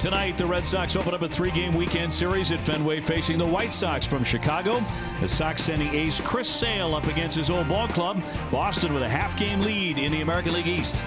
Tonight, the Red Sox open up a 3-game weekend series at Fenway facing the White Sox from Chicago. The Sox sending ace Chris Sale up against his old ball club, Boston, with a half-game lead in the American League East.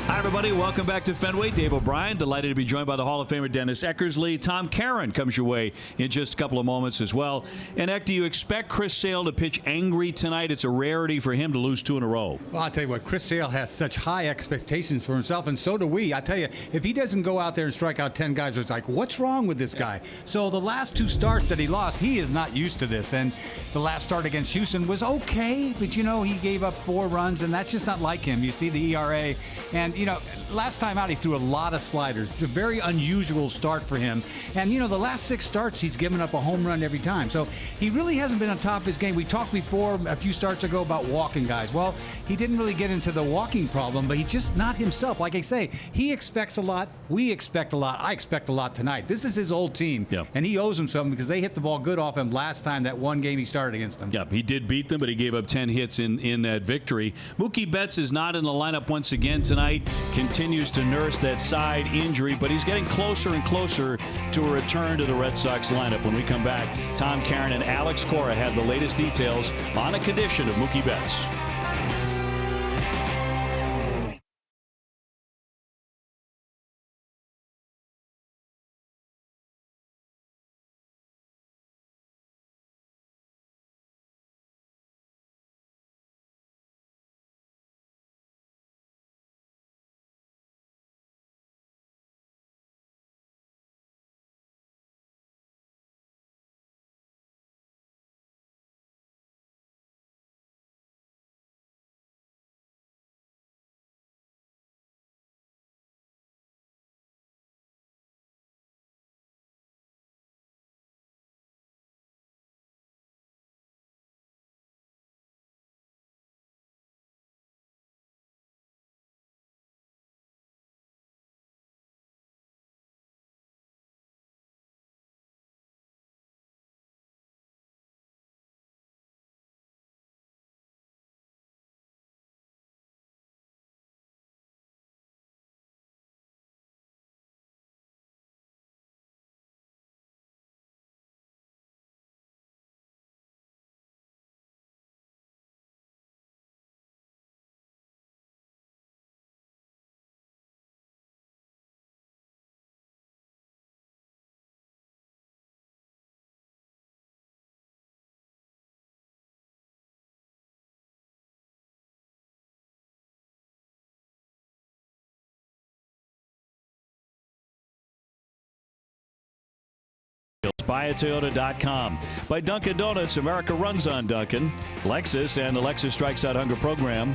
Hi, everybody. Welcome back to Fenway. Dave O'Brien, delighted to be joined by the Hall of Famer Dennis Eckersley. Tom Caron comes your way in just a couple of moments as well. And, Eck, do you expect Chris Sale to pitch angry tonight? It's a rarity for him to lose 2 in a row. Well, I'll tell you what, Chris Sale has such high expectations for himself, and so do we. I tell you, if he doesn't go out there and strike out 10 guys, it's like, what's wrong with this guy? So the last 2 starts that he lost, he is not used to this. And the last start against Houston was okay, but, you know, he gave up 4 runs, and that's just not like him. You see the ERA, and, you know, last time out, he threw a lot of sliders. It's a very unusual start for him. And, you know, the last 6 starts, he's given up a home run every time. So he really hasn't been on top of his game. We talked before, a few starts ago, about walking guys. Well, he didn't really get into the walking problem, but he's just not himself. Like I say, he expects a lot. We expect a lot. I expect a lot tonight. This is his old team, and he owes them something because they hit the ball good off him last time, that one game he started against them. Yeah, he did beat them, but he gave up 10 hits in that victory. Mookie Betts is not in the lineup once again tonight. Continues to nurse that side injury, but he's getting closer and closer to a return to the Red Sox lineup. When we come back, Tom Caron and Alex Cora have the latest details on the condition of Mookie Betts. BuyAToyota.com. By Dunkin' Donuts, America runs on Dunkin'. Lexus and the Lexus Strikes Out Hunger program.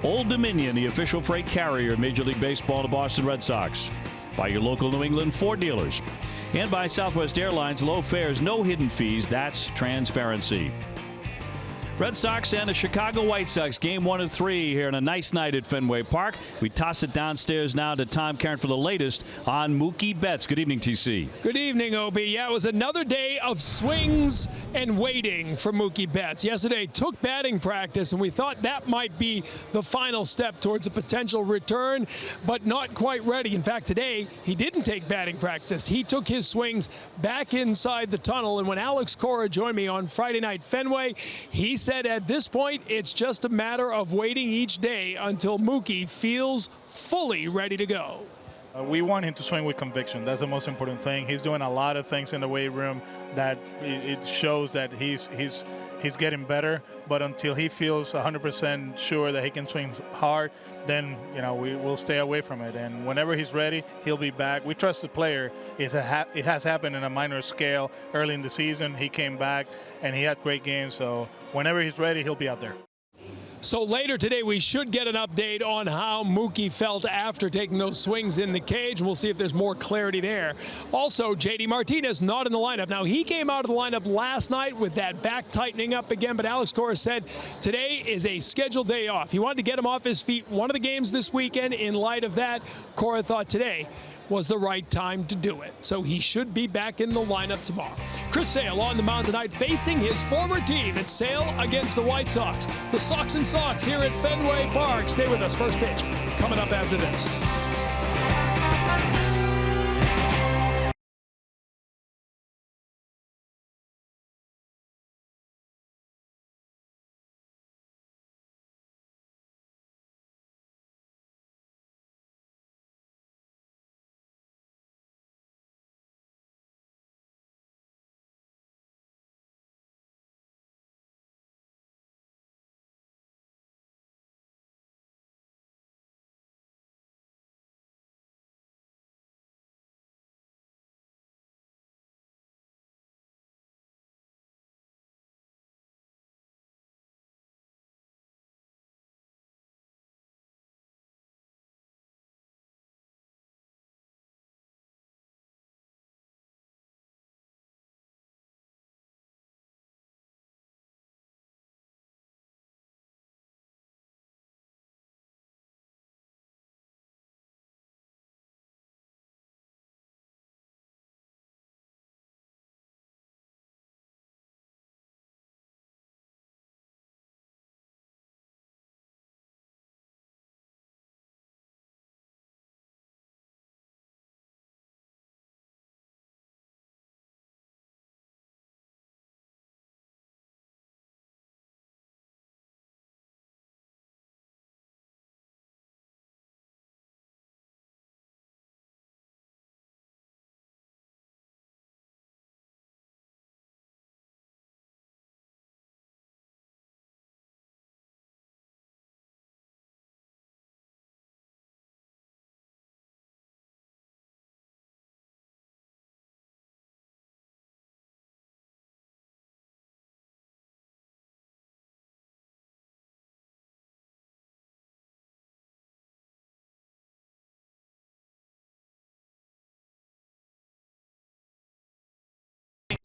Old Dominion, the official freight carrier of Major League Baseball, the Boston Red Sox. By your local New England Ford dealers. And by Southwest Airlines, low fares, no hidden fees. That's transparency. Red Sox and the Chicago White Sox, game 1 of 3 here on a nice night at Fenway Park. We toss it downstairs now to Tom Caron for the latest on Mookie Betts. Good evening, TC. Good evening, Obi. Yeah, it was another day of swings and waiting for Mookie Betts. Yesterday took batting practice, and we thought that might be the final step towards a potential return, but not quite ready. In fact, today he didn't take batting practice. He took his swings back inside the tunnel, and when Alex Cora joined me on Friday Night Fenway, he said at this point it's just a matter of waiting each day until Mookie feels fully ready to go. We want him to swing with conviction. That's the most important thing. He's doing a lot of things in the weight room that it shows that he's getting better. But until he feels 100% sure that he can swing hard, then we'll stay away from it. And whenever he's ready, he'll be back. We trust the player. It has happened in a minor scale early in the season. He came back and he had great games. So whenever he's ready, he'll be out there. So later today, we should get an update on how Mookie felt after taking those swings in the cage. We'll see if there's more clarity there. Also, J.D. Martinez not in the lineup. Now, he came out of the lineup last night with that back tightening up again, but Alex Cora said today is a scheduled day off. He wanted to get him off his feet. One of the games this weekend. In light of that, Cora thought today was the right time to do it. So he should be back in the lineup tomorrow. Chris Sale on the mound tonight facing his former team. It's Sale against the White Sox. The Sox and Sox here at Fenway Park. Stay with us. First pitch coming up after this.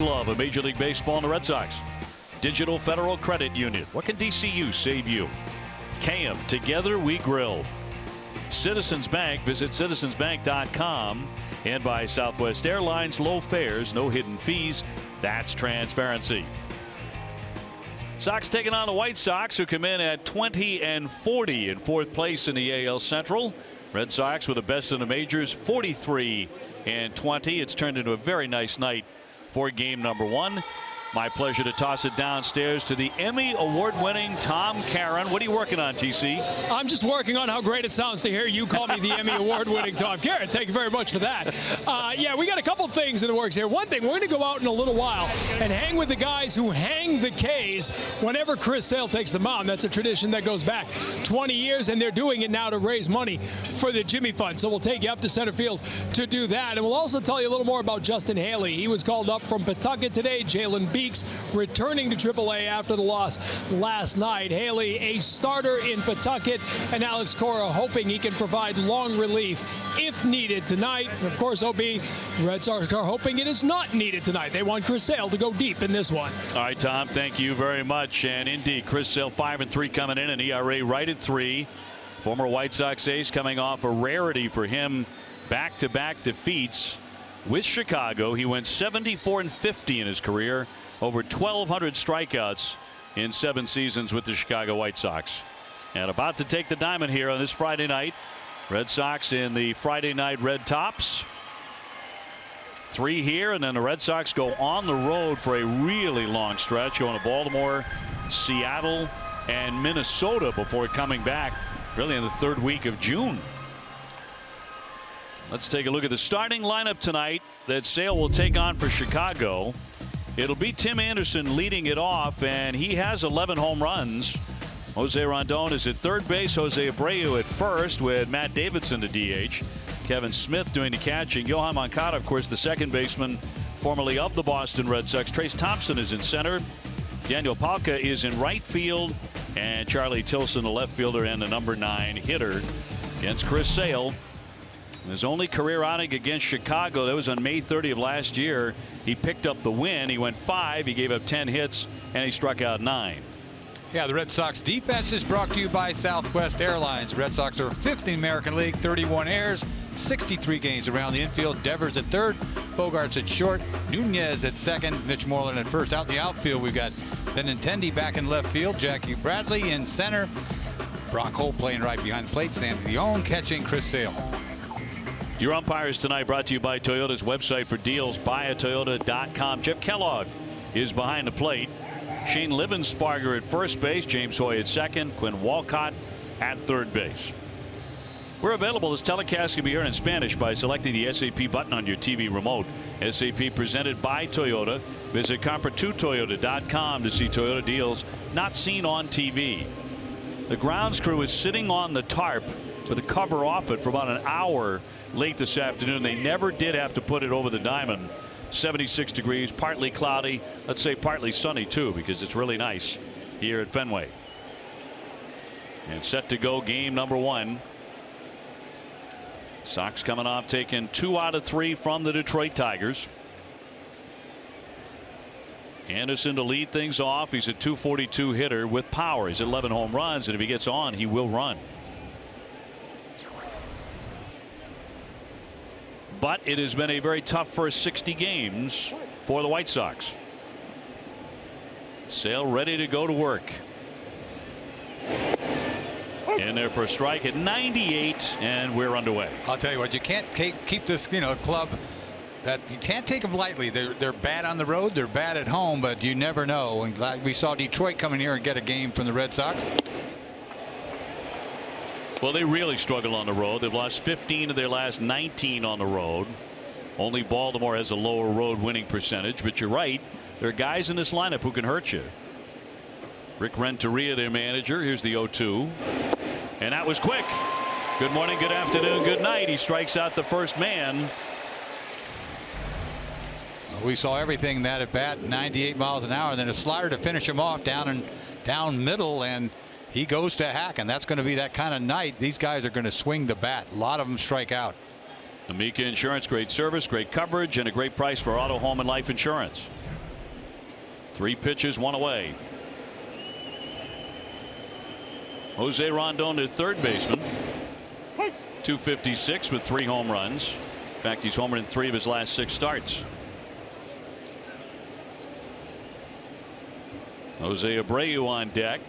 Love of Major League Baseball and the Red Sox. Digital Federal Credit Union. What can DCU save you? CAM, together we grill. Citizens Bank, visit citizensbank.com. And by Southwest Airlines, low fares, no hidden fees. That's transparency. Sox taking on the White Sox, who come in at 20-40 in fourth place in the AL Central. Red Sox with the best in the majors, 43-20. It's turned into a very nice night for game number one. My pleasure to toss it downstairs to the Emmy award-winning Tom Caron. What are you working on, TC? I'm just working on how great it sounds to hear you call me the Emmy award-winning Tom Caron. Thank you very much for that. Yeah, we got a couple things in the works here. One thing, we're going to go out in a little while and hang with the guys who hang the K's whenever Chris Sale takes the mound. That's a tradition that goes back 20 years, and they're doing it now to raise money for the Jimmy Fund. So we'll take you up to center field to do that. And we'll also tell you a little more about Justin Haley. He was called up from Pawtucket today. Jalen Beeks returning to AAA after the loss last night. Haley, a starter in Pawtucket, and Alex Cora hoping he can provide long relief if needed tonight. Of course, OB, Red Sox are hoping it is not needed tonight. They want Chris Sale to go deep in this one. All right, Tom, thank you very much. And indeed, Chris Sale 5-3 coming in, an ERA right at 3. Former White Sox ace coming off a rarity for him, back-to-back defeats with Chicago. He went 74-50 in his career, over 1,200 strikeouts in 7 seasons with the Chicago White Sox. And about to take the diamond here on this Friday night. Red Sox in the Friday night red tops. 3 here, and then the Red Sox go on the road for a really long stretch, going to Baltimore, Seattle, and Minnesota before coming back really in the 3rd week of June. Let's take a look at the starting lineup tonight that Sale will take on for Chicago. It'll be Tim Anderson leading it off, and he has 11 home runs. Jose Rondon is at third base. Jose Abreu at first, with Matt Davidson the DH. Kevin Smith doing the catching. Yohan Moncada, of course, the second baseman, formerly of the Boston Red Sox. Trace Thompson is in center. Daniel Palka is in right field. And Charlie Tilson, the left fielder and the number 9 hitter against Chris Sale. His only career outing against Chicago, that was on May 30 of last year. He picked up the win. He went 5. He gave up 10 hits, and he struck out 9. Yeah, the Red Sox defense is brought to you by Southwest Airlines. Red Sox are 5th in the American League, 31 errors, 63 games around the infield. Devers at third, Bogarts at short, Nunez at second, Mitch Moreland at first. Out in the outfield, we've got Benintendi back in left field, Jackie Bradley in center, Brock Holt playing right behind the plate, Sam Leone catching, Chris Sale. Your umpires tonight brought to you by Toyota's website for deals, buyatoyota.com. Jeff Kellogg is behind the plate. Shane Livensparger at first base. James Hoy at second. Quinn Walcott at third base. We're available. This telecast can be heard in Spanish by selecting the SAP button on your TV remote. SAP presented by Toyota. Visit compra2toyota.com to see Toyota deals not seen on TV. The grounds crew is sitting on the tarp with the cover off it for about an hour late this afternoon. They never did have to put it over the diamond. 76 degrees, partly cloudy, let's say partly sunny too, because it's really nice here at Fenway. And set to go game number 1. Sox coming off taking 2 out of 3 from the Detroit Tigers. Anderson to lead things off. He's a .242 hitter with power. He's 11 home runs, and if he gets on, he will run. But it has been a very tough first 60 games for the White Sox. Sale ready to go to work. In there for a strike at 98, and we're underway. I'll tell you what, you can't keep this, club. That you can't take them lightly. They're bad on the road. They're bad at home, but you never know. We saw Detroit come in here and get a game from the Red Sox. Well, they really struggle on the road. They've lost 15 of their last 19 on the road. Only Baltimore has a lower road winning percentage, but you're right. There are guys in this lineup who can hurt you. Rick Renteria, their manager. Here's the 0-2. And that was quick. Good morning, good afternoon, good night. He strikes out the first man. We saw everything that at bat, 98 miles an hour, and then a slider to finish him off down middle, and he goes to hack, and that's going to be that kind of night. These guys are going to swing the bat. A lot of them strike out. Amica Insurance, great service, great coverage, and a great price for auto, home, and life insurance. 3 pitches, 1 away. Jose Rondon, the third baseman. 256 with 3 home runs. In fact, he's homered in 3 of his last 6 starts. Jose Abreu on deck.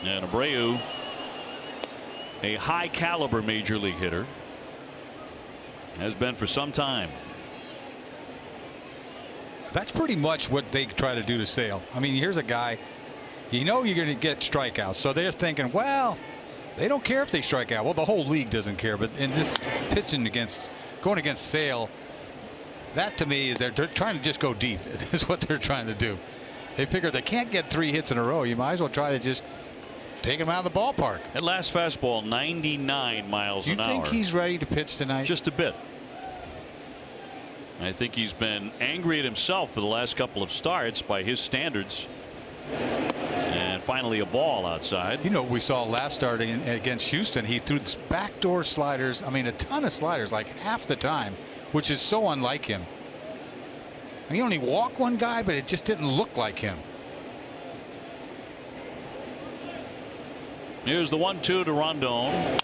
And Abreu, a high caliber major league hitter, has been for some time. That's pretty much what they try to do to Sale. I mean, here's a guy, you know you're going to get strikeouts. So they're thinking, well, they don't care if they strike out. Well, the whole league doesn't care. But in this going against Sale, that to me is they're trying to just go deep. Is what they're trying to do. They figure they can't get 3 hits in a row. You might as well try to just take him out of the ballpark. That last fastball, 99 miles an hour. You think he's ready to pitch tonight? Just a bit. I think he's been angry at himself for the last couple of starts by his standards. And finally a ball outside. You know, we saw last start against Houston. He threw this backdoor sliders. I mean, a ton of sliders, like half the time, which is so unlike him. And he only walked one guy, but it just didn't look like him. Here's the 1-2 to Rondon.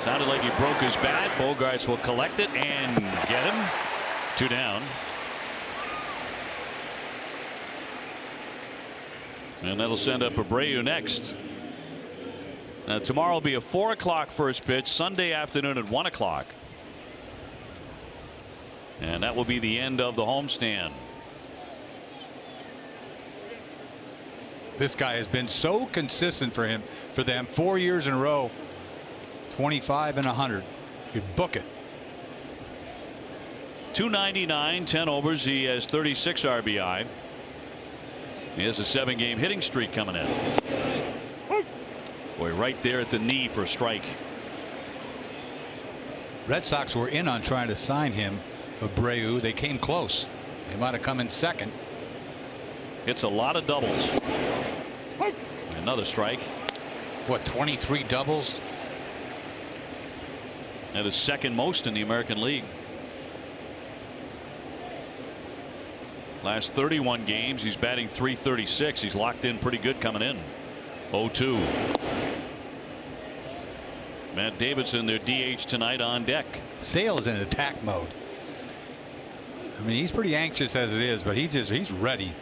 Sounded like he broke his bat. Bogarts will collect it and get him. 2 down. And that'll send up Abreu next. Now tomorrow will be a 4 o'clock first pitch. Sunday afternoon at 1 o'clock. And that will be the end of the homestand. This guy has been so consistent for them 4 years in a row. 25 and 100. You'd book it. 299, 10 overs. He has 36 RBI. He has a 7-game hitting streak coming in. Boy, right there at the knee for a strike. Red Sox were in on trying to sign him, Abreu. They came close. They might have come in second. It's a lot of doubles. Another strike. What, 23 doubles? That is second most in the American League. Last 31 games, he's batting .336. He's locked in pretty good coming in. 0-2. Matt Davidson, their DH tonight, on deck. Sale is in attack mode. I mean, he's pretty anxious as it is, but he's ready.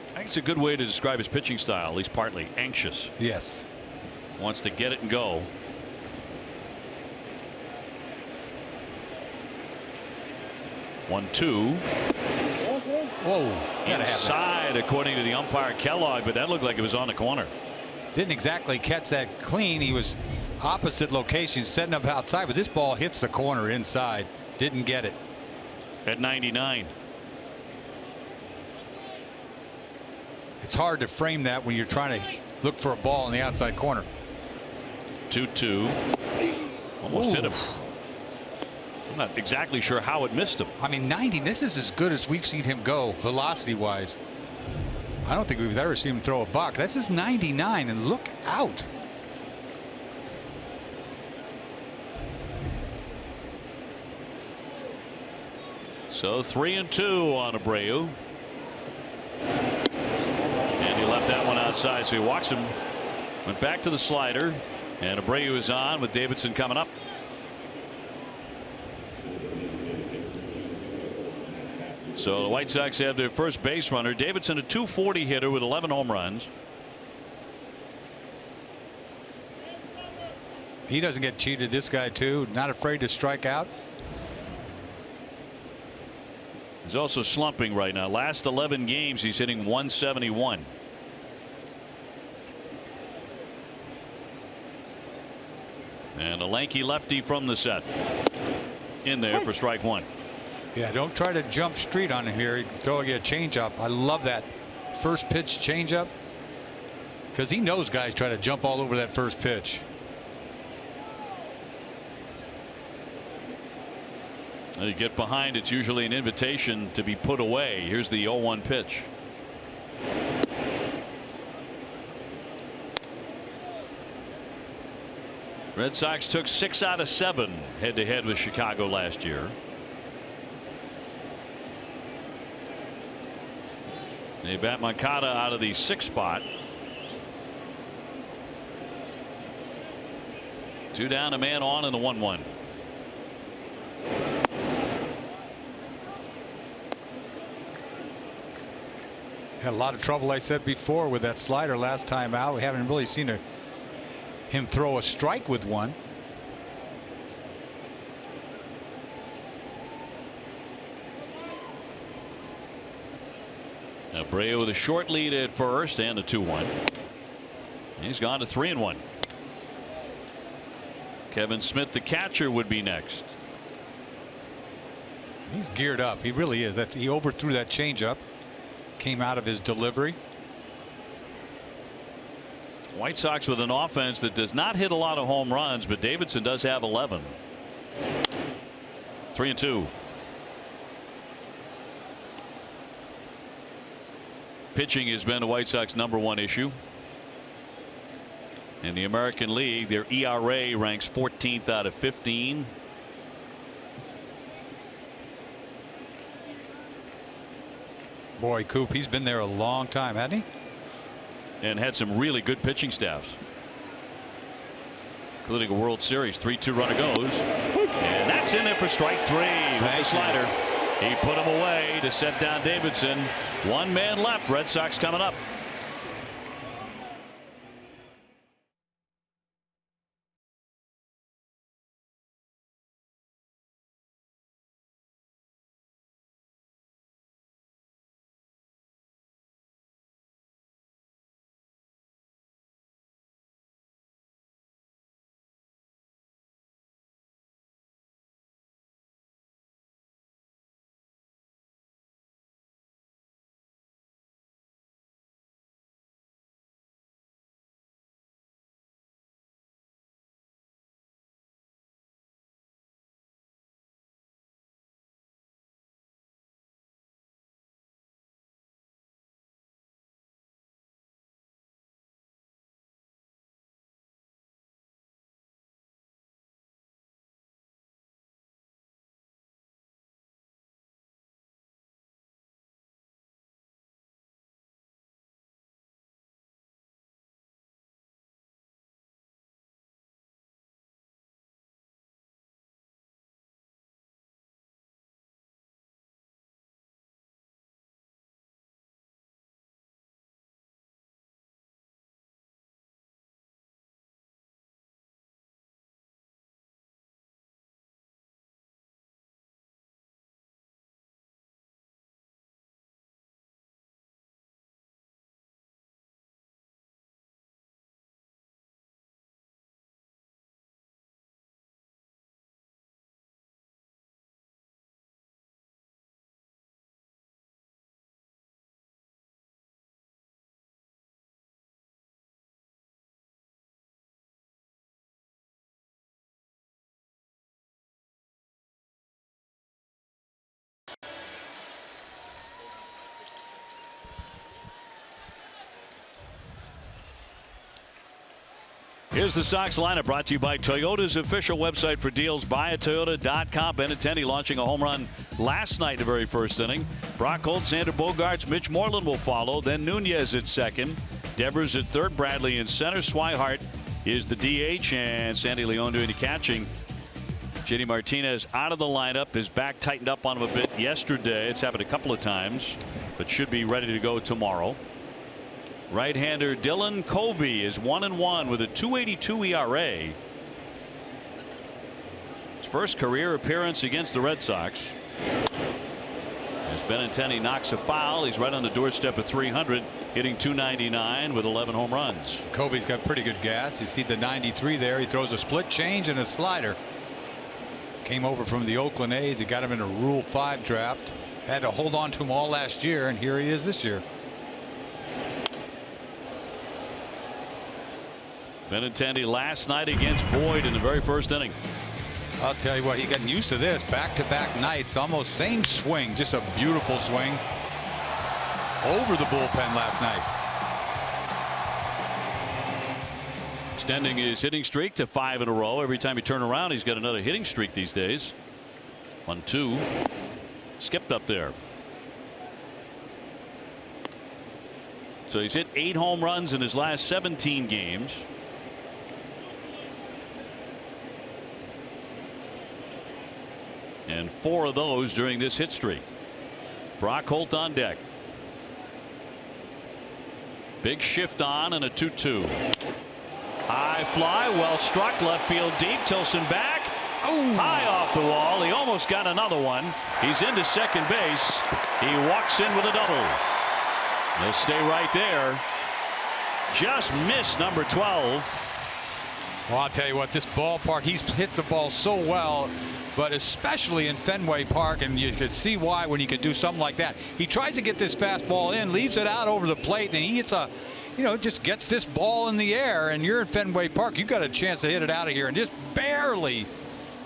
I think it's a good way to describe his pitching style, at least partly. Anxious. Yes. Wants to get it and go. One, 2. Whoa. Inside, according to the umpire Kellogg, but that looked like it was on the corner. Didn't exactly catch that clean. He was opposite location, setting up outside, but this ball hits the corner inside. Didn't get it. At 99. It's hard to frame that when you're trying to look for a ball in the outside corner. 2-2. Almost hit him. I'm not exactly sure how it missed him. I mean, 90. This is as good as we've seen him go velocity wise. I don't think we've ever seen him throw a buck. This is 99, and look out. So 3-2 on Abreu. And he left that one outside, so he walks him. Went back to the slider, and Abreu is on with Davidson coming up. So the White Sox have their first base runner. Davidson, a .240 hitter with 11 home runs. He doesn't get cheated. This guy too, not afraid to strike out. He's also slumping right now. Last 11 games he's hitting .171. And a lanky lefty from the set. In there for strike 1. Yeah, don't try to jump street on him here. He can throw you a changeup. I love that first pitch changeup, because he knows guys try to jump all over that first pitch. You get behind, it's usually an invitation to be put away. Here's the 0-1 pitch. Red Sox took 6 out of 7 head-to-head with Chicago last year. They bat Moncada out of the 6th spot. 2 down, a man on in the 1-1. Had a lot of trouble, I said before, with that slider last time out. We haven't really seen him throw a strike with one. Abreu with a short lead at first and a 2-1. He's gone to 3-1. Kevin Smith, the catcher, would be next. He's geared up. He really is. He overthrew that changeup. Came out of his delivery. White Sox with an offense that does not hit a lot of home runs, but Davidson does have 11. 3-2. Pitching has been the White Sox #1 issue. In the American League, their ERA ranks 14th out of 15. Boy, Coop, he's been there a long time, hasn't he? And had some really good pitching staffs, including a World Series. 3-2 runner goes, and that's in there for strike 3 with the slider. He put him away to set down Davidson. 1 man left. Red Sox coming up. Here's the Sox lineup, brought to you by Toyota's official website for deals. Buyatoyota.com. Benintendi launching a home run last night in the very first inning. Brock Holt, Xander Bogaerts, Mitch Moreland will follow. Then Nunez at second. Devers at third. Bradley in center. Swihart is the DH, and Sandy Leon doing the catching. JD Martinez out of the lineup. His back tightened up on him a bit yesterday. It's happened a couple of times, but should be ready to go tomorrow. Right-hander Dylan Covey is 1-1 with a 2.82 ERA. His first career appearance against the Red Sox. As Benintendi knocks a foul, he's right on the doorstep of 300, hitting .299 with 11 home runs. Covey's got pretty good gas. You see the 93 there. He throws a split change and a slider. Came over from the Oakland A's. He got him in a Rule 5 draft. Had to hold on to him all last year, and here he is this year. Benintendi last night against Boyd in the very first inning. I'll tell you what, he's getting used to this. Back-to-back nights, almost same swing, just a beautiful swing over the bullpen last night. Extending his hitting streak to 5 in a row. Every time you turn around, he's got another hitting streak these days. 1-2. Skipped up there. So he's hit 8 home runs in his last 17 games. And 4 of those during this hit streak. Brock Holt on deck. Big shift on and a 2-2. High fly, well struck, left field deep. Tilson back. Ooh. High off the wall. He almost got another one. He's into second base. He walks in with a double. They'll stay right there. Just missed number 12. Well, I'll tell you what, this ballpark, he's hit the ball so well, but especially in Fenway Park, and you could see why when he could do something like that. He tries to get this fastball in, leaves it out over the plate, and he hits a, just gets this ball in the air, and you're in Fenway Park. You got a chance to hit it out of here, and just barely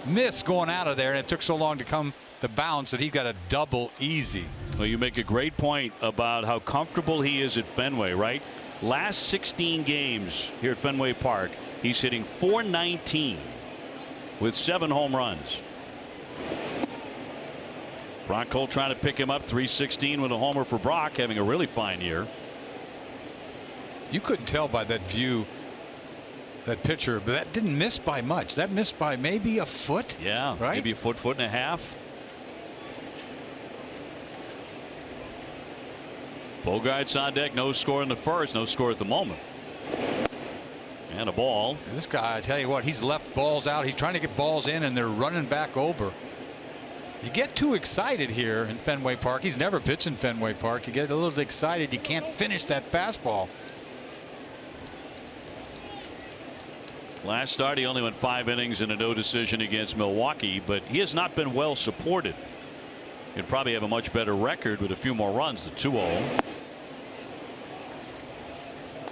missed going out of there, and it took so long to come the bounce that he got a double easy. Well, you make a great point about how comfortable he is at Fenway, right? Last 16 games here at Fenway Park, he's hitting .419 with 7 home runs. Brock Holt trying to pick him up. .316 with a homer for Brock, having a really fine year. You couldn't tell by that view, that pitcher, but that didn't miss by much. That missed by maybe a foot. Yeah, right? Maybe a foot, foot and a half. Bogart's on deck. No score in the first. No score at the moment. And a ball. This guy, I tell you what, he's left balls out. He's trying to get balls in, and they're running back over. You get too excited here in Fenway Park. He's never pitched in Fenway Park. You get a little excited. You can't finish that fastball. Last start, he only went 5 innings and a no decision against Milwaukee, but he has not been well supported. He'd probably have a much better record with a few more runs. The 2-0.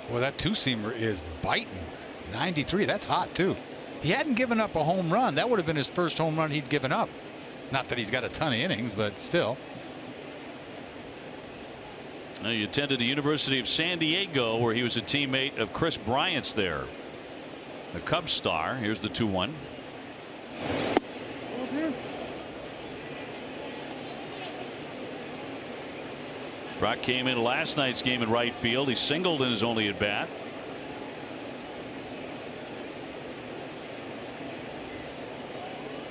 Well, that two-seamer is biting. 93. That's hot too. He hadn't given up a home run. That would have been his first home run he'd given up. Not that he's got a ton of innings, but still. Now, he attended the University of San Diego, where he was a teammate of Chris Bryant's there. The Cubs star. Here's the 2-1. Brock came in last night's game in right field. He singled in his only at bat.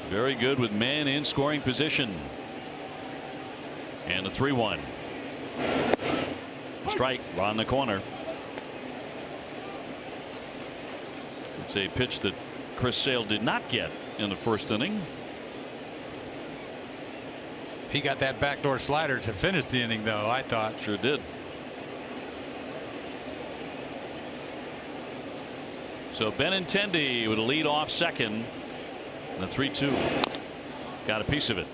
Very good with men in scoring position. And the 3-1. Strike on the corner. It's a pitch that Chris Sale did not get in the first inning. He got that backdoor slider to finish the inning, though, I thought. Sure did. So Benintendi with a lead off second. And the 3-2. Got a piece of it.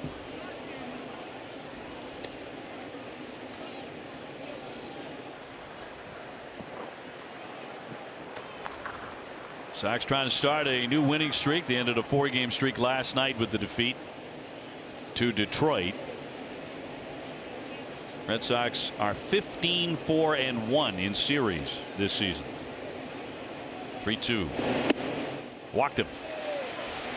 Sox trying to start a new winning streak. They ended a 4-game streak last night with the defeat to Detroit. Red Sox are 15-4-1 in series this season. 3-2. Walked him.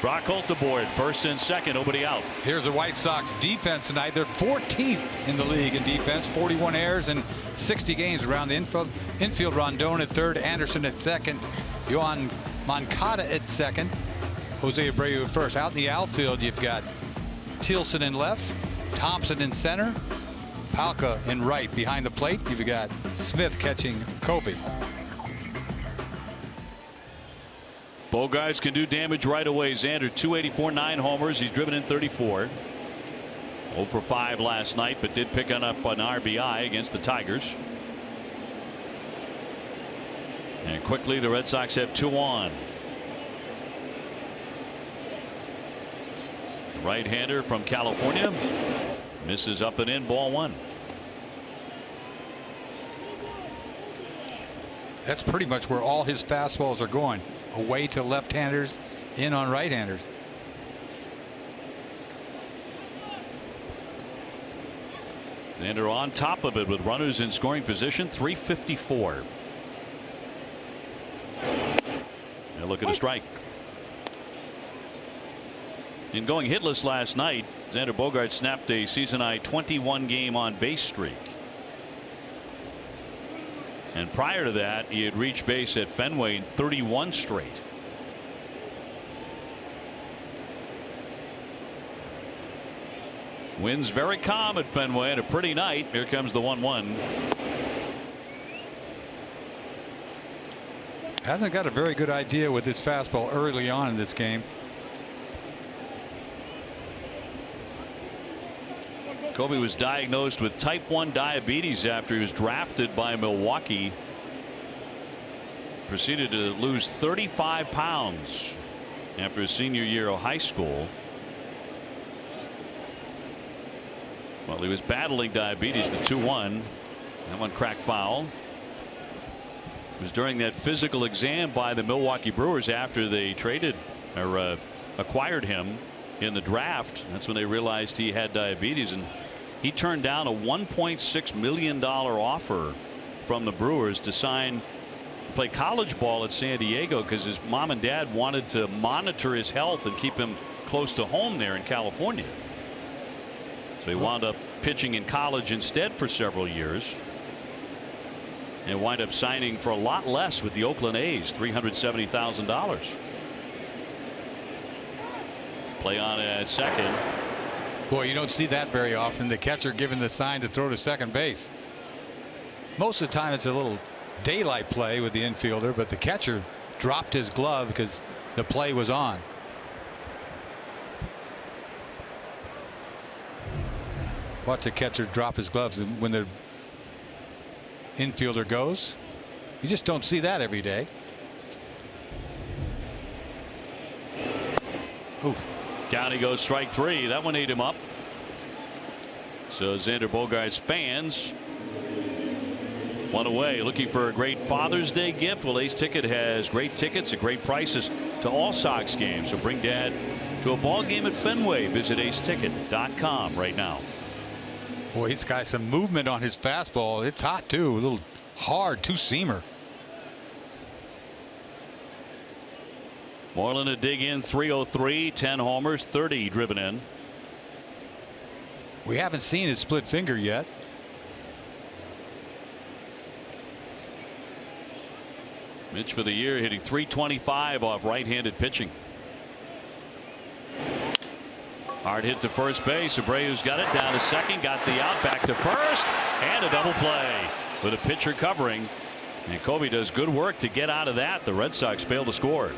Brock Holt aboard, first and second, nobody out. Here's the White Sox defense tonight. They're 14th in the league in defense, 41 errors in 60 games around the infield. Rondon at third, Anderson at second, Yohan Moncada at second, Jose Abreu at first. Out in the outfield, you've got Tilson in left, Thompson in center, Palka in right. Behind the plate, you've got Smith catching Kobe. Bogarts can do damage right away. Xander 284, 9 homers. He's driven in 34. 0 for 5 last night, but did pick up an RBI against the Tigers. And quickly the Red Sox have 2 on. Right-hander from California misses up and in, ball 1. That's pretty much where all his fastballs are going. Away to left-handers, in on right-handers. Xander on top of it with runners in scoring position. 354. look at a strike. In going hitless last night, Xander Bogaerts snapped a season-high 21-game on-base streak. And prior to that, he had reached base at Fenway in 31 straight. Winds very calm at Fenway and a pretty night. Here comes the 1-1. Hasn't got a very good idea with his fastball early on in this game. Kobe was diagnosed with type 1 diabetes after he was drafted by Milwaukee. Proceeded to lose 35 pounds after his senior year of high school. Well, he was battling diabetes. The 2-1. That one cracked foul. It was during that physical exam by the Milwaukee Brewers after they traded or acquired him in the draft. That's when they realized he had diabetes, and he turned down a $1.6 million offer from the Brewers to play college ball at San Diego because his mom and dad wanted to monitor his health and keep him close to home there in California. So he wound up pitching in college instead for several years and wind up signing for a lot less with the Oakland A's, $370,000. Play on at second. Boy, you don't see that very often. The catcher giving the sign to throw to second base. Most of the time it's a little daylight play with the infielder, but the catcher dropped his glove because the play was on. Watch the catcher drop his gloves when the infielder goes. You just don't see that every day. Ooh. Down he goes, strike three. That one ate him up. So Xander Bogaerts fans one away. Looking for a great Father's Day gift? Well, Ace Ticket has great tickets at great prices to all Sox games. So bring Dad to a ball game at Fenway. Visit aceticket.com right now. Boy, he's got some movement on his fastball. It's hot too. A little hard two-seamer. Moreland to dig in. 303, 10 homers, 30 driven in. We haven't seen his split finger yet. Mitch for the year hitting .325 off right-handed pitching. Hard hit to first base. Abreu's got it down to second, got the out, back to first, and a double play with a pitcher covering. And Kobe does good work to get out of that. The Red Sox fail to score.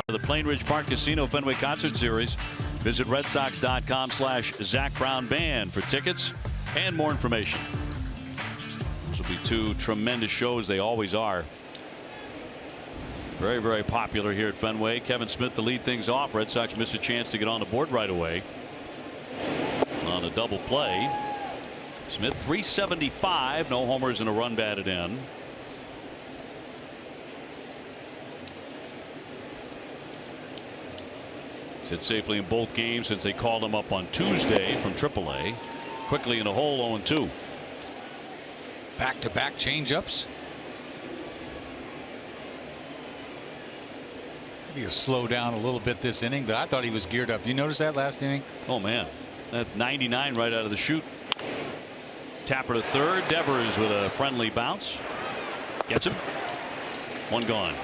The Plain Ridge Park Casino Fenway Concert Series. Visit redsox.com/Zach Brown Band for tickets and more information. This will be two tremendous shows. They always are. Very, very popular here at Fenway. Kevin Smith to lead things off. Red Sox miss a chance to get on the board right away on a double play. Smith 375, no homers and a run batted in. He's hit safely in both games since they called him up on Tuesday from AAA. Quickly in a hole, 0-2. Back-to-back changeups. Maybe he'll slow down a little bit this inning, but I thought he was geared up. You notice that last inning? Oh man, that 99 right out of the chute. Tapper to third. Devers with a friendly bounce. Gets him. One gone.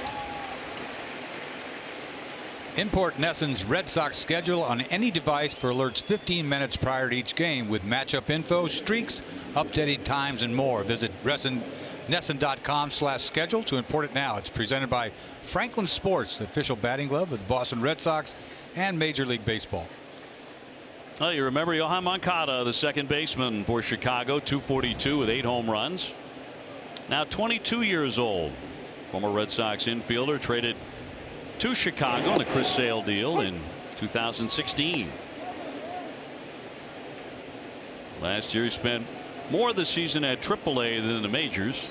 Import NESN's Red Sox schedule on any device for alerts 15 minutes prior to each game with matchup info, streaks, updated times, and more. Visit NESN.com/schedule to import it now. It's presented by Franklin Sports, the official batting glove of the Boston Red Sox and Major League Baseball. Oh, you remember Johan Moncada, the second baseman for Chicago, 242 with 8 home runs. Now 22 years old. Former Red Sox infielder traded to Chicago on a Chris Sale deal in 2016. Last year he spent more of the season at AAA than in the majors.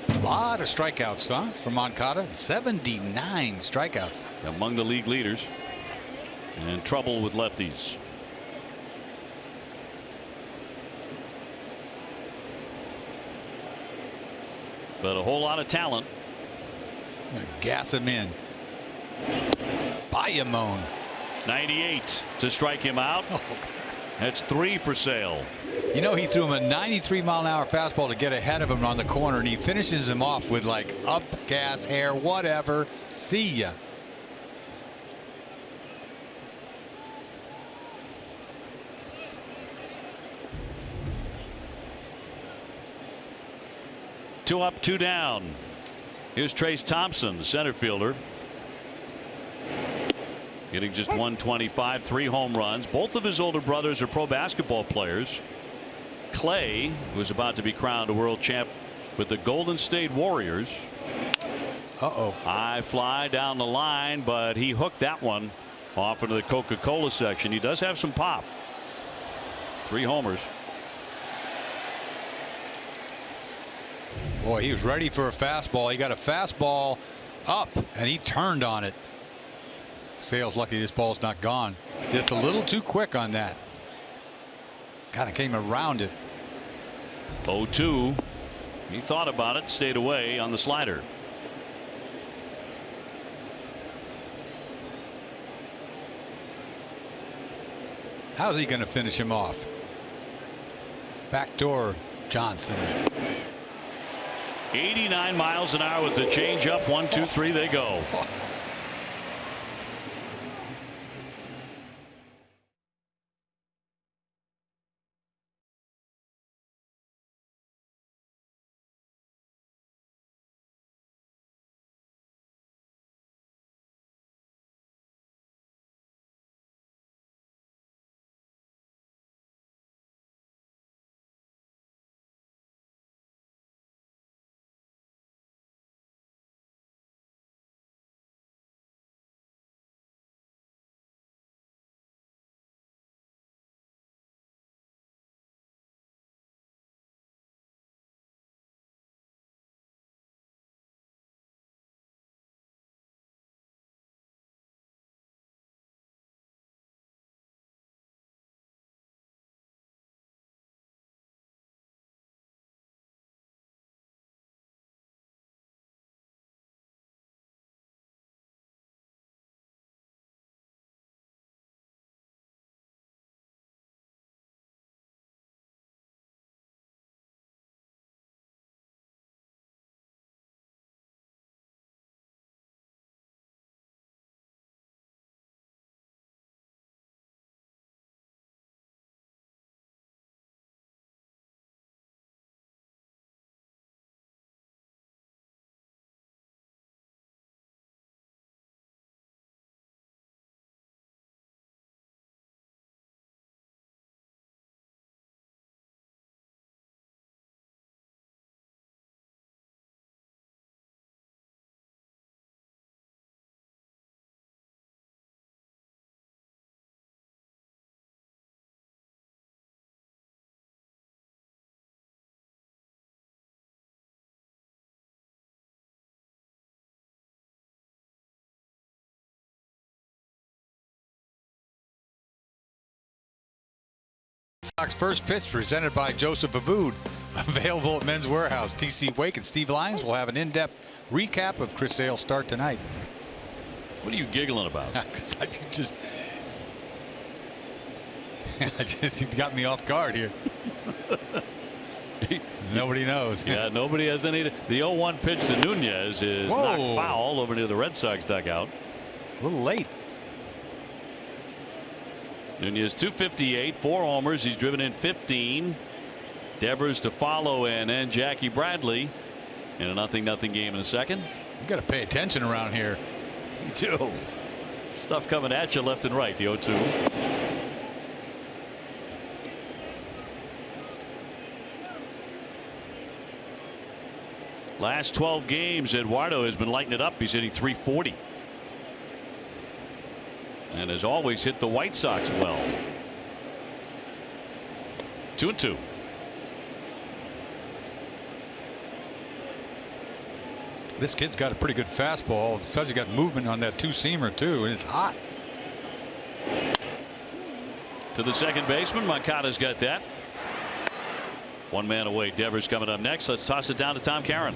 A lot of strikeouts, huh, for Moncada. 79 strikeouts. Among the league leaders. And trouble with lefties. But a whole lot of talent. Gas him in. Bayamon. 98 to strike him out. That's 3 for Sale. You know, he threw him a 93-mile-an-hour fastball to get ahead of him on the corner, and he finishes him off with like up, gas, hair, whatever. See ya. Two up, 2 down. Here's Trace Thompson, the center fielder. Getting just 125, 3 home runs. Both of his older brothers are pro basketball players. Clay, who's about to be crowned a world champ with the Golden State Warriors. High fly down the line, but he hooked that one off into the Coca-Cola section. He does have some pop. 3 homers. Boy, he was ready for a fastball. He got a fastball up, and he turned on it. Sale's lucky this ball's not gone. Just a little too quick on that. Kind of came around it. 0-2. He thought about it, stayed away on the slider. How's he going to finish him off? Backdoor Johnson. 89 miles an hour with the changeup. 1-2-3 they go. Sox first pitch presented by Joseph Abood. Available at Men's Warehouse. TC Wake and Steve Lyons will have an in-depth recap of Chris Sale's start tonight. What are you giggling about? He got me off guard here. Nobody knows. Yeah, nobody has any. The 0-1 pitch to Nunez is knocked foul over near the Red Sox dugout. A little late. Nunez 258, 4 homers. He's driven in 15. Devers to follow, and then Jackie Bradley in a 0-0 game in the second. You got to pay attention around here. You do. Stuff coming at you left and right. The 0-2. Last 12 games, Eduardo has been lighting it up. He's hitting .340. And has always hit the White Sox well. 2-2. This kid's got a pretty good fastball because he got movement on that two-seamer too, and it's hot. To the second baseman, Moncada's got that. One man away. Devers coming up next. Let's toss it down to Tom Caron.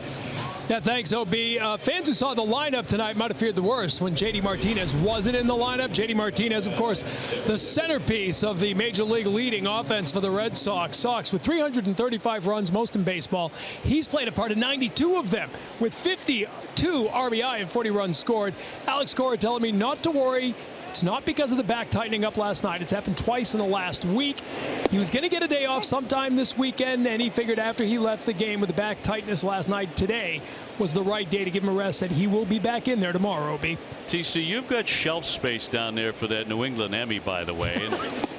Yeah, thanks, OB. Fans who saw the lineup tonight might have feared the worst when JD Martinez wasn't in the lineup. JD Martinez, of course, the centerpiece of the Major League leading offense for the Red Sox. Sox with 335 runs, most in baseball. He's played a part of 92 of them with 52 RBI and 40 runs scored. Alex Cora telling me not to worry. It's not because of the back tightening up last night. It's happened twice in the last week. He was going to get a day off sometime this weekend, and he figured after he left the game with the back tightness last night, today was the right day to give him a rest, and he will be back in there tomorrow, OB. TC, you've got shelf space down there for that New England Emmy, by the way.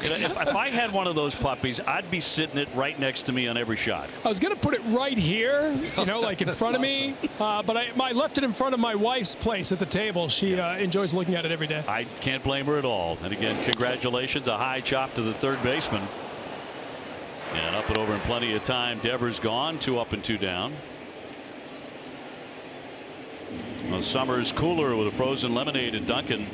And if I had one of those puppies, I'd be sitting it right next to me on every shot. I was going to put it right here, you know, like in front of me, but I left it in front of my wife's place at the table. She enjoys looking at it every day. I can't blame her at all. And again, congratulations. A high chop to the third baseman. And up and over in plenty of time. Devers gone. 2 up and 2 down. Well, summer's cooler with a frozen lemonade at Dunkin'.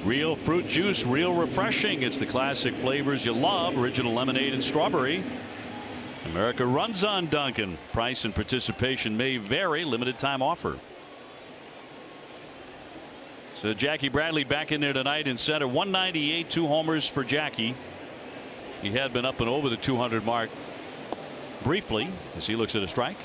Real fruit juice, real refreshing. It's the classic flavors you love. Original lemonade and strawberry. America runs on Dunkin'. Price and participation may vary. Limited time offer. So Jackie Bradley back in there tonight in center. 198, 2 homers for Jackie. He had been up and over the 200 mark briefly as he looks at a strike.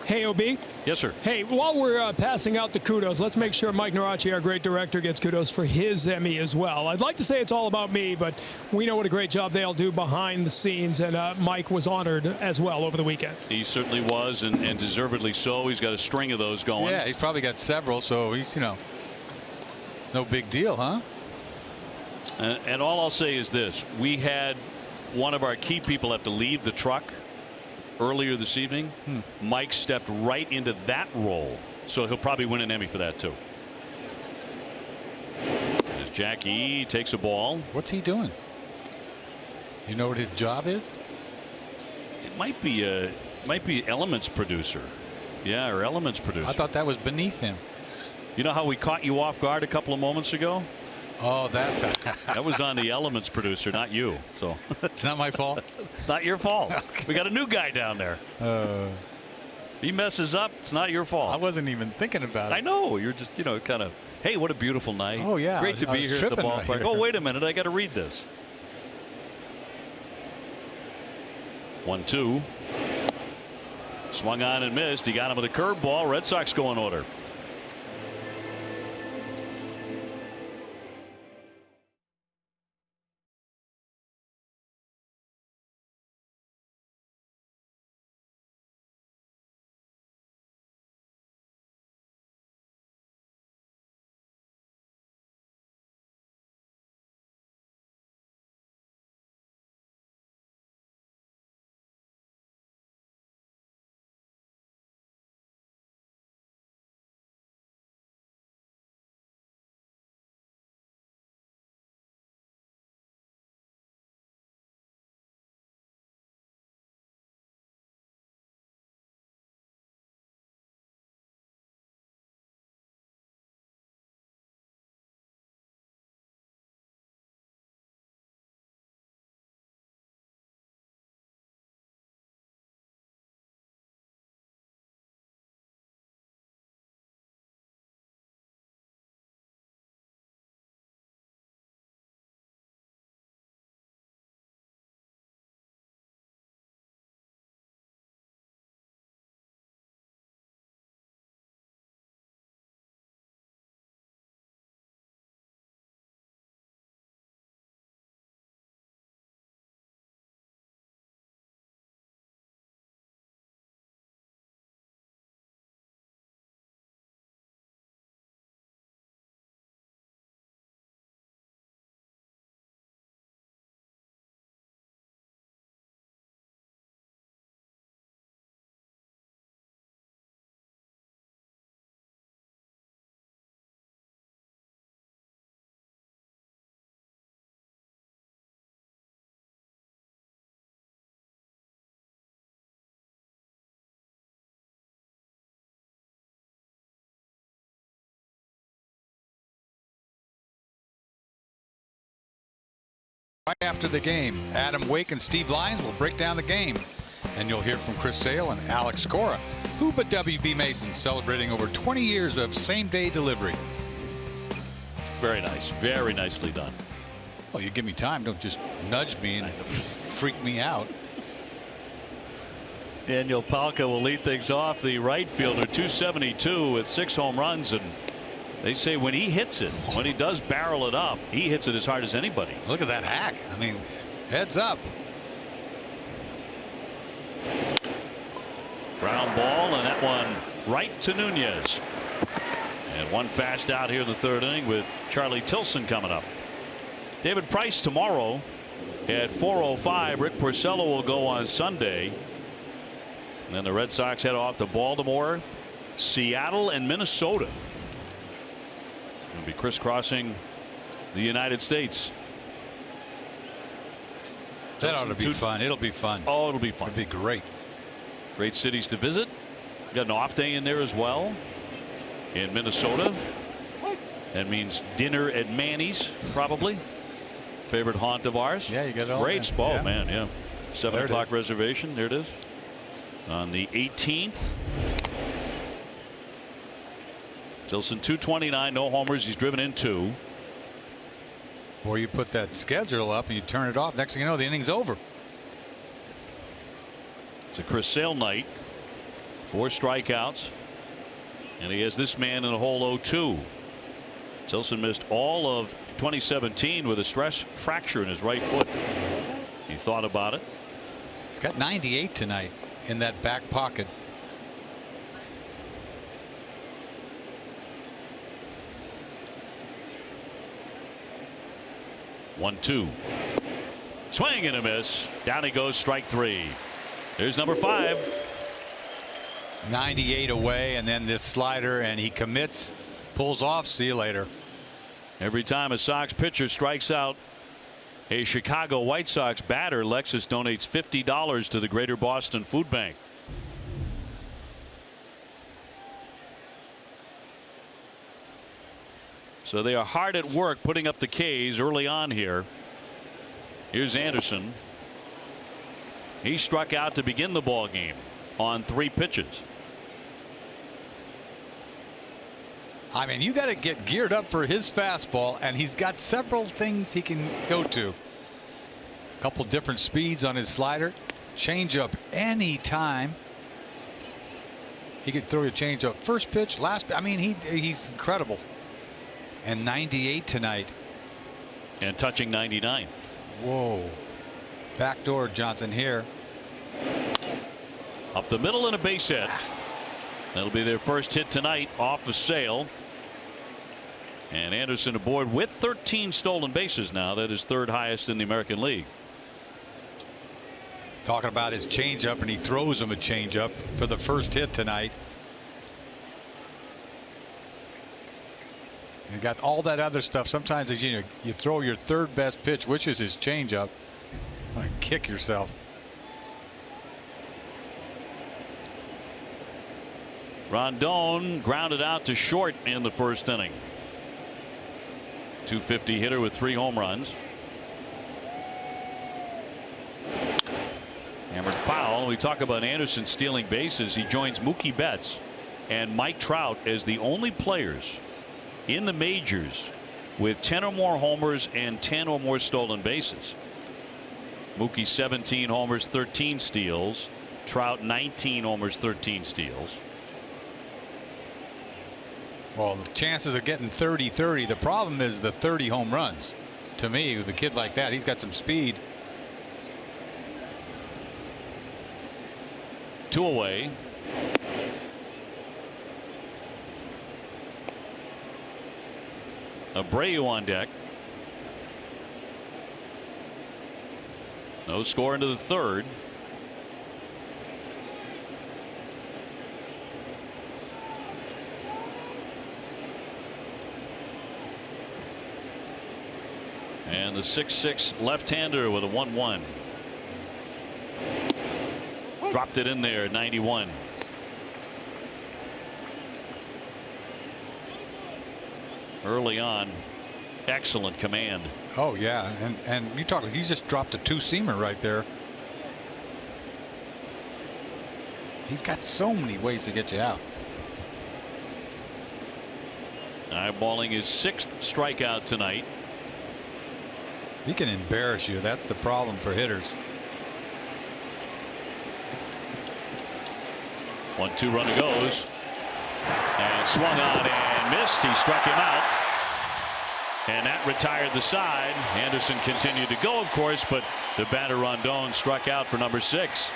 Hey, OB. Yes, sir. Hey, while we're passing out the kudos, let's make sure Mike Narachi, our great director, gets kudos for his Emmy as well. I'd like to say it's all about me, but we know what a great job they'll do behind the scenes, and Mike was honored as well over the weekend. He certainly was, and deservedly so. He's got a string of those going. Yeah, he's probably got several, so he's, you know, no big deal, huh? And all I'll say is this. We had one of our key people have to leave the truck earlier this evening. Mike stepped right into that role, so he'll probably win an Emmy for that too. As Jackie takes a ball. What's he doing? You know what his job is? It might be Elements producer. Yeah, or Elements producer. I thought that was beneath him. You know how we caught you off guard a couple of moments ago? Oh, that's that was on the Elements producer, not you. So it's not my fault. It's not your fault. Okay. We got a new guy down there. If he messes up, it's not your fault. I wasn't even thinking about it. I know. You're just, you know, kind of, hey, what a beautiful night. Oh, yeah. Great to be here at the ballpark. Right oh, wait a minute. I got to read this. 1-2. Swung on and missed. He got him with a curveball. Red Sox go in order. Right after the game, Adam Wake and Steve Lyons will break down the game. And you'll hear from Chris Sale and Alex Cora. Who but W.B. Mason celebrating over 20 years of same-day delivery. Very nice. Very nicely done. Well, you give me time. Don't just nudge me and freak me out. Daniel Palka will lead things off. The right fielder, 272 with 6 home runs. And they say when he hits it, when he does barrel it up, he hits it as hard as anybody. Look at that hack. I mean, heads up. Ground ball, and that one right to Nunez. And one fast out here in the 3rd inning with Charlie Tilson coming up. David Price tomorrow at 4:05. Rick Porcello will go on Sunday. And then the Red Sox head off to Baltimore, Seattle, and Minnesota. It's going to be crisscrossing the United States. That ought to be fun. It'll be fun. Oh, it'll be fun. It'll be great. Great cities to visit. Got an off day in there as well in Minnesota. That means dinner at Manny's, probably. Favorite haunt of ours. Yeah, you got it all. Great spot, yeah. man. Yeah. 7 There it o'clock is. reservation. There it is. On the 18th. Tilson 229, no homers. He's driven in 2. Or you put that schedule up and you turn it off. Next thing you know, the inning's over. It's a Chris Sale night. 4 strikeouts. And he has this man in a hole 0-2. Tilson missed all of 2017 with a stress fracture in his right foot. He thought about it. He's got 98 tonight in that back pocket. One, 2. Swing and a miss. Down he goes, strike 3. There's number 5. 98 away, and then this slider, and he commits, pulls off. See you later. Every time a Sox pitcher strikes out a Chicago White Sox batter, Lexus donates $50 to the Greater Boston Food Bank. So they are hard at work putting up the K's early on here. Here's Anderson. He struck out to begin the ball game on 3 pitches. I mean, you got to get geared up for his fastball, and he's got several things he can go to. A couple different speeds on his slider, changeup anytime. He could throw a changeup first pitch, last. I mean, he's incredible. And 98 tonight. And touching 99. Whoa. Backdoor Johnson here. Up the middle and a base hit. That'll be their first hit tonight off of Sale. And Anderson aboard with 13 stolen bases now. That is 3rd highest in the American League. Talking about his changeup, and he throws him a changeup for the first hit tonight. And got all that other stuff. Sometimes you throw your 3rd best pitch, which is his changeup. Want to kick yourself. Rondon grounded out to short in the 1st inning. 250 hitter with 3 home runs. Hammered foul. We talk about Anderson stealing bases. He joins Mookie Betts and Mike Trout as the only players in the majors with 10 or more homers and 10 or more stolen bases. Mookie 17 homers, 13 steals. Trout 19 homers, 13 steals. Well, the chances of getting 30-30. The problem is the 30 home runs. To me, with a kid like that, he's got some speed. 2 away. Abreu on deck. No score into the 3rd. And the 6'6" left-hander with a 1-1. Dropped it in there, 91. Early on, excellent command. Oh yeah, and you talk. He's just dropped a two-seamer right there. He's got so many ways to get you out. Eyeballing his 6th strikeout tonight. He can embarrass you. That's the problem for hitters. 1-2 runner goes. And swung on and missed. He struck him out. And that retired the side. Anderson continued to go, of course, but the batter Rondon struck out for number 6.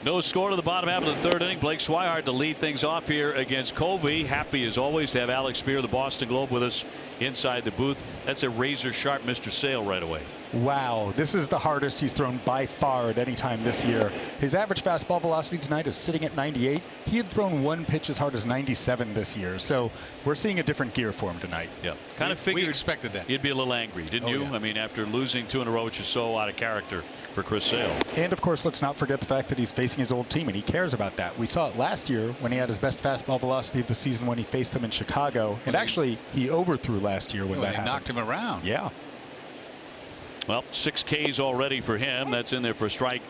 No score to the bottom half of the 3rd inning. Blake Swihart to lead things off here against Covey. Happy as always to have Alex Spear, the Boston Globe, with us inside the booth. That's a razor sharp Mr. Sale right away. Wow, this is the hardest he's thrown by far at any time this year. His average fastball velocity tonight is sitting at 98. He had thrown one pitch as hard as 97 this year, so we're seeing a different gear for him tonight. Yeah, kind of figured we expected that. You'd be a little angry, didn't you? Yeah. I mean, after losing 2 in a row, which is so out of character for Chris Sale. And of course, let's not forget the fact that he's facing his old team, and he cares about that. We saw it last year when he had his best fastball velocity of the season when he faced them in Chicago, and actually he overthrew last year when that happened. Knocked him around. Yeah. Well, 6 Ks already for him. That's in there for a strike.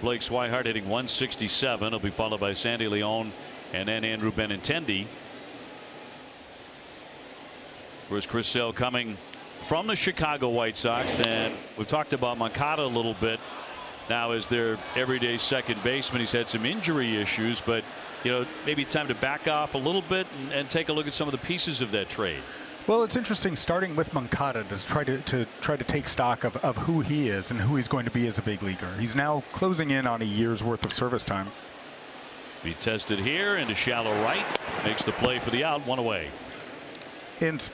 Blake Swihart hitting 167. He'll be followed by Sandy Leon and then Andrew Benintendi. Whereas Chris Sale coming from the Chicago White Sox, and we've talked about Moncada a little bit now as their everyday second baseman. He's had some injury issues, but maybe time to back off a little bit and take a look at some of the pieces of that trade. Well, it's interesting starting with Moncada to try to take stock of who he is and who he's going to be as a big leaguer. He's now closing in on a year's worth of service time. Be tested here into shallow right, makes the play for the out, 1 away. And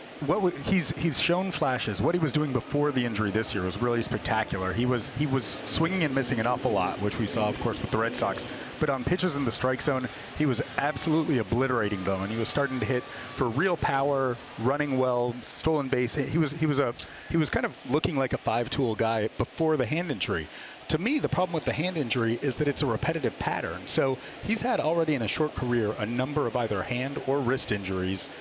he's shown flashes. What he was doing before the injury this year was really spectacular. He was swinging and missing an awful lot, which we saw, of course, with the Red Sox. But on pitches in the strike zone, he was absolutely obliterating them, and he was starting to hit for real power, running well, stolen base. He was kind of looking like a 5-tool guy before the hand injury. To me, the problem with the hand injury is that it's a repetitive pattern. So he's had already in a short career a number of either hand or wrist injuries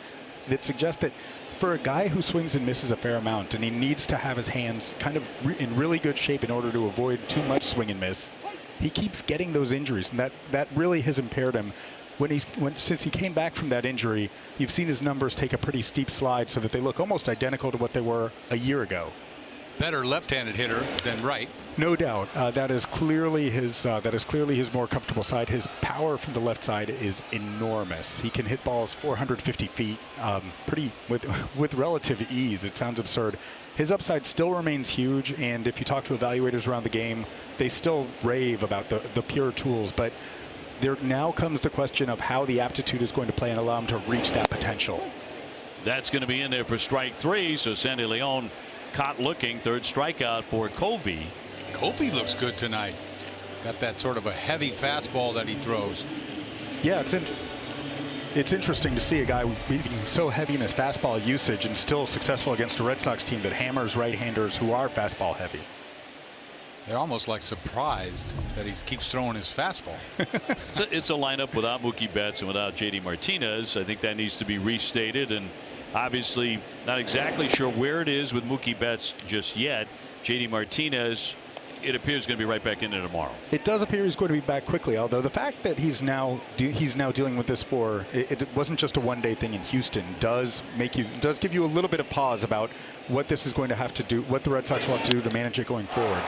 that suggest that for a guy who swings and misses a fair amount, and he needs to have his hands kind of in really good shape in order to avoid too much swing and miss, he keeps getting those injuries, and that really has impaired him. Since he came back from that injury, you've seen his numbers take a pretty steep slide so that they look almost identical to what they were a year ago. better left-handed hitter than right. No doubt, that is clearly his. That is clearly his more comfortable side. His power from the left side is enormous. He can hit balls 450 feet, with relative ease. It sounds absurd. His upside still remains huge, and if you talk to evaluators around the game, they still rave about the pure tools. But there now comes the question of how the aptitude is going to play and allow him to reach that potential. That's going to be in there for strike 3. So Sandy Leon caught looking. Third strikeout for Covey. Covey looks good tonight. Got that sort of a heavy fastball that he throws. Yeah, it's interesting to see a guy being so heavy in his fastball usage and still successful against a Red Sox team that hammers right-handers who are fastball heavy. They're almost like surprised that he keeps throwing his fastball. It's a lineup without Mookie Betts and without JD Martinez. I think that needs to be restated, and obviously not exactly sure where it is with Mookie Betts just yet. JD Martinez, it appears, going to be right back in there tomorrow. It does appear he's going to be back quickly, although the fact that he's now dealing with this it wasn't just a one-day thing in Houston does give you a little bit of pause about what this is going to have to do, what the Red Sox will have to do to manage it going forward.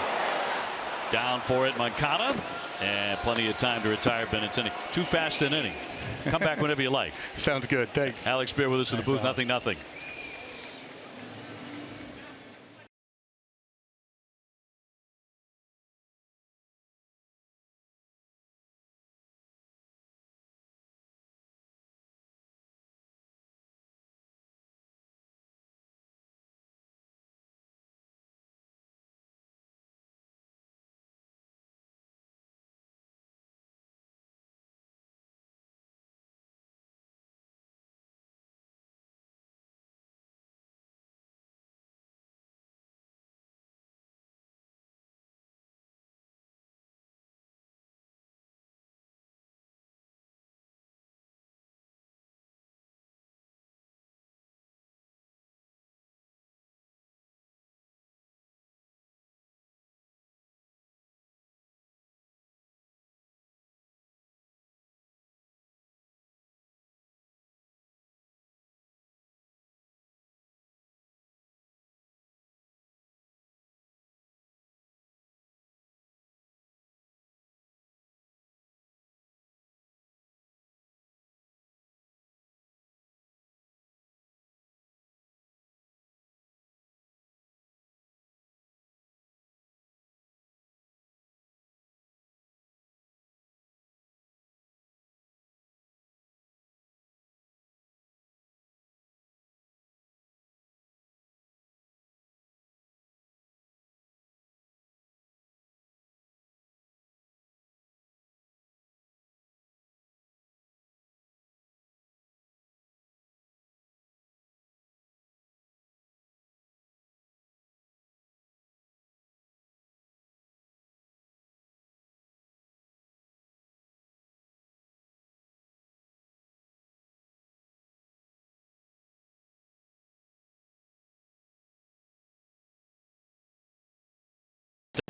Down for it, Moncada, and plenty of time to retire Benintendi. Too fast an inning. Come back whenever you like. Sounds good. Thanks. Alex Beer with us in the booth. 0-0.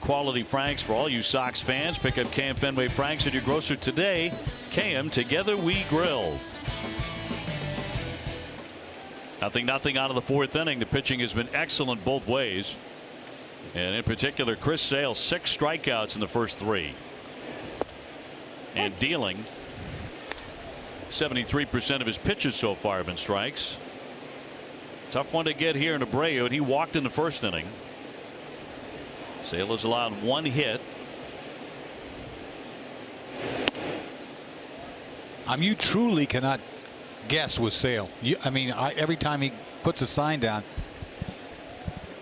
Quality Franks for all you Sox fans. Pick up KM Fenway Franks at your grocer today. KM, together we grill. 0-0 out of the 4th inning. The pitching has been excellent both ways, and in particular Chris Sale, 6 strikeouts in the first 3, and dealing 73% of his pitches so far have been strikes. Tough one to get here in Abreu, and he walked in the first inning. Sale has allowed 1 hit. You truly cannot guess with Sale. Every time he puts a sign down,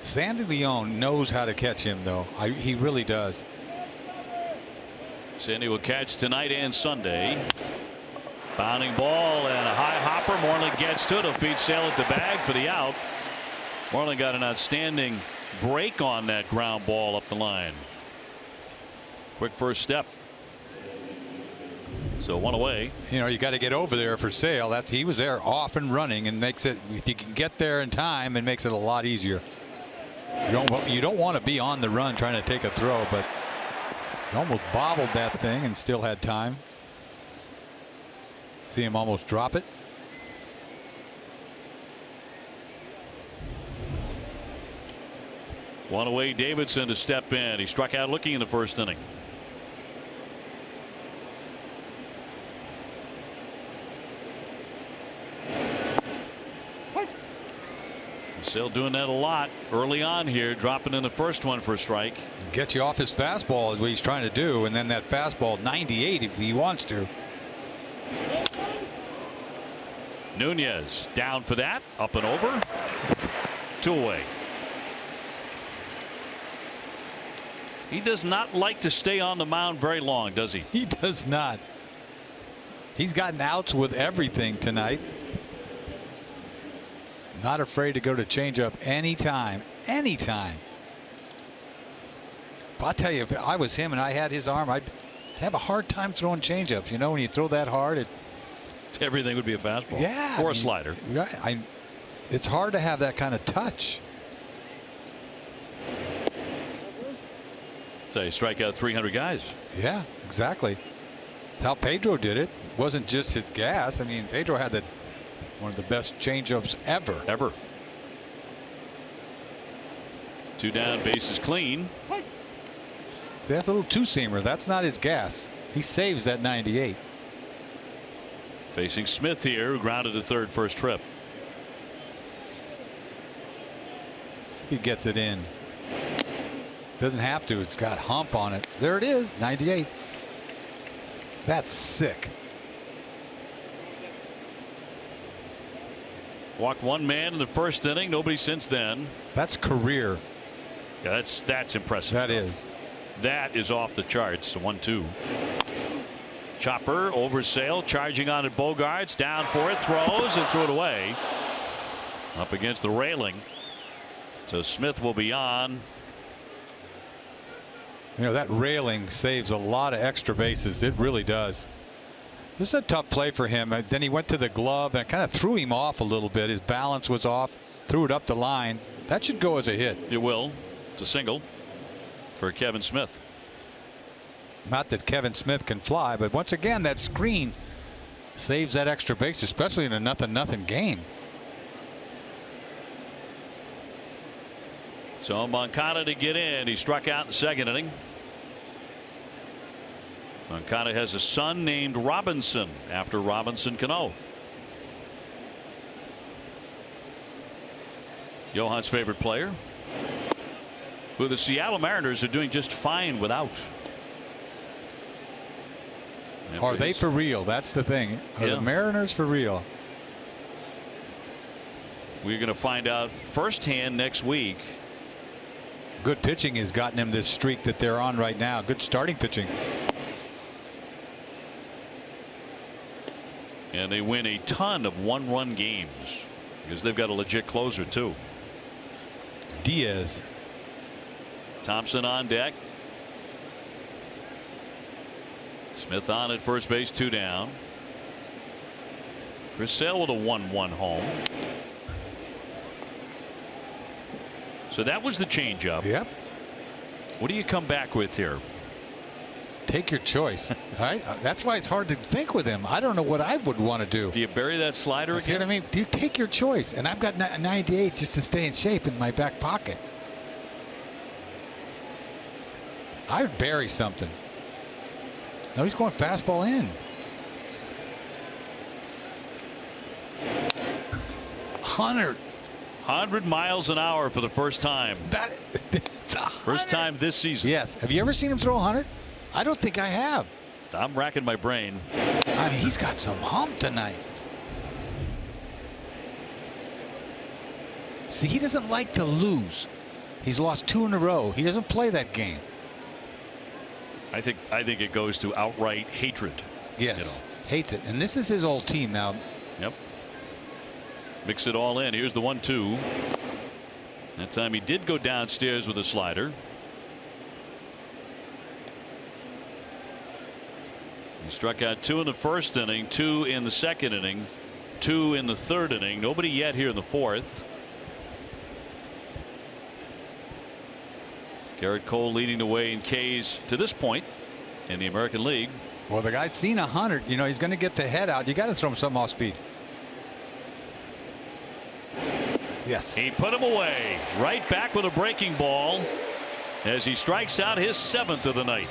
Sandy Leon knows how to catch him, though. He really does. Sandy will catch tonight and Sunday. Bounding ball and a high hopper. Moreland gets to it. He'll feed Sale at the bag for the out. Moreland got an outstanding break on that ground ball up the line. Quick first step. So 1 away. You got to get over there for Sale. He was there off and running, and makes it, if you can get there in time, it makes it a lot easier. You don't want to be on the run trying to take a throw, but he almost bobbled that thing and still had time. See him almost drop it. One away, Davidson to step in. He struck out looking in the first inning. Sale doing that a lot early on here, dropping in the first one for a strike. Get you off his fastball is what he's trying to do, and then that fastball 98 if he wants to. Nunez down for that, up and over, 2 away. He does not like to stay on the mound very long, does he? He does not. He's gotten outs with everything tonight. Not afraid to go to changeup anytime. Anytime. But I'll tell you, if I was him and I had his arm, I'd have a hard time throwing changeups. You know, when you throw that hard, everything would be a fastball. Yeah. Or a slider. Right. It's hard to have that kind of touch. So you strike out 300 guys. Yeah, exactly. That's how Pedro did it. It wasn't just his gas. I mean, Pedro had one of the best changeups ever. 2 down, bases clean. See, that's a little two-seamer. That's not his gas. He saves that 98. Facing Smith here, who grounded to third first trip. See if he gets it in. Doesn't have to. It's got hump on it. There it is, 98. That's sick. Walked 1 man in the first inning. Nobody since then. That's career. Yeah, that's impressive. That is. That is off the charts. 1-2. Chopper over Sale, charging on it. Bogarts down for it, throws and threw it away. Up against the railing. So Smith will be on. You know, that railing saves a lot of extra bases. It really does. This is a tough play for him. Then he went to the glove and kind of threw him off a little bit. His balance was off, threw it up the line. That should go as a hit. It will. It's a single for Kevin Smith. Not that Kevin Smith can fly, but once again, that screen saves that extra base, especially in a 0-0 game. So Moncada to get in. He struck out in the second inning. Moncada has a son named Robinson after Robinson Cano. Johan's favorite player, who the Seattle Mariners are doing just fine without. Are they for real? That's the thing. Are the Mariners for real? We're going to find out firsthand next week. Good pitching has gotten him this streak that they're on right now. Good starting pitching. And they win a ton of 1-run games because they've got a legit closer too. Diaz. Thompson on deck. Smith on at first base, 2 down. Chris Sale with a 1-1 home. So that was the changeup. Yep. What do you come back with here? Take your choice. Right? That's why it's hard to think with him. I don't know what I would want to do. Do you bury that slider again? See what I mean? Do you take your choice? And I've got 98 just to stay in shape in my back pocket. I would bury something. No, he's going fastball in. 100 miles an hour for the first time. First time this season. Yes. Have you ever seen him throw 100? I don't think I have. I'm racking my brain. I mean, he's got some hump tonight. See, he doesn't like to lose. He's lost 2 in a row. He doesn't play that game. I think it goes to outright hatred. Yes. Hates it. And this is his old team now. Yep. Mix it all in. Here's the 1-2. That time he did go downstairs with a slider. He struck out 2 in the first inning, 2 in the second inning, 2 in the third inning. Nobody yet here in the fourth. Garrett Cole leading the way in Ks to this point in the American League. Well, the guy's seen 100. You know, he's going to get the head out. You got to throw him some off speed. Yes. He put him away. Right back with a breaking ball as he strikes out his 7th of the night.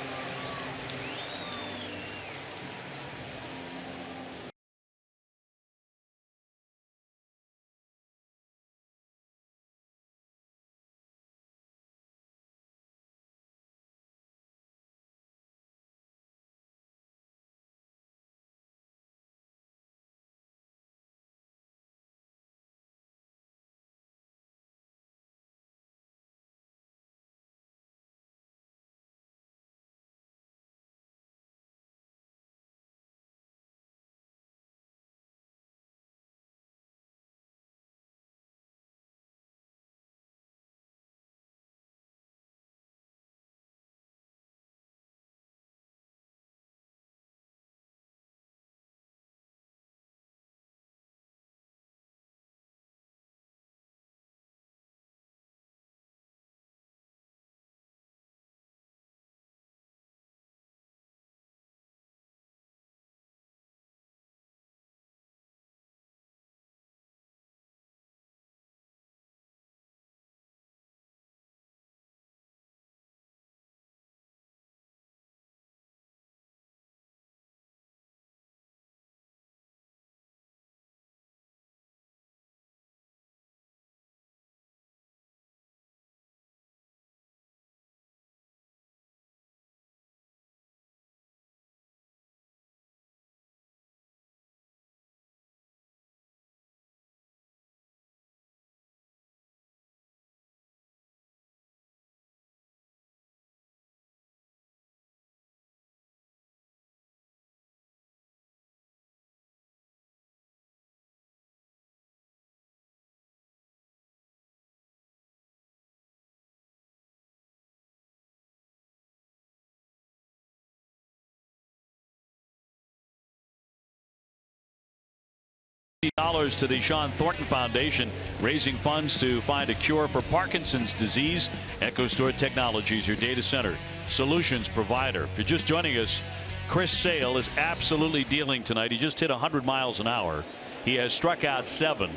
$50 to the Sean Thornton Foundation, raising funds to find a cure for Parkinson's disease. EchoStore Technologies, your data center solutions provider. If you're just joining us, Chris Sale is absolutely dealing tonight. He just hit 100 miles an hour. He has struck out 7.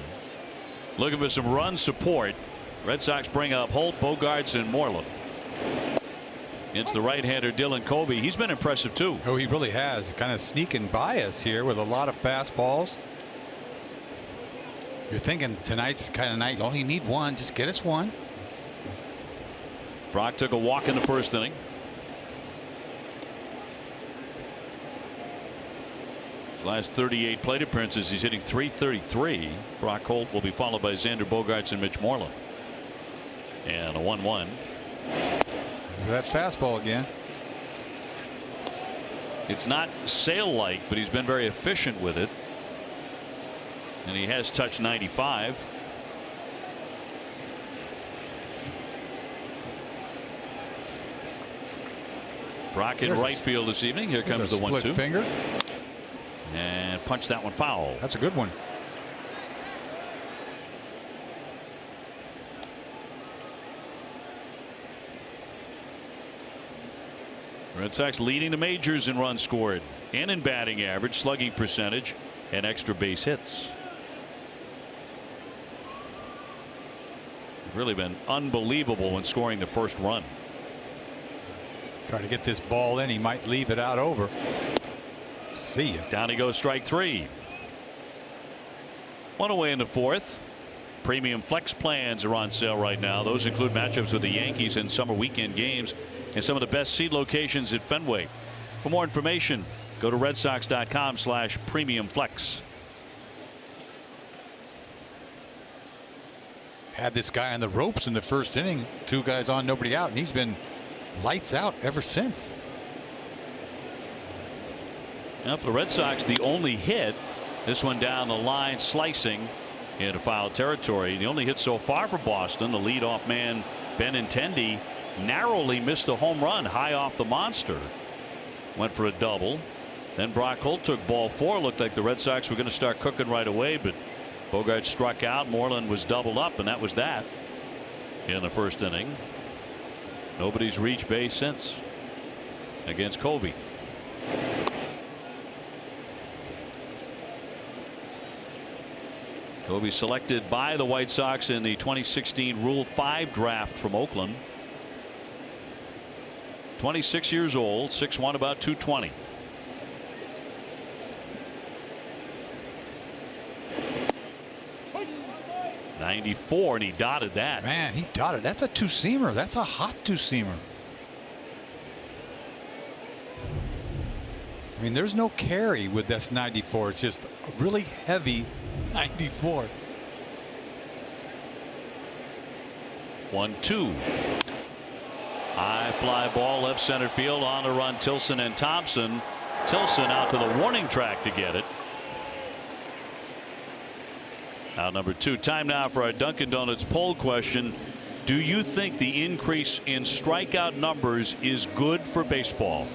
Looking for some run support. Red Sox bring up Holt, Bogaerts, and Moreland. It's the right-hander Dylan Covey. He's been impressive too. Oh, he really has. Kind of sneaking by us here with a lot of fastballs. You're thinking tonight's the kind of night, oh, you need one, just get us one. Brock took a walk in the first inning. His last 38 plate appearances, he's hitting .333. Brock Holt will be followed by Xander Bogaerts and Mitch Moreland. And a 1-1. That fastball again. It's not Sale-like, but he's been very efficient with it. And he has touched 95. Brock in right field this evening. Here comes the 1-2. Split finger. And punch that one foul. That's a good one. Red Sox leading the majors in runs scored and in batting average, slugging percentage, and extra base hits. Really been unbelievable when scoring the first run. Try to get this ball in. He might leave it out over. See ya. Down he goes, strike 3. 1 away in the 4th. Premium flex plans are on sale right now. Those include matchups with the Yankees and summer weekend games and some of the best seat locations at Fenway. For more information, go to redsox.com/premiumflex. Had this guy on the ropes in the first inning. 2 guys on, nobody out, and he's been lights out ever since. Now for the Red Sox, the only hit, this one down the line, slicing into foul territory. The only hit so far for Boston, the leadoff man Benintendi narrowly missed a home run high off the monster. Went for a double. Then Brock Holt took ball 4. Looked like the Red Sox were going to start cooking right away, but Bogaerts struck out. Moreland was doubled up, and that was that in the first inning. Nobody's reached base since against Covey. He'll be selected by the White Sox in the 2016 Rule 5 draft from Oakland. 26 years old, 6'1", about 220. .94, and he dotted that. Man, he dotted. That's a two-seamer. That's a hot two-seamer. I mean, there's no carry with this 94. It's just a really heavy 94. 1-2. High fly ball left center field. On the run, Tilson and Thompson. Tilson out to the warning track to get it. Out number 2. Time now for our Dunkin' Donuts poll question. Do you think the increase in strikeout numbers is good for baseball?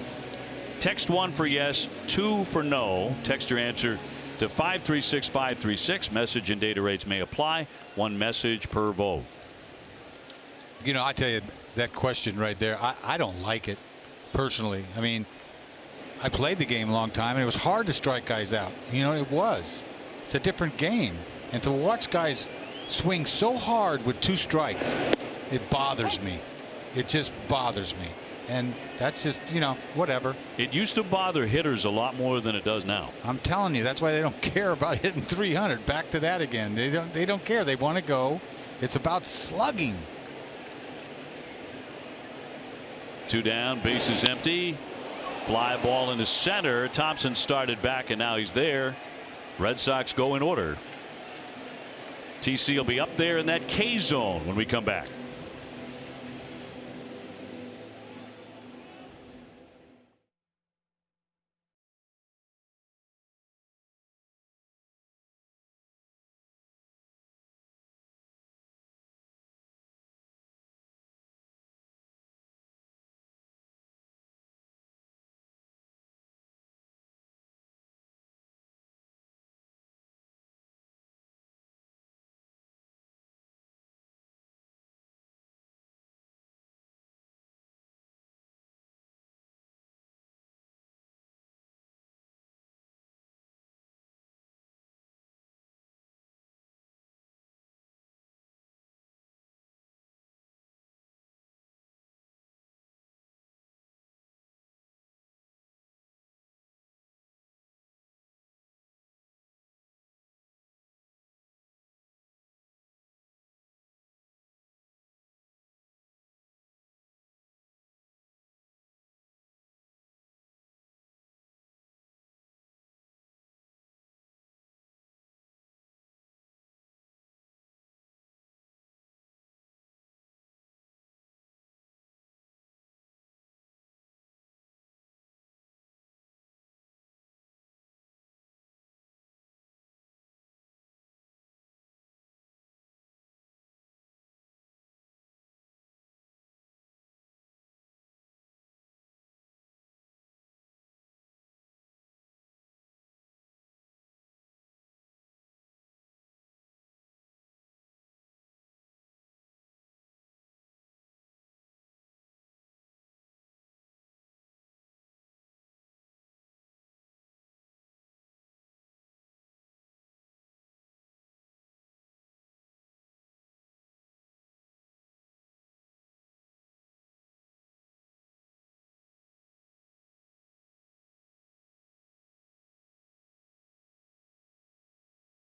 Text 1 for yes, 2 for no. Text your answer to 536 536. Message and data rates may apply. 1 message per vote. You know, I tell you, that question right there, I don't like it personally. I mean, I played the game a long time, and it was hard to strike guys out. You know, it was. It's a different game. And to watch guys swing so hard with 2 strikes, it bothers me. It just bothers me. And that's just, you know, whatever. It used to bother hitters a lot more than it does now. I'm telling you, that's why they don't care about hitting 300. Back to that again. They don't care. They want to go. It's about slugging. 2 down, base is empty. Fly ball into center. Thompson started back, and now he's there. Red Sox go in order. TC will be up there in that K zone when we come back.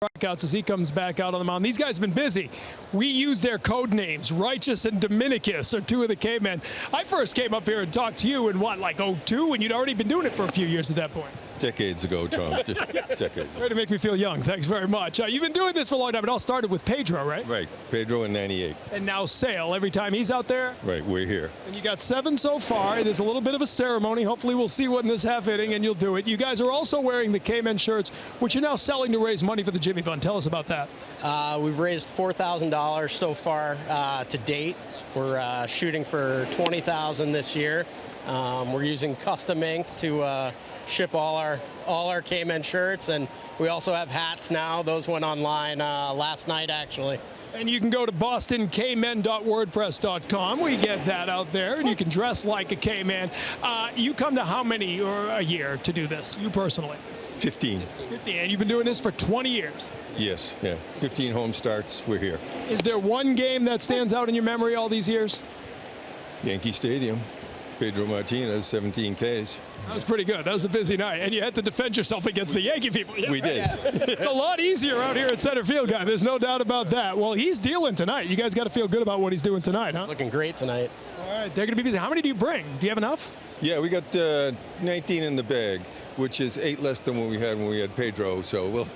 Strikeouts as he comes back out on the mound. These guys have been busy. We use their code names. Righteous and Dominicus are 2 of the K-men. I first came up here and talked to you in what, like 02, and you'd already been doing it for a few years at that point. Decades ago, Tom. Just decades. Way to make me feel young. Thanks very much. You've been doing this for a long time. It all started with Pedro, right? Right. Pedro in '98. And now Sale. Every time he's out there. Right. We're here. And you got 7 so far. There's a little bit of a ceremony. Hopefully we'll see one in this half inning, and you'll do it. You guys are also wearing the K-men shirts, which you're now selling to raise money for the Jimmy Fund. Tell us about that. We've raised $4,000 so far to date. We're shooting for $20,000 this year. We're using custom ink to ship all our K-men shirts, and we also have hats now. Those went online last night, actually. And you can go to bostonkmen.wordpress.com. We get that out there, and you can dress like a K-man. You come to how many a year to do this, you personally? 15. 50, and you've been doing this for 20 years. Yes, yeah. 15 home starts. We're here. Is there one game that stands out in your memory all these years? Yankee Stadium. Pedro Martinez, 17 Ks. That was pretty good. That was a busy night, and you had to defend yourself against the Yankee people. Yeah, We did. It's a lot easier out here at center field, guy. There's no doubt about that. Well, he's dealing tonight. You guys got to feel good about what he's doing tonight, huh? Looking great tonight. All right, they're going to be busy. How many do you bring? Do you have enough? Yeah, we got 19 in the bag, which is 8 less than what we had when we had Pedro. So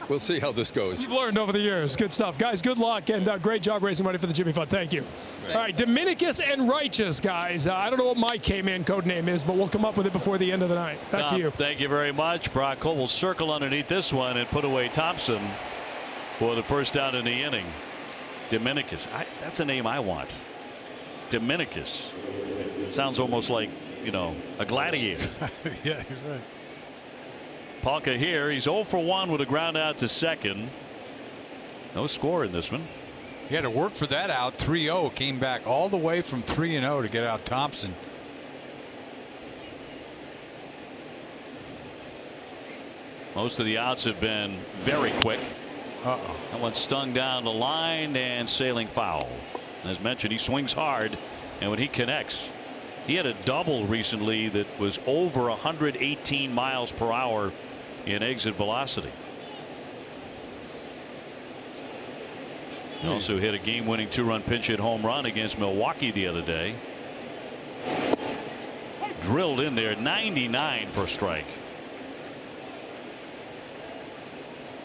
we'll see how this goes. You've learned over the years. Good stuff. Guys, good luck, and great job raising money for the Jimmy Fund. Thank you. Right. All right, Dominicus and Righteous, guys. I don't know what my K-Man code name is, but we'll come up with it before the end of the night. Back to you. Thank you very much. Brock Cole will circle underneath this one and put away Thompson for the first down in the inning. Dominicus. That's a name I want. Dominicus. Sounds almost like, you know, a gladiator. Yeah, you're right. Palka here. He's 0 for 1 with a ground out to second. No score in this one. He had to work for that out. 3-0. Came back all the way from 3-0 to get out Thompson. Most of the outs have been very quick. Uh-oh. That one stung down the line and sailing foul. As mentioned, he swings hard, and when he connects, he had a double recently that was over 118 miles per hour in exit velocity. He also hit a game-winning 2-run pinch-hit home run against Milwaukee the other day. Drilled in there, 99 for a strike.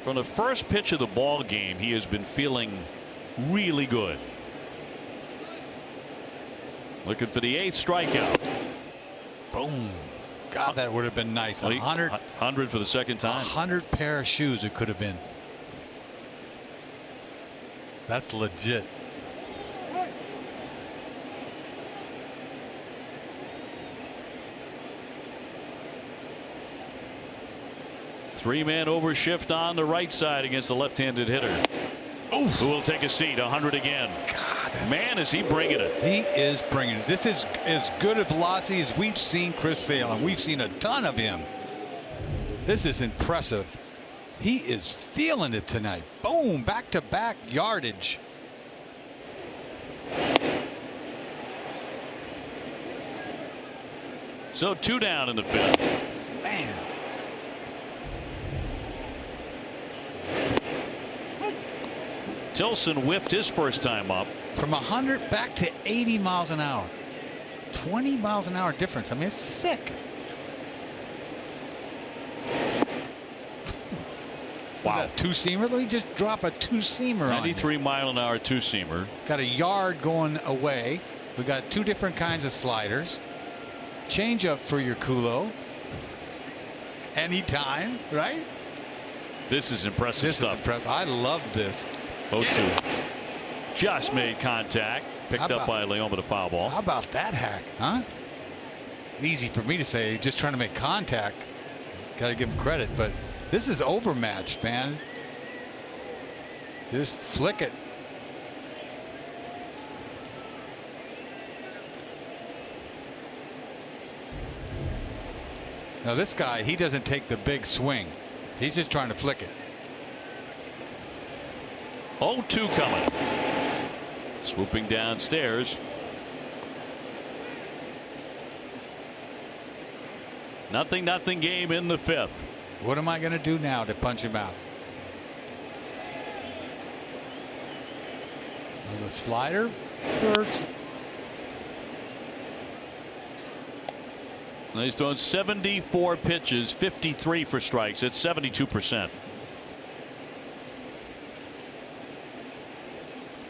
From the first pitch of the ball game, he has been feeling really good. Looking for the 8th strikeout. Boom. God, that would have been nice. 100 for the second time. 100 pair of shoes it could have been. That's legit. Three-man overshift on the right side against the left-handed hitter. Oof. Who will take a seat. 100 again. God, man, is he bringing it. He is bringing it. This is as good a velocity as we've seen Chris Sale, and we've seen a ton of him. This is impressive. He is feeling it tonight. Boom, back-to-back yardage. So 2 down in the 5th. Man. Tilson whiffed his first time up. From 100 back to 80 miles an hour. 20 miles an hour difference. I mean, it's sick. Wow. Two-seamer? Let me just drop a two-seamer on 93 mile an hour two-seamer. Got a yard going away. We got 2 different kinds of sliders. Change up for your culo. Anytime, right? This is impressive This stuff. is impressive. I love this. 0-2. Just made contact. Picked up by Leon with a foul ball. How about that hack, huh? Easy for me to say, just trying to make contact. Got to give him credit, but this is overmatched, man. Just flick it. Now this guy, he doesn't take the big swing. He's just trying to flick it. 0-2 coming. Swooping downstairs. Nothing game in the 5th. What am I going to do now to punch him out? Now the slider hurts. Now he's thrown 74 pitches, 53 for strikes. It's 72%.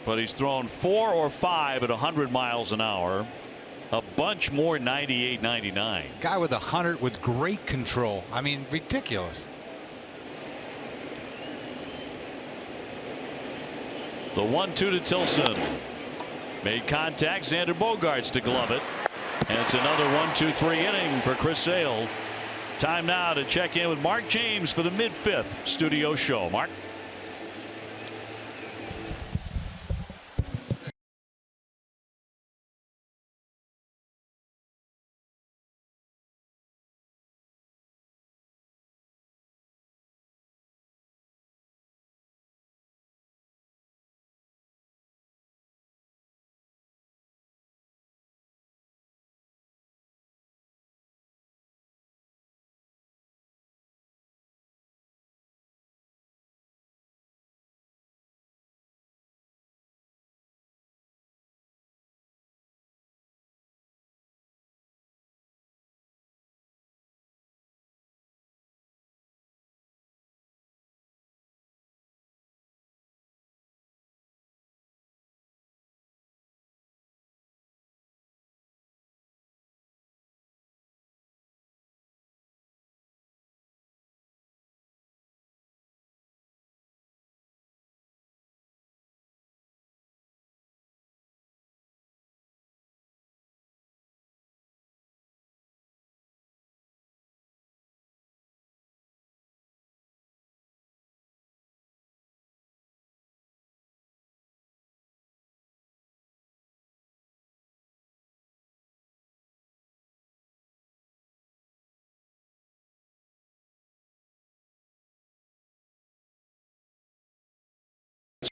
But he's thrown 4 or 5 at 100 miles an hour. A bunch more 98, 99. Guy with 100 with great control. I mean, ridiculous. The 1-2 to Tilson. Made contact. Xander Bogaerts to glove it. And it's another 1-2-3 inning for Chris Sale. Time now to check in with Mark James for the mid-5th studio show. Mark.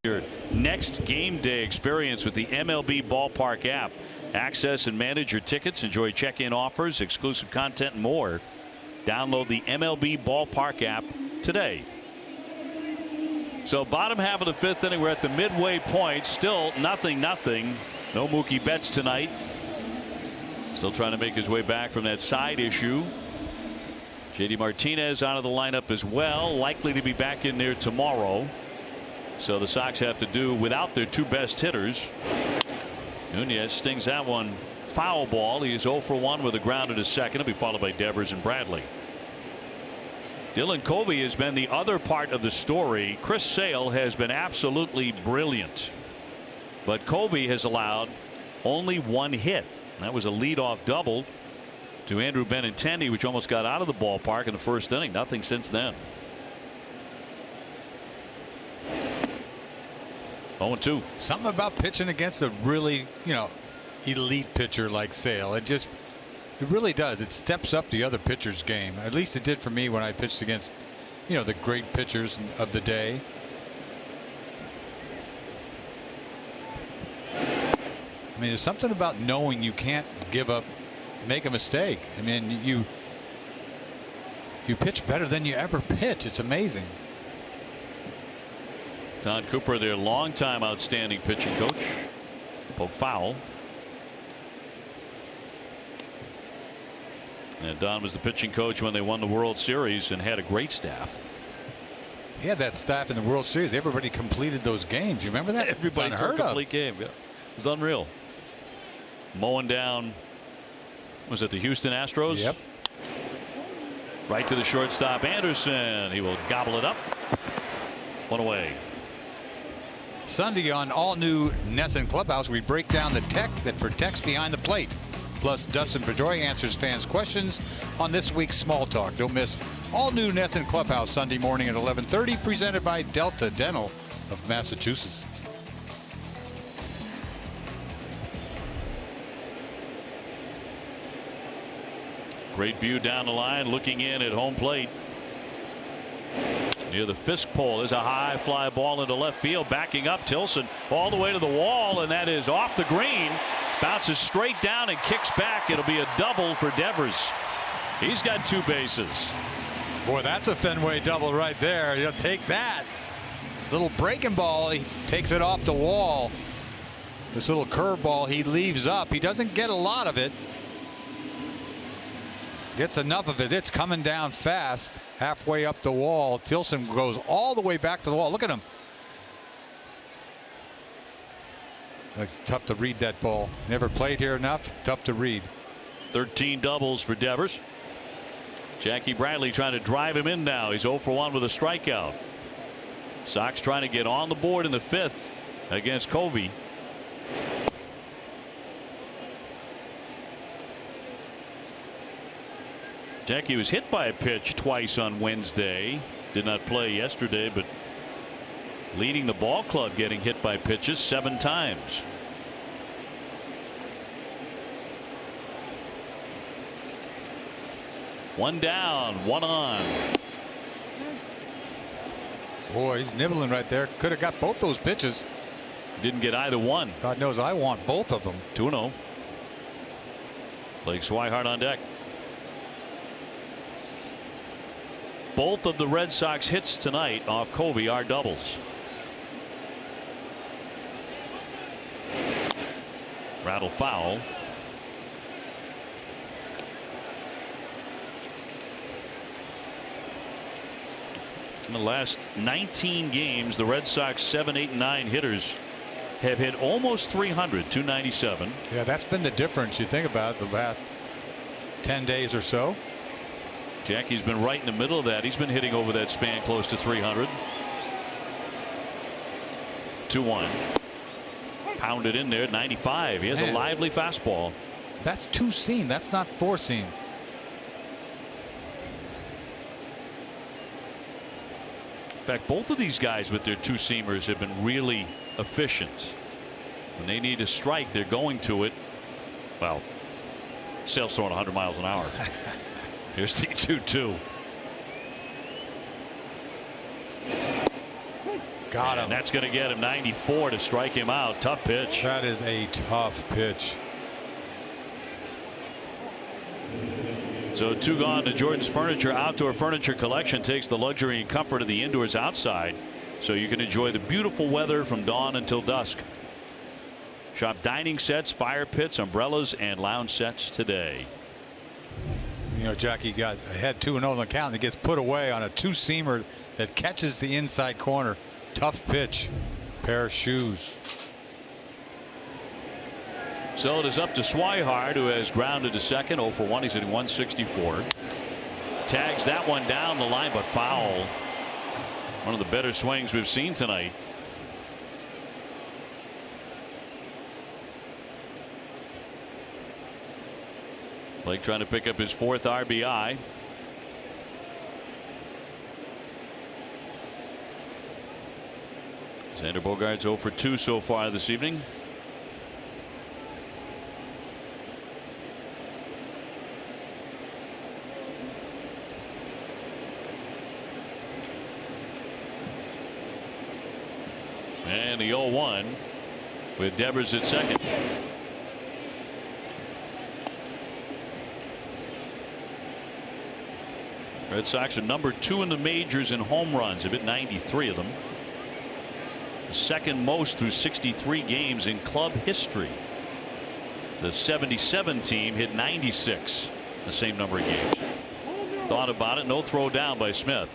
Your next game day experience with the MLB Ballpark app. Access and manage your tickets, enjoy check-in offers, exclusive content, and more. Download the MLB Ballpark app today. So bottom half of the 5th inning, we're at the midway point. Still 0-0. No Mookie Betts tonight. Still trying to make his way back from that side issue. JD Martinez out of the lineup as well, likely to be back in there tomorrow. So the Sox have to do without their 2 best hitters. Nunez stings that one foul ball. He is 0 for 1 with a ground to second. It'll be followed by Devers and Bradley. Dylan Covey has been the other part of the story. Chris Sale has been absolutely brilliant, but Covey has allowed only 1 hit. That was a leadoff double to Andrew Benintendi, which almost got out of the ballpark in the 1st inning. Nothing since then. 0-2. Something about pitching against a really, elite pitcher like Sale. It really does. It steps up the other pitcher's game. At least it did for me when I pitched against, the great pitchers of the day. I mean, there's something about knowing you can't give up, make a mistake. I mean, you pitch better than you ever pitch. It's amazing. Todd Cooper, their longtime outstanding pitching coach. Poke foul. And Don was the pitching coach when they won the World Series and had a great staff. He had that staff in the World Series. Everybody completed those games. You remember that? Everybody threw a complete game. Yeah. It was unreal. Mowing down, was it the Houston Astros? Yep. Right to the shortstop, Anderson. He will gobble it up. 1 away. Sunday on all new NESN Clubhouse, we break down the tech that protects behind the plate. Plus, Dustin Pedroia answers fans' questions on this week's Small Talk. Don't miss all new NESN Clubhouse Sunday morning at 11:30, presented by Delta Dental of Massachusetts. Great view down the line, looking in at home plate. Near the Fisk pole is a high fly ball into left field. Backing up, Tilson all the way to the wall, and that is off the green. Bounces straight down and kicks back. It'll be a double for Devers. He's got 2 bases. Boy, that's a Fenway double right there. He'll take that. Little breaking ball. He takes it off the wall. This little curveball he leaves up. He doesn't get a lot of it. Gets enough of it. It's coming down fast. Halfway up the wall. Tilson goes all the way back to the wall. Look at him. It's tough to read that ball. Never played here enough. Tough to read. 13 doubles for Devers. Jackie Bradley trying to drive him in now. He's 0 for 1 with a strikeout. Sox trying to get on the board in the 5th against Covey. Jackie was hit by a pitch twice on Wednesday. Did not play yesterday, but leading the ball club getting hit by pitches 7 times. One down, 1 on. Boy, he's nibbling right there. Could have got both those pitches. Didn't get either one. God knows I want both of them. 2-0. Blake Swihart on deck. Both of the Red Sox hits tonight off Covey are doubles. Rattle foul. In the last 19 games, the Red Sox 7, 8, and 9 hitters have hit almost 300, 297. Yeah, that's been the difference. You think about it, the last 10 days or so. Jackie's been right in the middle of that. He's been hitting over that span close to 300. 2-1. Pounded in there at 95. He has a lively fastball. That's 2-seam. That's not 4-seam. In fact, both of these guys with their 2-seamers have been really efficient. When they need a strike, they're going to it. Well, Sale's throwing 100 miles an hour. Here's the 2-2. Got him. And that's going to get him 94 to strike him out. Tough pitch. That is a tough pitch. So 2 gone to Jordan's Furniture. Outdoor furniture collection takes the luxury and comfort of the indoors outside, so you can enjoy the beautiful weather from dawn until dusk. Shop dining sets, fire pits, umbrellas, and lounge sets today. You know, Jackie got ahead 2-0 in the count and gets put away on a 2-seamer that catches the inside corner. Tough pitch. Pair of shoes. So it is up to Swihart, who has grounded to second. 0 for 1. He's hitting 164. Tags that one down the line, but foul. One of the better swings we've seen tonight. Blake trying to pick up his 4th RBI. Xander Bogaerts 0 for 2 so far this evening. And the 0-1 with Devers at second. Red Sox are number 2 in the majors in home runs. They've hit 93 of them. The second most through 63 games in club history. The 77 team hit 96, the same number of games. Thought about it. No throw down by Smith.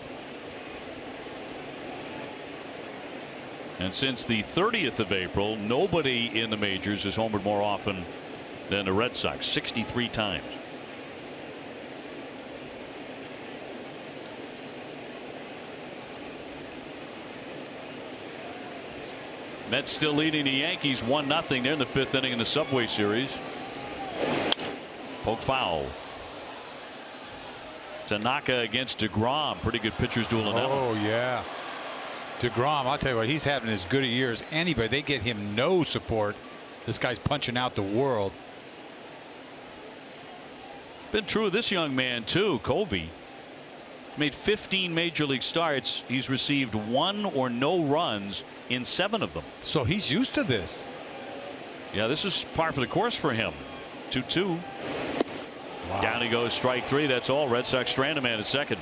And since the 30th of April, nobody in the majors has homered more often than the Red Sox, 63 times. Mets still leading the Yankees 1-0. They're in the 5th inning in the Subway Series. Poke foul. Tanaka against DeGrom. Pretty good pitchers dueling that one. Oh yeah. DeGrom, I'll tell you what, he's having as good a year as anybody. They get him no support. This guy's punching out the world. Been true of this young man too. Covey made 15 major league starts. He's received 1 or no runs in 7 of them. So he's used to this. Yeah, this is par for the course for him. 2-2. Wow. Down he goes, strike 3. That's all. Red Sox strand a man at second.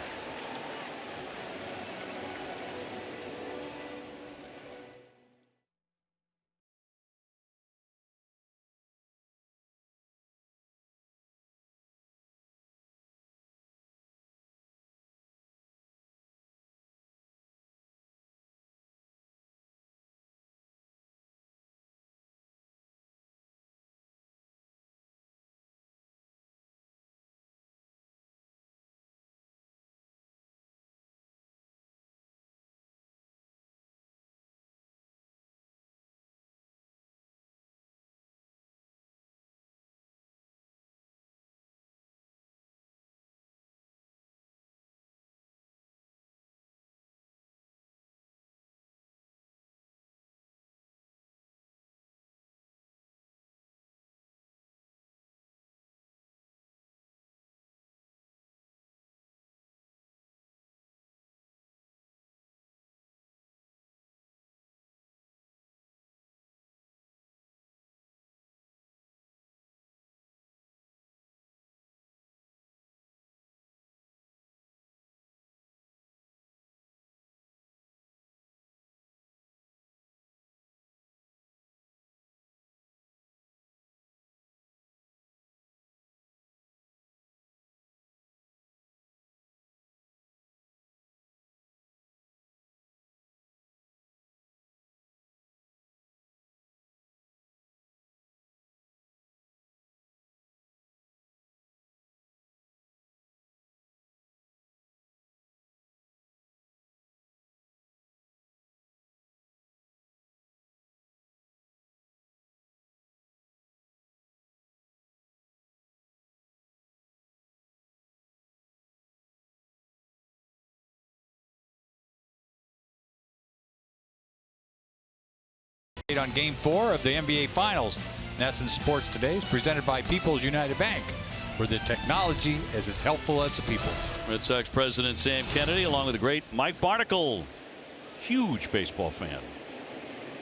On Game 4 of the NBA Finals. NESN Sports Today is presented by People's United Bank, where the technology is as helpful as the people. Red Sox President Sam Kennedy, along with the great Mike Barnicle, Huge baseball fan.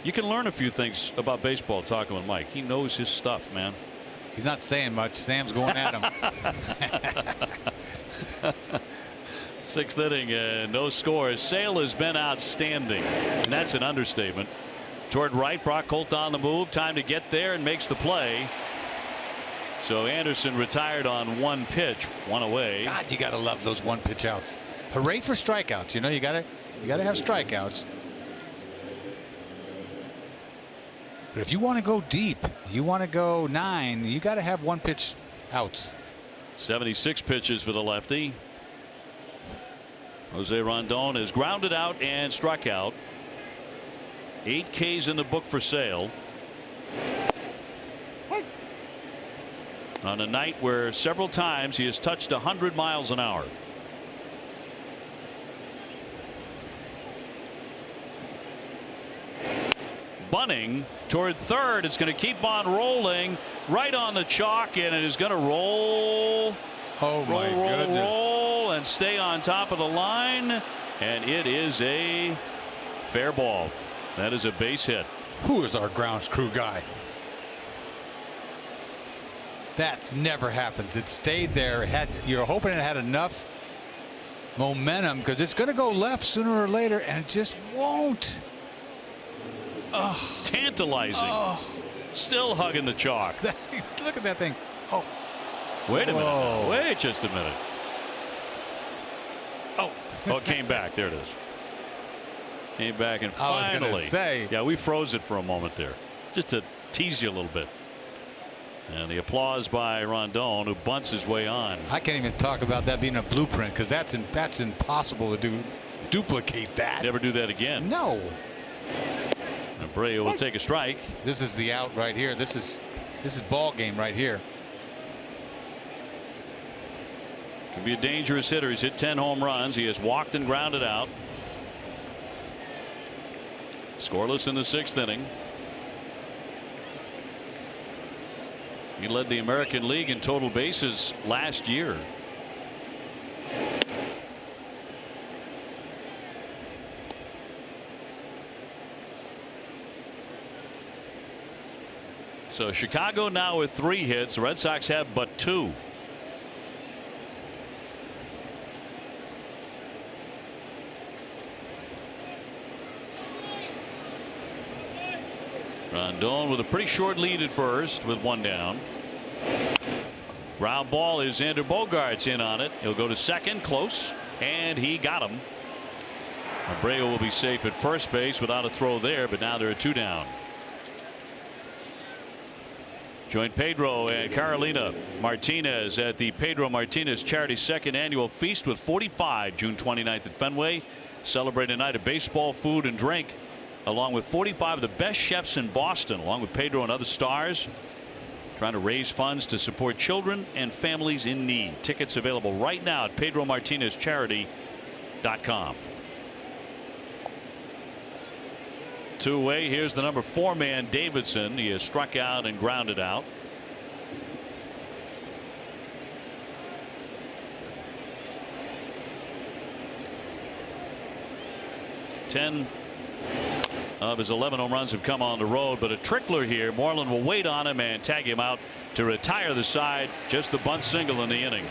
You can learn a few things about baseball talking with Mike. He knows his stuff, man. He's not saying much. Sam's going at him. 6th inning and no scores. Sale has been outstanding, and that's an understatement. Toward right, Brock Holt on the move. Time to get there, and makes the play. So Anderson retired on 1 pitch, 1 away. God, you gotta love those 1-pitch outs. Hooray for strikeouts. You know, you gotta have strikeouts. But if you want to go deep, you want to go 9, you got to have 1-pitch outs. 76 pitches for the lefty. Jose Rondon is grounded out and struck out. 8 Ks in the book for Sale. On a night where several times he has touched 100 miles an hour. Bunting toward third. It's going to keep on rolling right on the chalk, and it is going to roll. Oh my goodness. Roll and stay on top of the line, and it is a fair ball. That is a base hit. Who is our grounds crew guy? That never happens. It stayed there. You're hoping it had enough momentum because it's going to go left sooner or later, and it just won't. Oh. Tantalizing. Oh. Still hugging the chalk. Look at that thing. Oh. Wait a minute. Whoa. Now. Wait just a minute. Oh, it came back. There it is. Came back, and finally. I was going to say. Yeah, we froze it for a moment there, just to tease you a little bit. And the applause by Rondon, who bunts his way on. I can't even talk about that being a blueprint because that's impossible to duplicate that. Never do that again. No. Abreu will take a strike. This is the out right here. This is ball game right here. Can be a dangerous hitter. He's hit 10 home runs. He has walked and grounded out. Scoreless in the 6th inning. He led the American League in total bases last year. So Chicago now with 3 hits. The Red Sox have but 2. Rondon with a pretty short lead at first with 1 down. Ground ball is Xander Bogaerts in on it. He'll go to second, close, and he got him. Abreu will be safe at first base without a throw there, but now there are 2 down. Join Pedro and Carolina Martinez at the Pedro Martinez Charity 2nd Annual Feast with 45 June 29th at Fenway. Celebrate a night of baseball, food, and drink, along with 45 of the best chefs in Boston, along with Pedro and other stars, trying to raise funds to support children and families in need. Tickets available right now at PedroMartinezCharity.com. 2 away. Here's the number 4 man, Davidson. He has struck out and grounded out. Ten of his 11 home runs have come on the road, but a trickler here. Moreland will wait on him and tag him out to retire the side. Just the bunt single in the inning.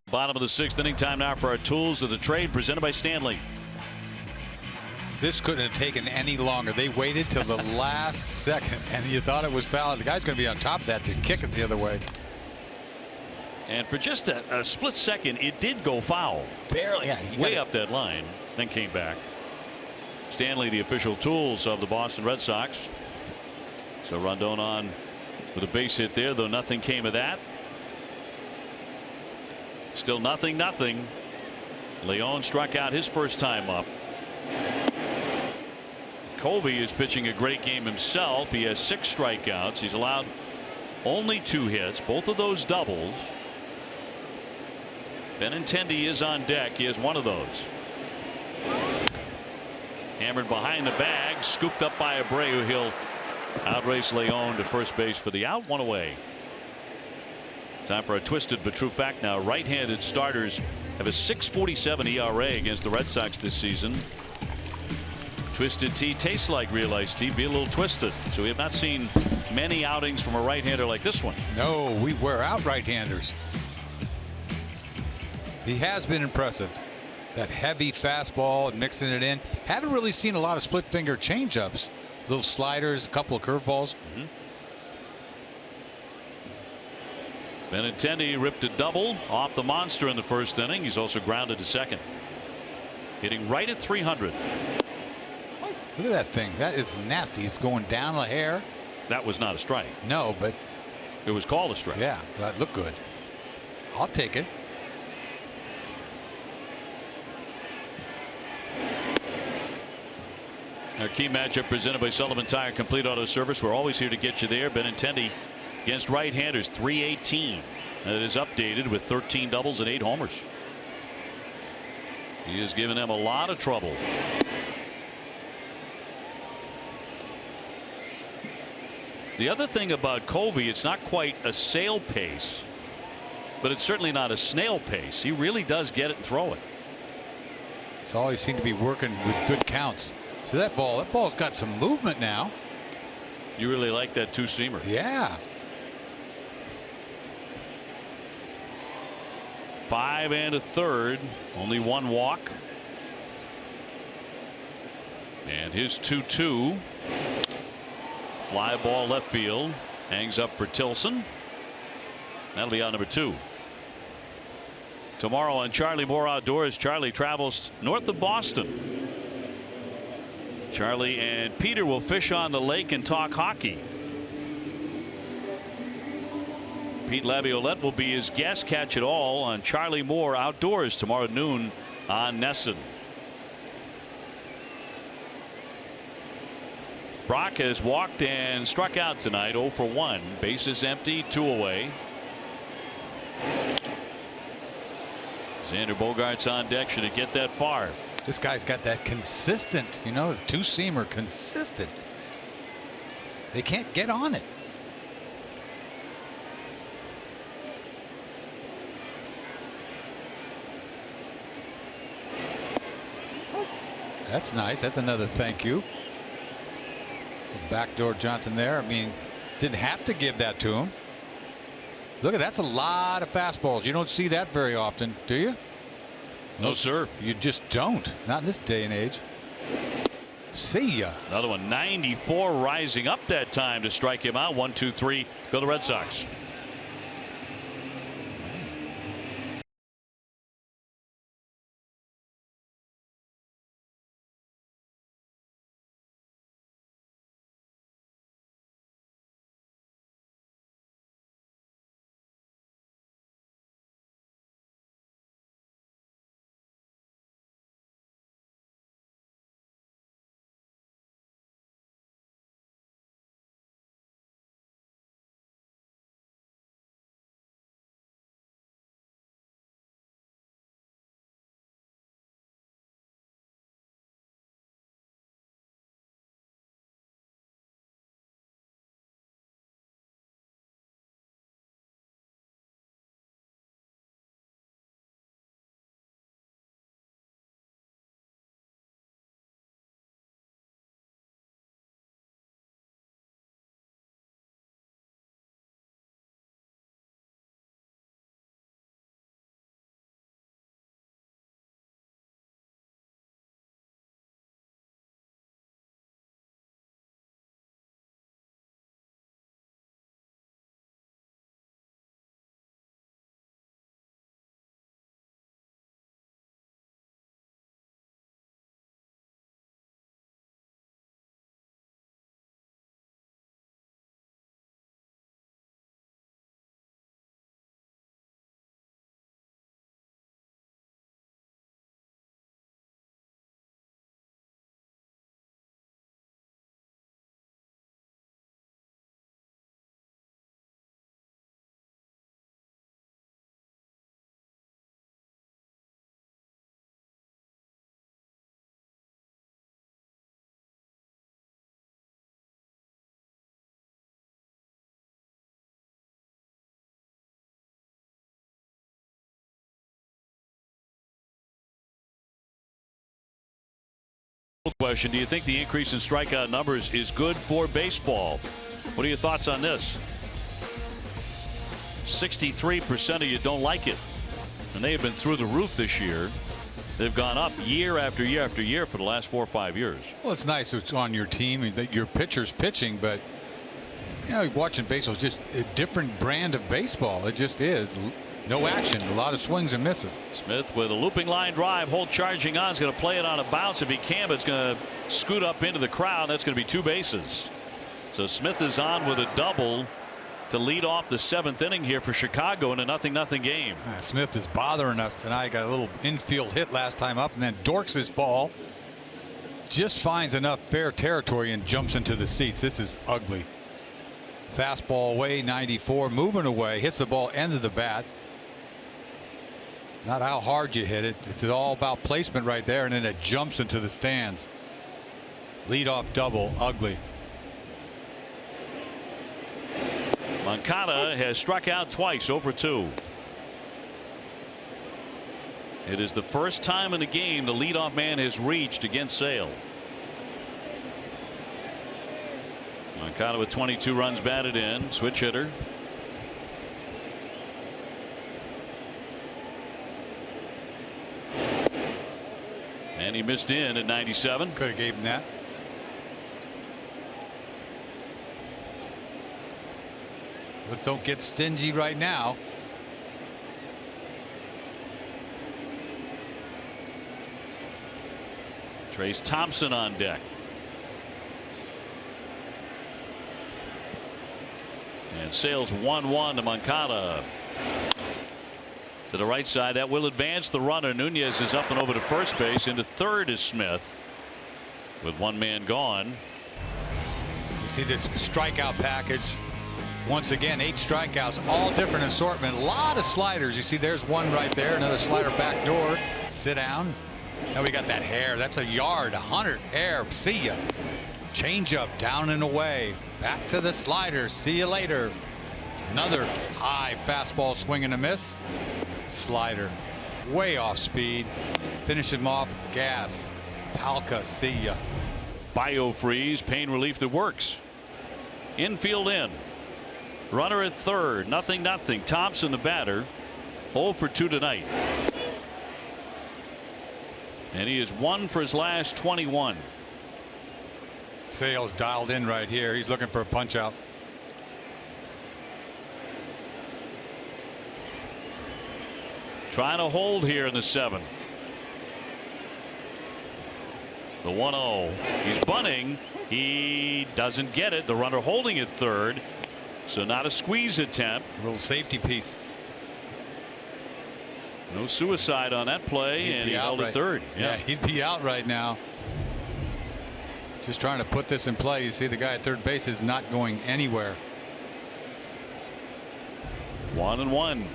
Bottom of the 6th inning. Time now for our tools of the trade presented by Stanley. This couldn't have taken any longer. They waited till the last second, and you thought it was foul. The guy's going to be on top of that to kick it the other way. And for just a split second, it did go foul. Barely. Yeah, way up that line, then came back. Stanley, the official tools of the Boston Red Sox. So Rondon on with a base hit there, though nothing came of that. Still nothing. Leon struck out his first time up. Covey is pitching a great game himself. He has 6 strikeouts. He's allowed only 2 hits, both of those doubles. Benintendi is on deck. He has 1 of those. Hammered behind the bag, scooped up by Abreu. He'll outrace Leon to first base for the out. 1 away. Time for a twisted but true fact now. Right-handed starters have a 6.47 ERA against the Red Sox this season. Twisted tea tastes like real iced tea. Be a little twisted. So we have not seen many outings from a right-hander like this one. No, we wear out right-handers. He has been impressive. That heavy fastball and mixing it in. Haven't really seen a lot of split finger changeups. Little sliders, a couple of curveballs. Benintendi ripped a double off the monster in the first inning. He's also grounded to second. Hitting right at 300. Look at that thing. That is nasty. It's going down a hair. That was not a strike. No, but it was called a strike. Yeah, that looked good. I'll take it. Our key matchup presented by Sullivan Tire Complete Auto Service. We're always here to get you there. Benintendi against right-handers, 318. That is updated with 13 doubles and 8 homers. He has given them a lot of trouble. The other thing about Covey, it's not quite a sail pace, but it's certainly not a snail pace. He really does get it and throw it. He's always seemed to be working with good counts. So that ball's got some movement now. You really like that 2-seamer. Yeah. 5 1/3, only 1 walk. And his 2-2. Fly ball left field, hangs up for Tilson. That'll be out number 2. Tomorrow on Charlie Moore Outdoors, Charlie travels north of Boston. Charlie and Peter will fish on the lake and talk hockey. Pete Laviolette will be his guest. Catch it all on Charlie Moore Outdoors tomorrow at noon on Nesson. Brock has walked and struck out tonight, 0 for 1. Bases empty, 2 away. Xander Bogaerts on deck. Should it get that far? This guy's got that consistent, you know, 2-seamer consistent. They can't get on it. That's nice. That's another thank you. Backdoor Johnson there. I mean, didn't have to give that to him. Look at that's a lot of fastballs. You don't see that very often, do you? No, sir. You just don't. Not in this day and age. See ya. Another one. 94 rising up that time to strike him out. 1, 2, 3. Go the Red Sox. Question: do you think the increase in strikeout numbers is good for baseball? What are your thoughts on this? 63% of you don't like it, and they have been through the roof this year. They've gone up year after year after year for the last 4 or 5 years. Well, it's nice it's on your team and that your pitcher's pitching, but you know, watching baseball is just a different brand of baseball. It just is. No action, a lot of swings and misses. Smith with a looping line drive, Holt charging on, is going to play it on a bounce if he can, but it's going to scoot up into the crowd. That's going to be 2 bases. So Smith is on with a double to lead off the 7th inning here for Chicago in a 0-0 game. Smith is bothering us tonight. Got a little infield hit last time up, and then dorks his ball. Just finds enough fair territory and jumps into the seats. This is ugly. Fastball away, 94, moving away, hits the ball end of the bat. It's not how hard you hit it. It's all about placement right there, and then it jumps into the stands. Leadoff double, ugly. Moncada has struck out twice, 0 for 2. It is the first time in the game the leadoff man has reached against Sale. Moncada with 22 runs batted in, switch hitter. And he missed in at 97. Could have gave him that. Let's don't get stingy right now. Trace Thompson on deck. And Sale's 1-1 to Moncada. To the right side, that will advance the runner. Nunez is up and over to first base. Into third is Smith with 1 man gone. You see this strikeout package. Once again, 8 strikeouts, all different assortment. A lot of sliders. You see there's one right there, another slider back door. Sit down. Now we got that hair. That's a yard, 100 hair. See ya. Change up, down and away. Back to the slider. See you later. Another high fastball, swing and a miss. Slider. Way off speed. Finish him off. Gas. Palka. See ya. Biofreeze, pain relief that works. Infield in. Runner at third. 0-0. Thompson the batter. 0 for 2 tonight. And he is 1 for his last 21. Sale's dialed in right here. He's looking for a punch out. Trying to hold here in the 7th. The 1-0. He's bunting. He doesn't get it. The runner holding at third. So not a squeeze attempt. A little safety piece. No suicide on that play, and he held at third. Yeah, he'd be out right now. Just trying to put this in play. You see the guy at third base is not going anywhere. 1-1.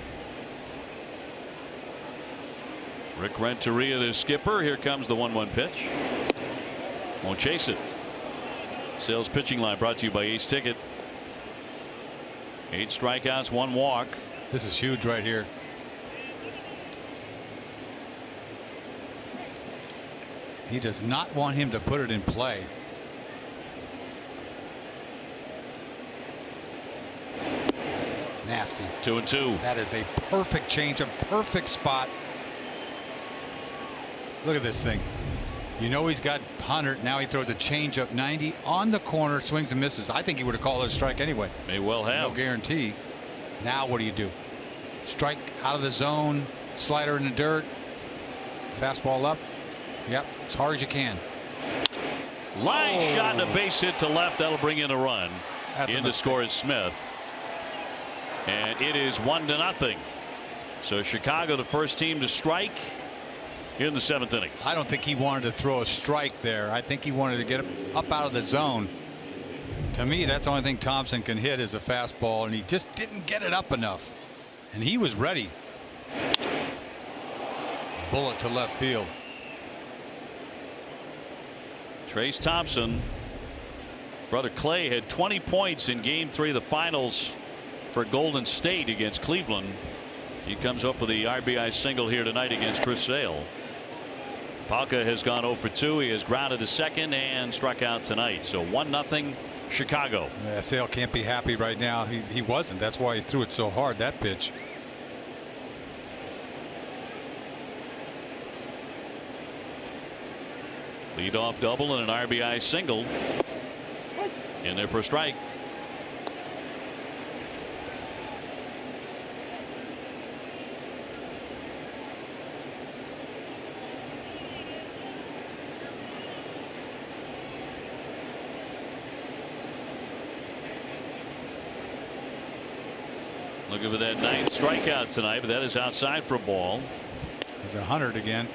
Rick Renteria, the skipper. Here comes the 1-1 pitch. Won't chase it. Sales pitching line brought to you by Ace Ticket. 8 strikeouts, 1 walk. This is huge right here. He does not want him to put it in play. Nasty. 2-2. That is a perfect change, a perfect spot. Look at this thing. You know he's got 100. Now he throws a changeup 90 on the corner, swings and misses. I think he would have called it a strike anyway. May well have. No guarantee. Now what do? Strike out of the zone, slider in the dirt, fastball up. Yep, as hard as you can. Line shot and a base hit to left. That'll bring in a run. In to score is Smith. And it is 1-0. So Chicago, the first team to strike in the 7th inning. I don't think he wanted to throw a strike there. I think he wanted to get up out of the zone. To me, that's the only thing Thompson can hit is a fastball, and he just didn't get it up enough. And he was ready. Bullet to left field. Trace Thompson. Brother Clay had 20 points in Game 3 of the finals for Golden State against Cleveland. He comes up with the RBI single here tonight against Chris Sale. Palka has gone 0 for 2. He has grounded to second and struck out tonight. So 1-0 Chicago. Yeah, Sale can't be happy right now. He wasn't. That's why he threw it so hard, that pitch. Leadoff double and an RBI single. In there for a strike. Looking for that 9th strikeout tonight, but that is outside for a ball. There's 100 again.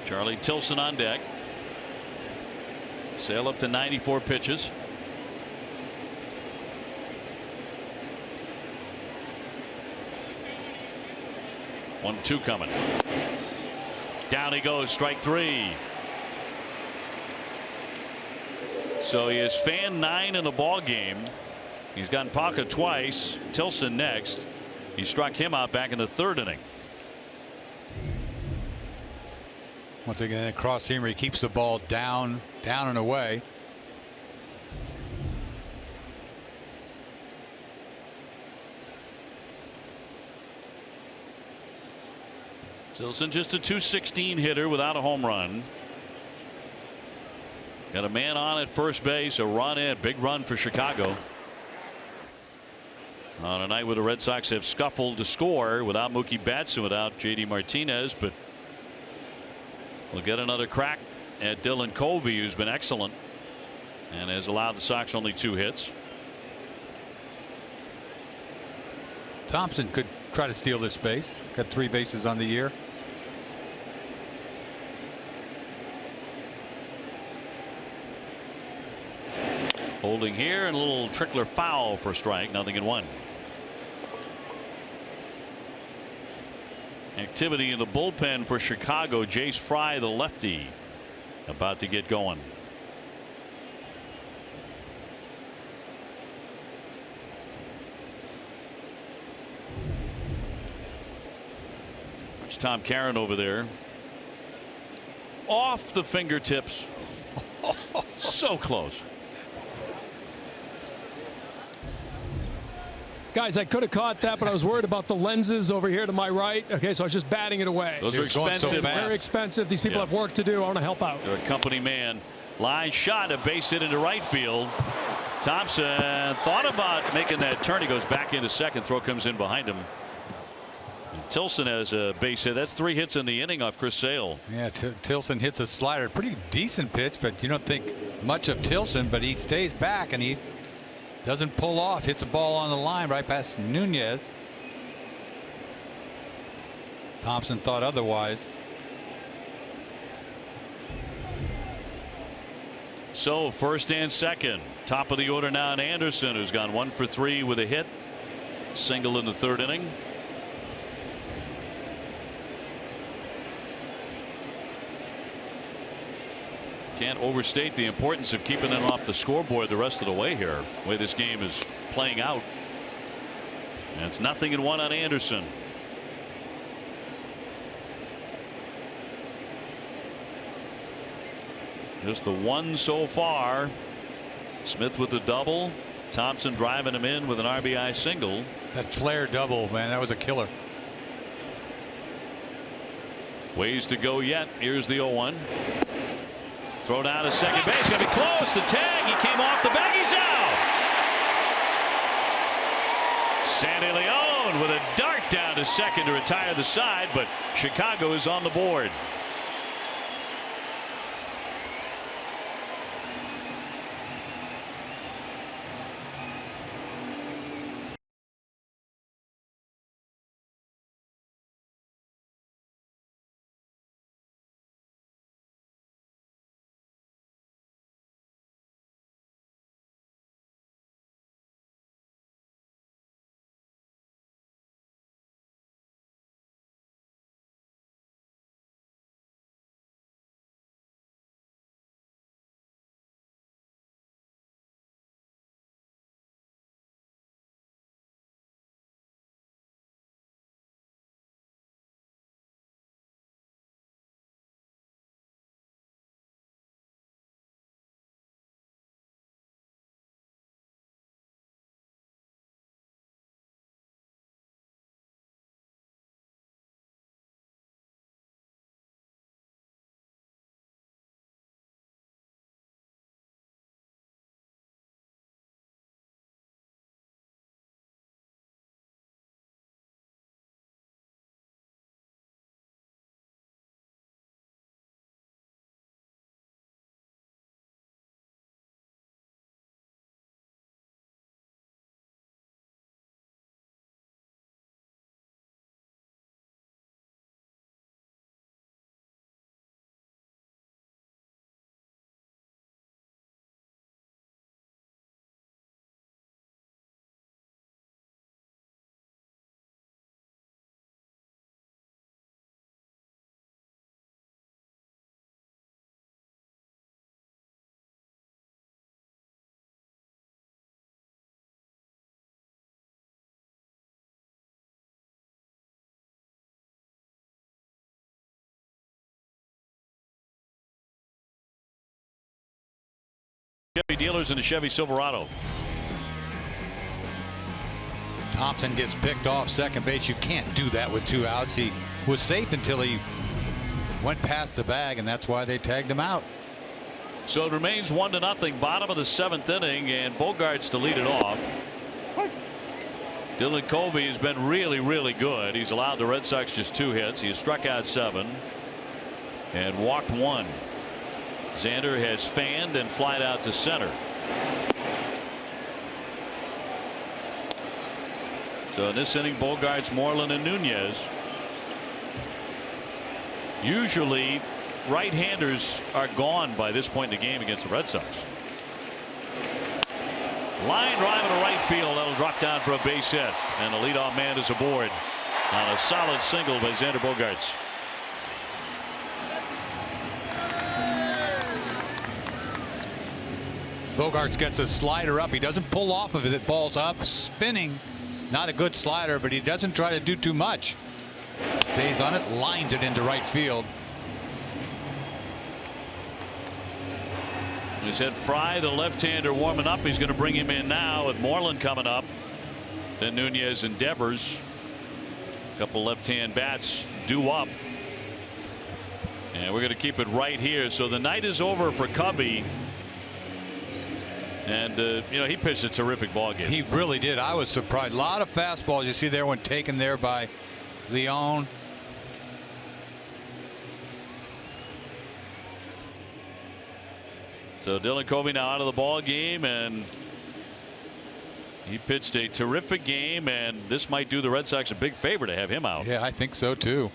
Charlie Tilson on deck. Sale up to 94 pitches. One, two coming. Down he goes, strike 3. So he has fan 9 in the ball game. He's gotten Palka twice. Tilson next. He struck him out back in the 3rd inning. Once again, a cross seamer. He keeps the ball down and away. Tilson just a .216 hitter without a home run. Got a man on at first base, a run in, big run for Chicago. On a night where the Red Sox have scuffled to score without Mookie Betts and without JD Martinez, but we'll get another crack at Dylan Covey, who's been excellent and has allowed the Sox only 2 hits. Thompson could try to steal this base. Got 3 bases on the year. Holding here and a little trickler foul for a strike. 0-1. Activity in the bullpen for Chicago. Jace Fry, the lefty, about to get going. It's Tom Caron over there. Off the fingertips. So close. Guys, I could have caught that, but I was worried about the lenses over here to my right. Okay, so I was just batting it away. Those are expensive. Very expensive. These people have work to do. I want to help out. They're a company man. Line shot, a base hit into right field. Thompson thought about making that turn. He goes back into second. Throw comes in behind him. And Tilson has a base hit. That's 3 hits in the inning off Chris Sale. Yeah, Tilson hits a slider. Pretty decent pitch, but you don't think much of Tilson, but he stays back and he doesn't pull off. Hits a ball on the line right past Nunez. Thompson thought otherwise. So first and second. Top of the order now, and Anderson, who's gone 1 for 3 with a hit. Single in the 3rd inning. Can't overstate the importance of keeping them off the scoreboard the rest of the way here. The way this game is playing out. And it's 0-1 on Anderson. Just the one so far. Smith with the double. Thompson driving him in with an RBI single. That flare double, man, that was a killer. Ways to go yet. Here's the 0-1. Throw down to second base. Gonna be close. The tag. He came off the bag. He's out. Sandy Leon with a dart down to second to retire the side, but Chicago is on the board. Chevy dealers in a Chevy Silverado. Thompson gets picked off second base. You can't do that with 2 outs. He was safe until he went past the bag, and that's why they tagged him out. So it remains 1-0, bottom of the 7th inning, and Bogaerts to lead it off. Dylan Covey has been really, really good. He's allowed the Red Sox just 2 hits. He has struck out 7 and walked 1. Xander has fanned and flied out to center. So in this inning, Bogaerts, Moreland, and Nunez. Usually right-handers are gone by this point in the game against the Red Sox. Line drive to right field. That'll drop down for a base hit. And the leadoff man is aboard on a solid single by Xander Bogaerts. Bogaerts gets a slider up. He doesn't pull off of it. It ball's up, spinning. Not a good slider, but he doesn't try to do too much. Stays on it, lines it into right field. He's had Fry, the left-hander, warming up. He's going to bring him in now with Moreland coming up. Then Nunez and Devers. A couple left-hand bats due up. And we're going to keep it right here. So the night is over for Covey. And, you know, he pitched a terrific ball game. He really did. I was surprised. A lot of fastballs you see there when taken there by Leon. So Dylan Covey now out of the ball game, and he pitched a terrific game, and this might do the Red Sox a big favor to have him out. Yeah, I think so too.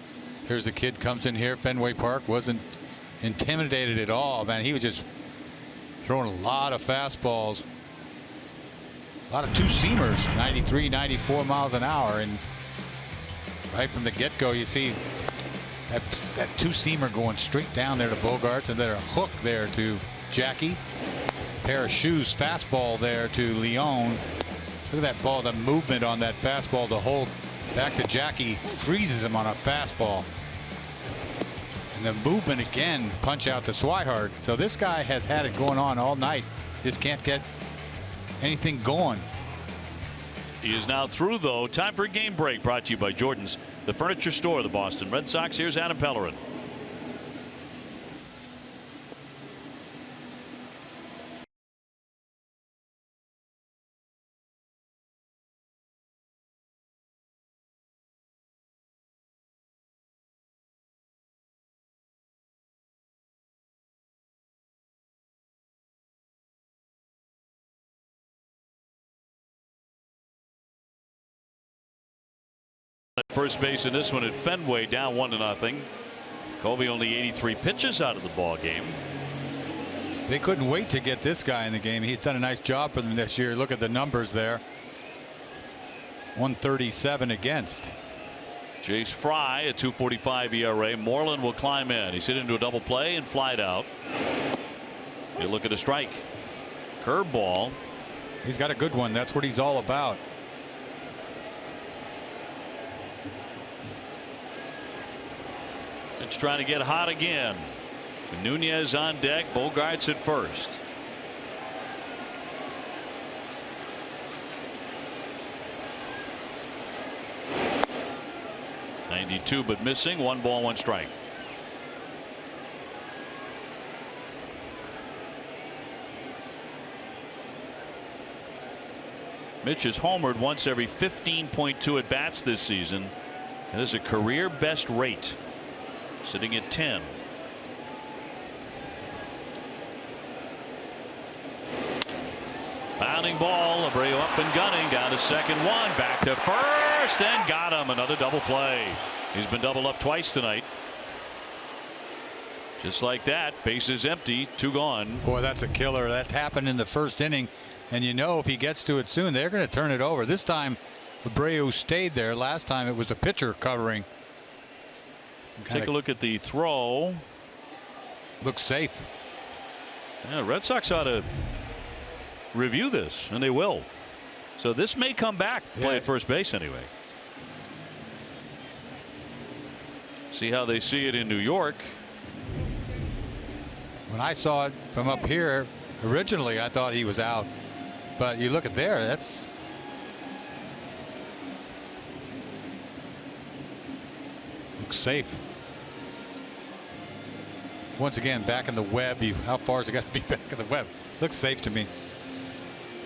Here's a kid comes in here. Fenway Park, wasn't intimidated at all. Man, he was just throwing a lot of fastballs, a lot of two-seamers, 93, 94 miles an hour, and right from the get-go you see that two-seamer going straight down there to Bogaerts, and then a hook there to Jackie. Pair of shoes, fastball there to Leon. Look at that ball, the movement on that fastball to hold back to Jackie, freezes him on a fastball. And the movement again, punch out to Swihart. So this guy has had it going on all night. Just can't get anything going. He is now through, though. Time for a game break, brought to you by Jordan's, the furniture store of the Boston Red Sox. Here's Adam Pellerin. First base in this one at Fenway, down 1-0. Covey only 83 pitches out of the ball game. They couldn't wait to get this guy in the game. He's done a nice job for them this year. Look at the numbers there. 137 against. Jace Fry, a 2.45 ERA. Moreland will climb in. He's hit into a double play and flied out. You look at a strike. Curveball. He's got a good one. That's what he's all about. It's trying to get hot again. Nunez on deck. Bogaerts at first. .92 but missing. 1 ball, 1 strike. Mitch has homered once every 15.2 at bats this season. That is a career best rate, sitting at 10. Bounding ball. Abreu up and gunning down to second, 1 back to first, and got him. Another double play. He's been doubled up twice tonight. Just like that, bases empty, 2 gone. Boy, that's a killer. That happened in the first inning, and you know if he gets to it soon, they're going to turn it over. This time Abreu stayed there. Last time it was the pitcher covering. Take a look at the throw. Looks safe. Yeah, Red Sox ought to review this, and they will. So this may come back, play at first base anyway. See how they see it in New York. When I saw it from up here, Originally, I thought he was out, but you look at there, that's looks safe. Once again, back in the web. How far has it got to be back in the web? Looks safe to me.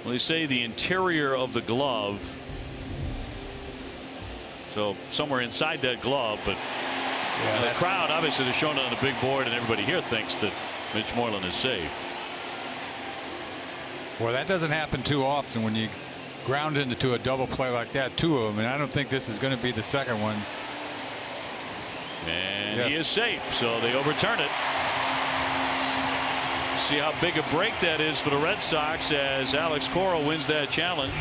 Well, they say the interior of the glove, so somewhere inside that glove, but the crowd obviously they're showing it on the big board, and everybody here thinks that Mitch Moreland is safe. Well, that doesn't happen too often when you ground into a double play like that, 2 of them, and I don't think this is going to be the second one. And he is safe, so they overturn it. See how big a break that is for the Red Sox as Alex Cora wins that challenge.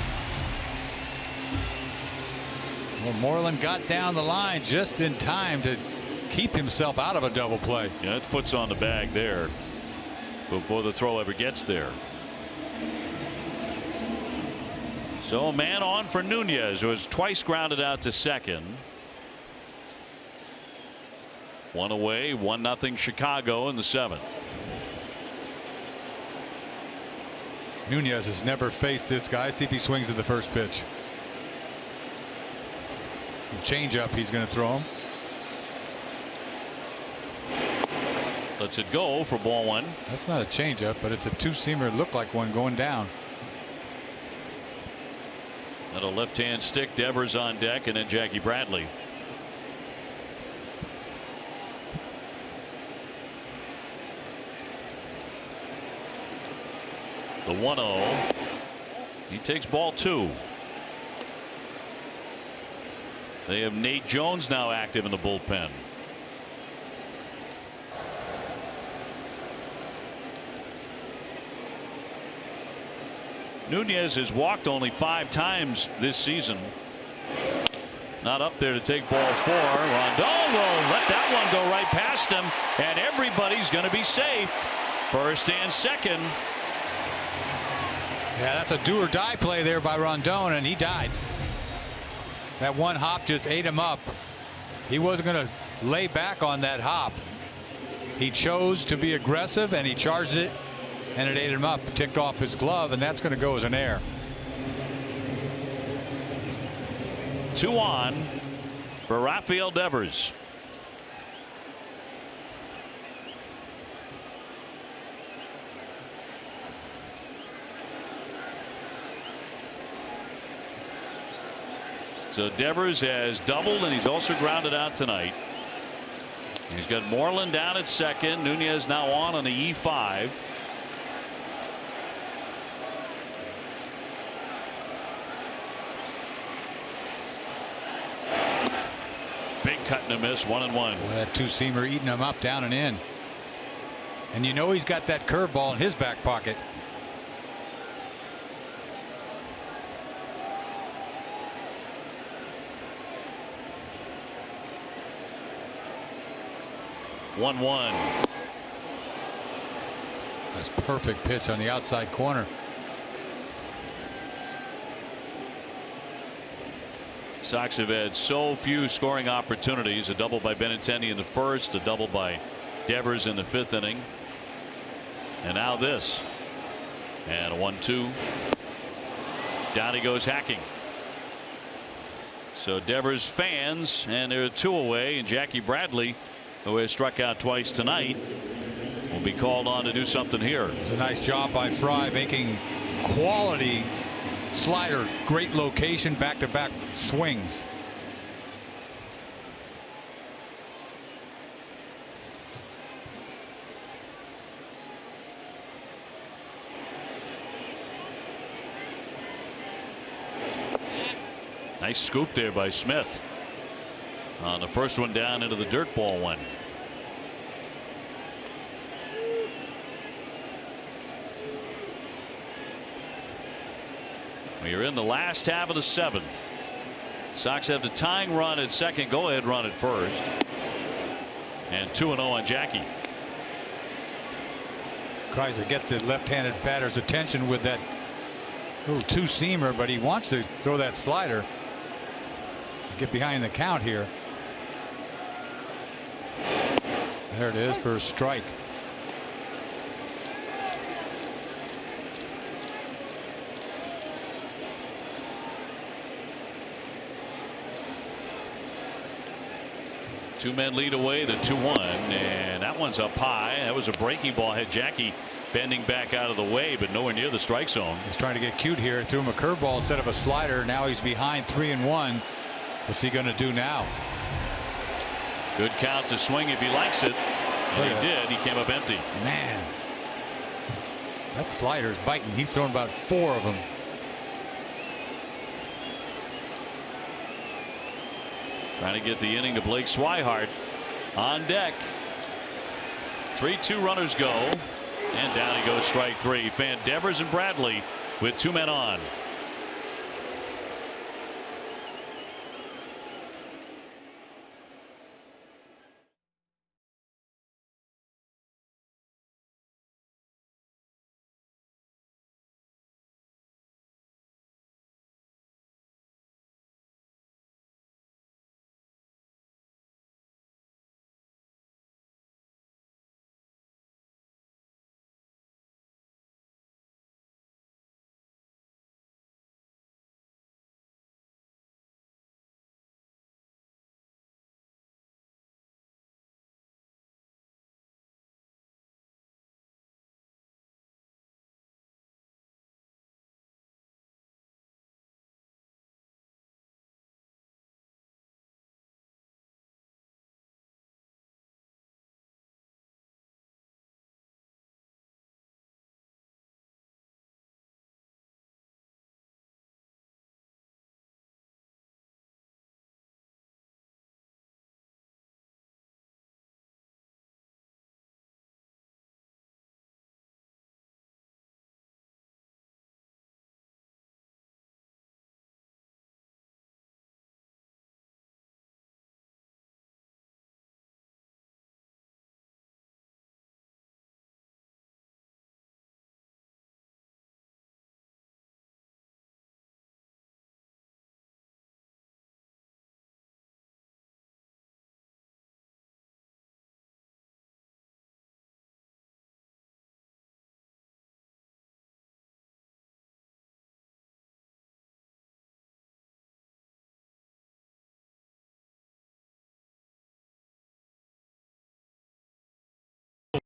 Well, Moreland got down the line just in time to keep himself out of a double play. Yeah, that foot's on the bag there before the throw ever gets there. So a man on for Nunez, who was twice grounded out to second. 1 away, 1-0 Chicago in the 7th. Nunez has never faced this guy. See if he swings at the first pitch. Change up, he's going to throw him. Lets it go for ball 1. That's not a change up, but it's a 2-seamer. It looked like one going down. And a left-hand stick. Devers on deck, and then Jackie Bradley. The 1-0. He takes ball 2. They have Nate Jones now active in the bullpen. Nunez has walked only 5 times this season. Not up there to take ball 4. Rondon will let that one go right past him, and everybody's going to be safe. First and second. Yeah, that's a do or die play there by Rondon, and he died. That one hop just ate him up. He wasn't going to lay back on that hop. He chose to be aggressive, and he charged it, and it ate him up, ticked off his glove, and that's going to go as an error. 2 on for Rafael Devers. So Devers has doubled, and he's also grounded out tonight. He's got Moreland down at second. Nunez now on the E5. Big cut and a miss, 1-1. Boy, that 2-seamer eating him up down and in. And you know he's got that curveball in his back pocket. That's perfect pitch on the outside corner. Sox have had so few scoring opportunities. A double by Benintendi in the first, a double by Devers in the 5th inning, and now this, and a 1-2. Down he goes hacking. So Devers fans, and they're 2 away, and Jackie Bradley, who has struck out twice tonight, will be called on to do something here. It's a nice job by Fry making quality sliders. Great location, back-to-back swings. Nice scoop there by Smith on the first one down into the dirt ball one. We're in the last half of the 7th. Sox have the tying run at second, go ahead run at first, and 2-0 on Jackie. Tries to get the left-handed batter's attention with that little 2-seamer, but he wants to throw that slider. Get behind the count here. There it is for a strike. Two men lead away the 2-1, and that one's up high. That was a breaking ball. Had Jackie bending back out of the way, but nowhere near the strike zone. He's trying to get cute here. Threw him a curveball instead of a slider. Now he's behind 3-1. What's he going to do now? Good count to swing if he likes it. And he did. He came up empty. Man, that slider's biting. He's thrown about 4 of them. Trying to get the inning to Blake Swihart on deck. 3-2 runners go. And down he goes, strike 3. Fan Devers and Bradley with 2 men on.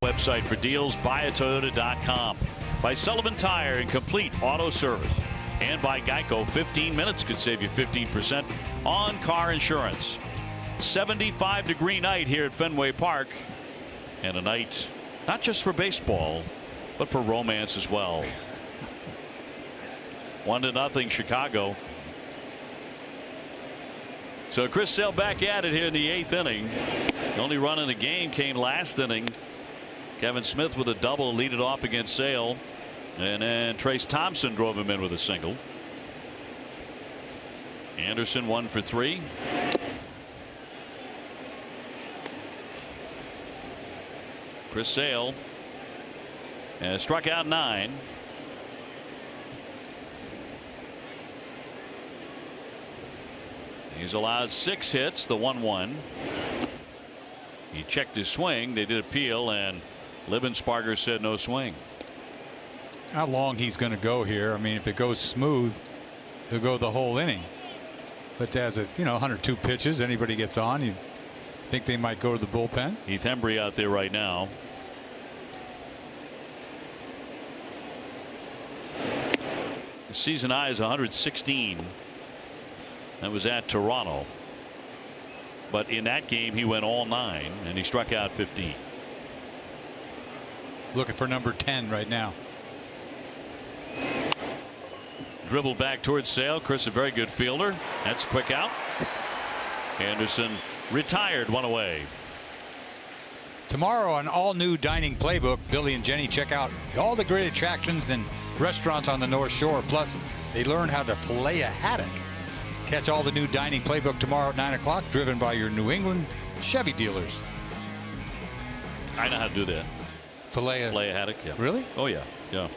Website for deals, buyatoyota.com. By Sullivan Tire and Complete Auto Service. And by Geico, 15 minutes could save you 15% on car insurance. 75-degree night here at Fenway Park. And a night not just for baseball, but for romance as well. 1-0 Chicago. So Chris Sale back at it here in the 8th inning. The only run in the game came last inning. Kevin Smith with a double, lead it off against Sale, and then Trace Thompson drove him in with a single. Anderson 1 for 3. Chris Sale struck out 9. He's allowed 6 hits, the 1-1. He checked his swing. They did appeal, and Libensparger said no swing. How long he's going to go here? I mean, if it goes smooth, he'll go the whole inning. But as it, 102 pitches, anybody gets on, you think they might go to the bullpen. Heath Hembry out there right now. The season high is 116. That was at Toronto. But in that game, he went all 9, and he struck out 15. Looking for number 10 right now. Dribble back towards Sale. Chris, a very good fielder. That's a quick out. Anderson retired, 1 away. Tomorrow on all new dining playbook, Billy and Jenny check out all the great attractions and restaurants on the North Shore. Plus, they learn how to fillet a haddock. Catch all the new dining playbook tomorrow at 9 o'clock, driven by your New England Chevy dealers. I know how to do that. Fillet a haddock. Yeah. Really? Oh yeah. Yeah.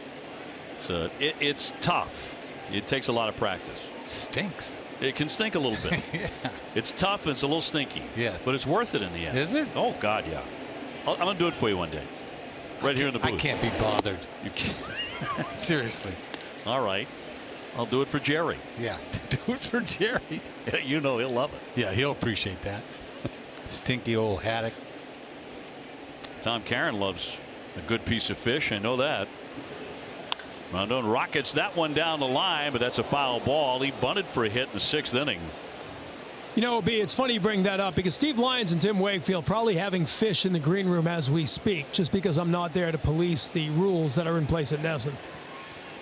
It's tough. It takes a lot of practice. It stinks. It can stink a little bit. Yeah. It's tough and it's a little stinky. Yes. But it's worth it in the end. Is it? Oh God, yeah. I'm gonna do it for you one day. Right here in the booth. I can't be bothered. You can't. Seriously. All right. I'll do it for Jerry. Yeah. Do it for Jerry. You know he'll love it. Yeah, he'll appreciate that. Stinky old haddock. Tom Caron loves a good piece of fish. I know that. Rondon rockets that one down the line, but that's a foul ball. He bunted for a hit in the 6th inning. You know, B, it's funny you bring that up because Steve Lyons and Tim Wakefield probably having fish in the green room as we speak, just because I'm not there to police the rules that are in place at NESN.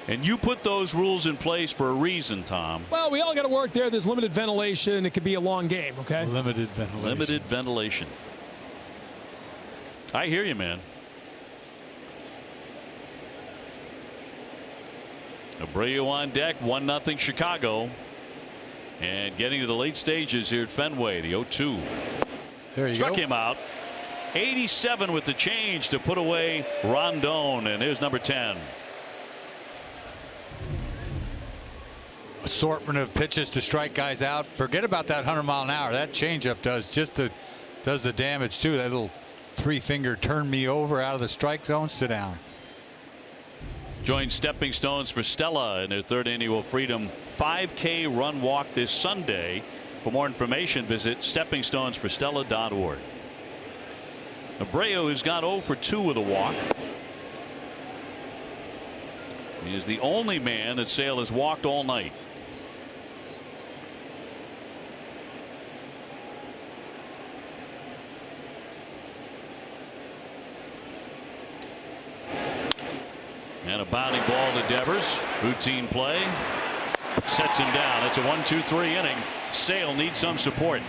And you put those rules in place for a reason, Tom. Well, we all got to work there. There's limited ventilation. It could be a long game, okay? Limited ventilation. Limited ventilation. I hear you, man. Abreu on deck, 1-0 Chicago. And getting to the late stages here at Fenway, the 0-2. There you Struck go. him out. 87 with the change to put away Rondon, and here's number 10. Assortment of pitches to strike guys out. Forget about that 100-mile-an-hour. That changeup does the damage too. That little 3-finger turn me over out of the strike zone. Sit down. Join Stepping Stones for Stella in their 3rd annual Freedom 5K run walk this Sunday. For more information, visit steppingstonesforstella.org. Abreu has got 0 for 2 with a walk. He is the only man that Sale has walked all night. And a bounding ball to Devers. Routine play. Sets him down. It's a 1-2-3 inning. Sale needs some support.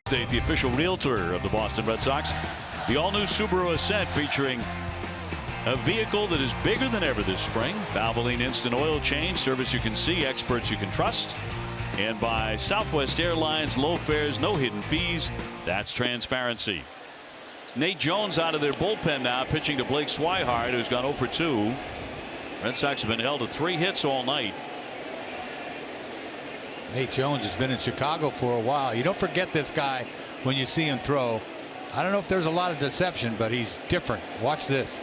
Estate, the official realtor of the Boston Red Sox. The all-new Subaru Ascent featuring a vehicle that is bigger than ever this spring. Valvoline instant oil change, service you can see, experts you can trust. And by Southwest Airlines, low fares, no hidden fees. That's transparency. Nate Jones out of their bullpen now, pitching to Blake Swihart, who's gone 0 for 2. Red Sox have been held to 3 hits all night. Nate Jones has been in Chicago for a while. You don't forget this guy when you see him throw. I don't know if there's a lot of deception, but he's different. Watch this.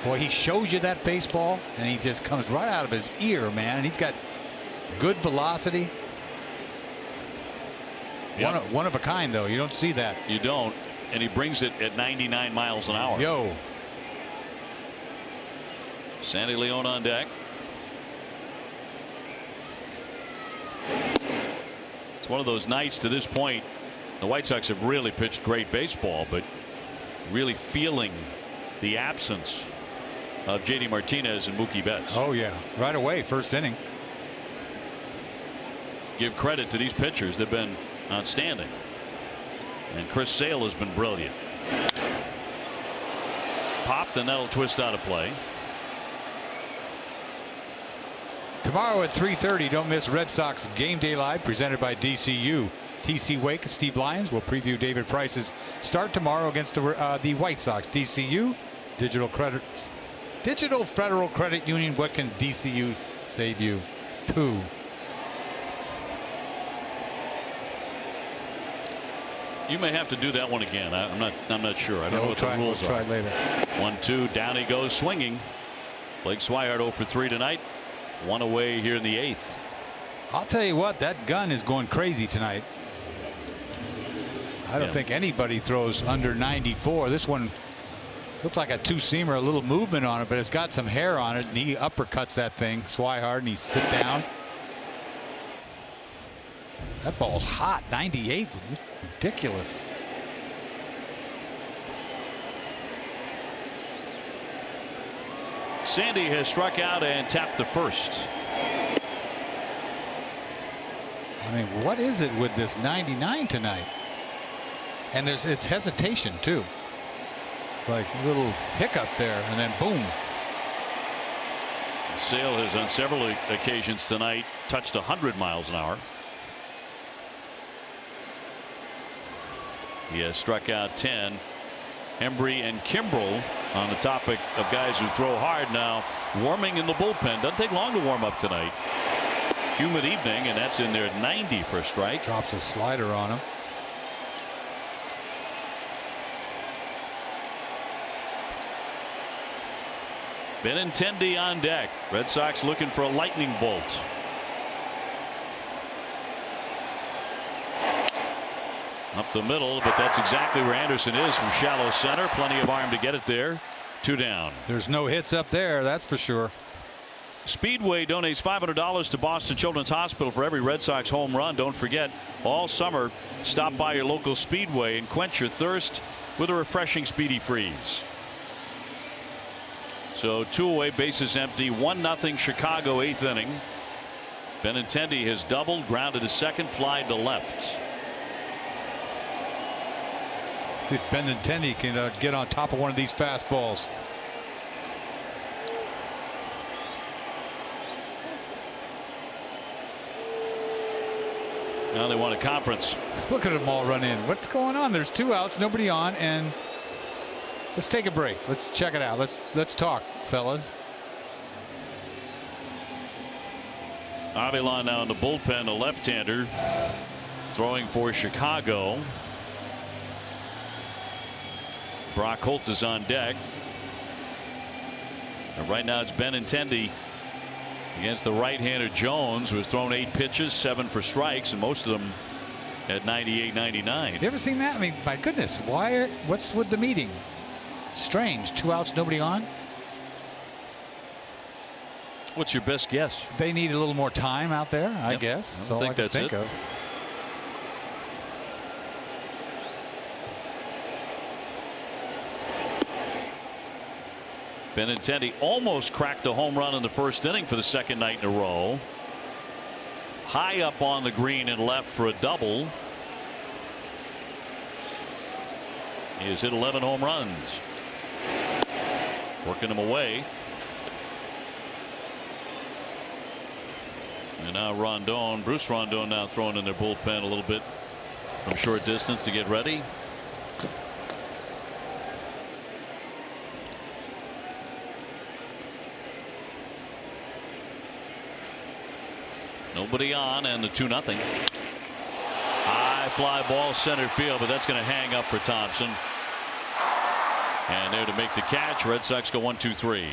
Boy, he shows you that baseball, and he just comes right out of his ear, man. And he's got good velocity. Yep. One of a kind, though. You don't see that. You don't. And he brings it at 99 miles an hour. Yo. Sandy Leon on deck. It's one of those nights to this point. The White Sox have really pitched great baseball, but really feeling the absence of JD Martinez and Mookie Betts. Oh yeah, right away, first inning. Give credit to these pitchers. They've been outstanding. And Chris Sale has been brilliant. Popped, and that'll twist out of play. Tomorrow at 3:30, don't miss Red Sox Game Day Live presented by DCU. TC Wake and Steve Lyons will preview David Price's start tomorrow against the White Sox. DCU, Digital Federal Credit Union. What can DCU save you? 2. You may have to do that one again. I'm not sure. I don't know what the rules we'll are. try later. 1-2, down he goes swinging. Blake Swihart 0 for 3 tonight. 1 away here in the 8th. I'll tell you what, that gun is going crazy tonight. I don't think anybody throws under 94. This one looks like a two-seamer, a little movement on it, but it's got some hair on it, and he uppercuts that thing, Swihart, and he sit down. That ball's hot. 98. Ridiculous. Sandy has struck out and tapped the first. I mean, what is it with this 99 tonight? And it's hesitation too. Like a little hiccup there, and then boom. Sale has on several occasions tonight touched 100 miles an hour. He has struck out 10. Embry and Kimbrel on the topic of guys who throw hard now warming in the bullpen. Doesn't take long to warm up tonight. Humid evening, and that's in there at 90 for a strike. Drops a slider on him. Benintendi on deck. Red Sox looking for a lightning bolt. Up the middle, but that's exactly where Anderson is from shallow center. Plenty of arm to get it there. 2 down. There's no hits up there, that's for sure. Speedway donates $500 to Boston Children's Hospital for every Red Sox home run. Don't forget, all summer, stop by your local Speedway and quench your thirst with a refreshing Speedy Freeze. So 2 away, bases empty, 1-0 Chicago, 8th inning. Benintendi has doubled, grounded to second, fly to left. See if Benintendi can get on top of one of these fastballs. Now they want a conference. Look at them all run in. What's going on? There's 2 outs, nobody on, and let's take a break. Let's check it out. Let's talk, fellas. Avilan now in the bullpen, a left-hander throwing for Chicago. Brock Holt is on deck. And right now it's Benintendi against the right-hander Jones, who has thrown 8 pitches, 7 for strikes, and most of them at 98, 99. You ever seen that? I mean, my goodness, what's with the meeting? Strange. 2 outs, nobody on. What's your best guess? They need a little more time out there, I guess. I That's don't all think I can that's think it. of. Benintendi almost cracked a home run in the first inning for the second night in a row. High up on the green and left for a double. He has hit 11 home runs. Working him away. And now Rondon, Bruce Rondon now throwing in their bullpen a little bit from short distance to get ready. Nobody on, and the 2-0. High fly ball center field, but that's going to hang up for Thompson. And there to make the catch. Red Sox go 1-2-3.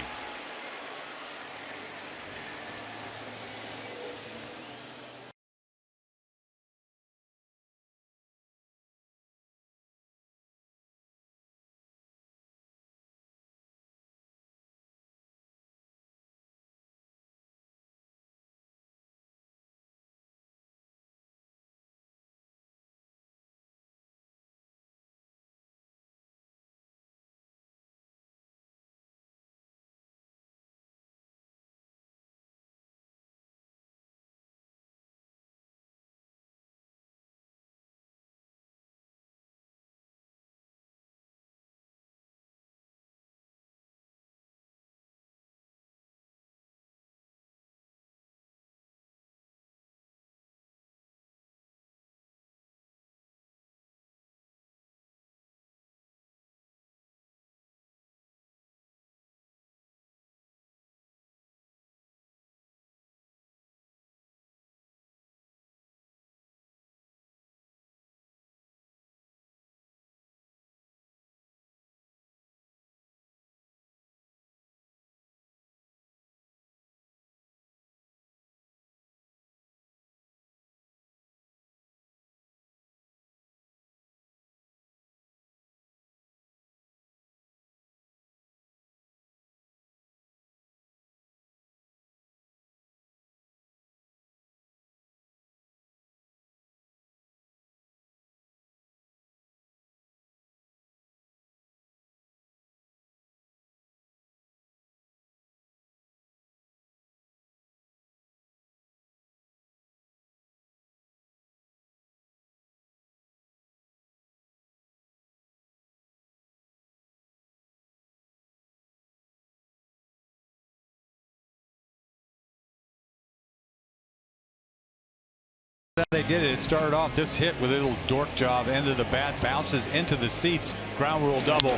how they did it. It started off this hit with a little dork job, ended the bat, bounces into the seats, ground rule double.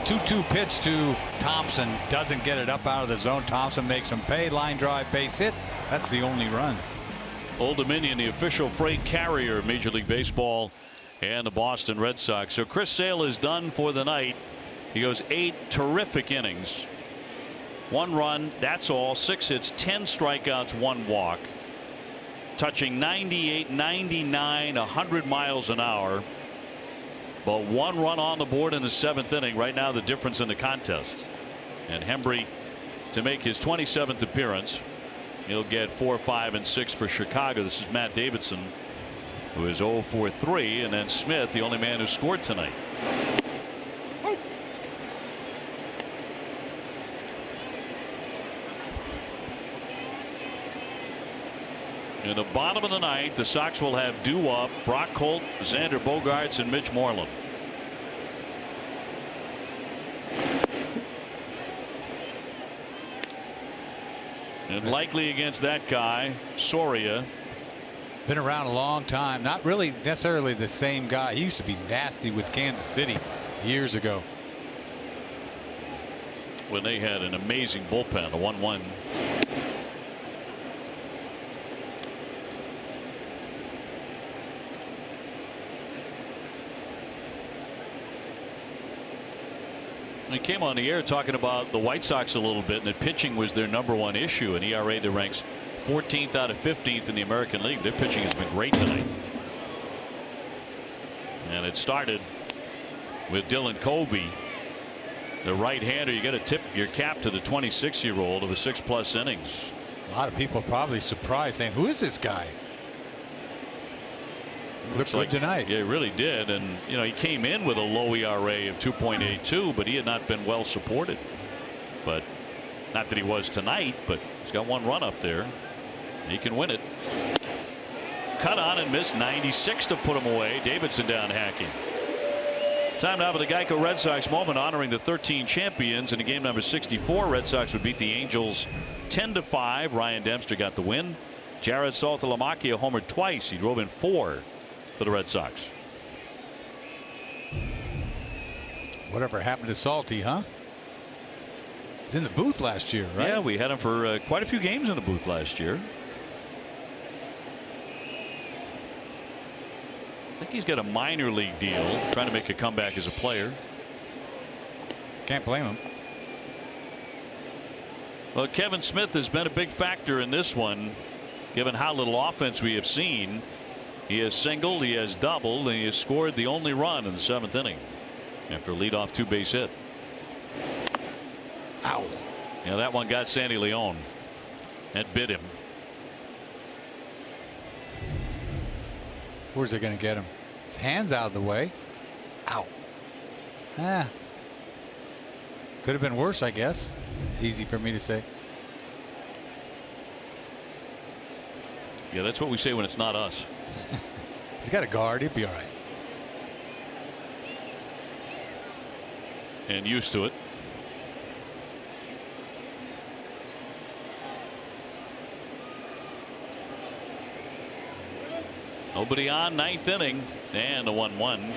2-2 pitch to Thompson, doesn't get it up out of the zone. Thompson makes him pay, line drive, base hit. That's the only run. Old Dominion, the official freight carrier of Major League Baseball and the Boston Red Sox. So Chris Sale is done for the night. He goes 8 terrific innings, 1 run, that's all, 6 hits, 10 strikeouts, 1 walk, touching 98, 99, 100 miles an hour, but 1 run on the board in the 7th inning. Right now the difference in the contest. And Hembree to make his 27th appearance. He'll get 4, 5, and 6 for Chicago. This is Matt Davidson, who is 0 for 3, and then Smith, the only man who scored tonight. In the bottom of the 9th, the Sox will have due up Brock Holt, Xander Bogaerts, and Mitch Moreland. And likely against that guy, Soria. Been around a long time. Not really necessarily the same guy. He used to be nasty with Kansas City years ago, when they had an amazing bullpen, a 1-1. He came on the air talking about the White Sox a little bit, and that pitching was their #1 issue. An ERA that ranks 14th out of 15th in the American League. Their pitching has been great tonight. And it started with Dylan Covey, the right-hander. You got to tip your cap to the 26-year-old of a 6+ innings. A lot of people probably surprised, saying, "Who is this guy?" Looks good tonight. Yeah, he really did. And you know, he came in with a low ERA of 2.82, but he had not been well supported. But not that he was tonight, but he's got 1 run up there. He can win it. Cut on and missed, 96 to put him away. Davidson down hacking. Time now for the Geico Red Sox moment, honoring the 13 champions. In game number 64, Red Sox would beat the Angels 10-5. Ryan Dempster got the win. Jared Saltalamacchia homered twice. He drove in 4 for the Red Sox. Whatever happened to Salty, huh? He's in the booth last year, right? Yeah, we had him for quite a few games in the booth last year. I think he's got a minor league deal, trying to make a comeback as a player. Can't blame him. Well, Kevin Smith has been a big factor in this one, given how little offense we have seen. He has singled, he has doubled, and he has scored the only run in the 7th inning after a leadoff 2-base hit. Ow. Yeah, that one got Sandy Leon. That bit him. Where's it going to get him? His hand's out of the way. Ow. Ah. Could have been worse, I guess. Easy for me to say. Yeah, that's what we say when it's not us. He's got a guard. He'll be all right. And used to it. Nobody on, 9th inning, and a 1-1.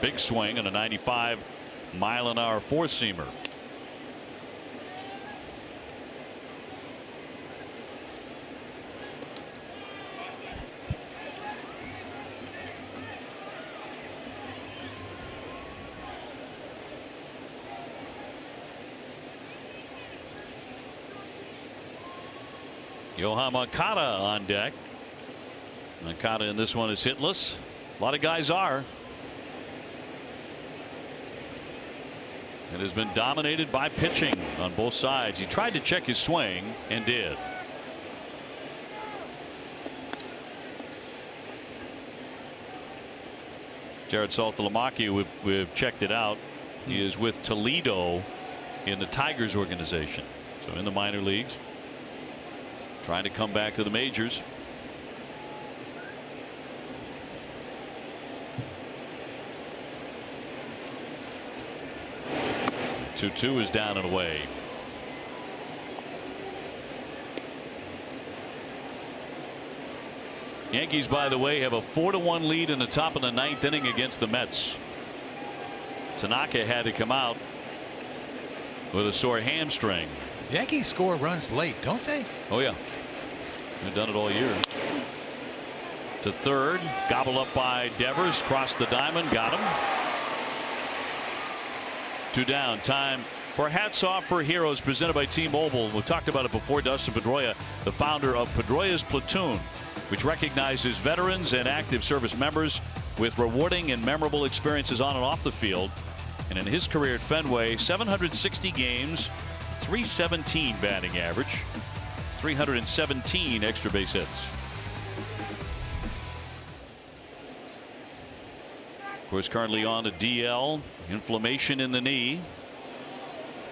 Big swing and a 95-mile-an-hour four-seamer. Yohan Moncada on deck. Moncada in this one is hitless. A lot of guys are. It has been dominated by pitching on both sides. He tried to check his swing and did. Jared Saltalamacchia, we've checked it out. He is with Toledo in the Tigers organization. So in the minor leagues. Trying to come back to the majors. Two is down and away. Yankees, by the way, have a 4-1 lead in the top of the 9th inning against the Mets. Tanaka had to come out with a sore hamstring. Yankees score runs late, don't they? Oh yeah, they've done it all year. To third, gobbled up by Devers, crossed the diamond, got him. 2 down. Time for Hats Off for Heroes, presented by T-Mobile. We talked about it before. Dustin Pedroia, the founder of Pedroia's Platoon, which recognizes veterans and active service members with rewarding and memorable experiences on and off the field. And in his career at Fenway, 760 games, 317 batting average, 317 extra base hits. Of course, currently on the DL, inflammation in the knee.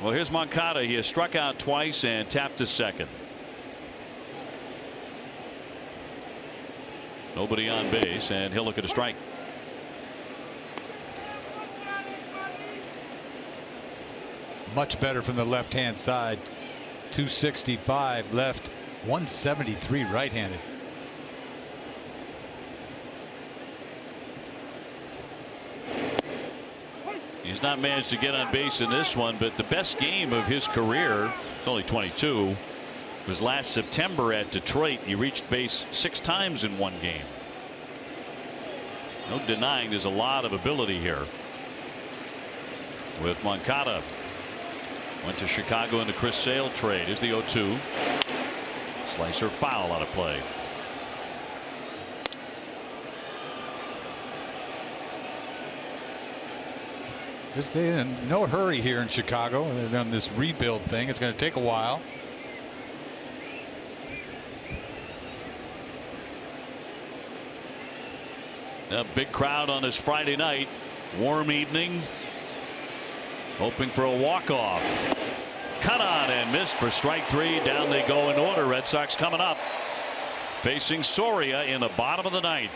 Well, here's Moncada. He has struck out twice and tapped to second. Nobody on base, and he'll look at a strike. Much better from the left-hand side. 265 left, 173 right-handed. He's not managed to get on base in this one, but the best game of his career, only 22, was last September at Detroit. He reached base 6 times in one game. No denying there's a lot of ability here with Moncada. Went to Chicago in the Chris Sale trade. Is the 0-2. Slicer foul out of play. They're in no hurry here in Chicago. They've done this rebuild thing. It's going to take a while. A big crowd on this Friday night. Warm evening. Hoping for a walk-off. Cut on and missed for strike 3. Down they go in order. Red Sox coming up. Facing Soria in the bottom of the 9th.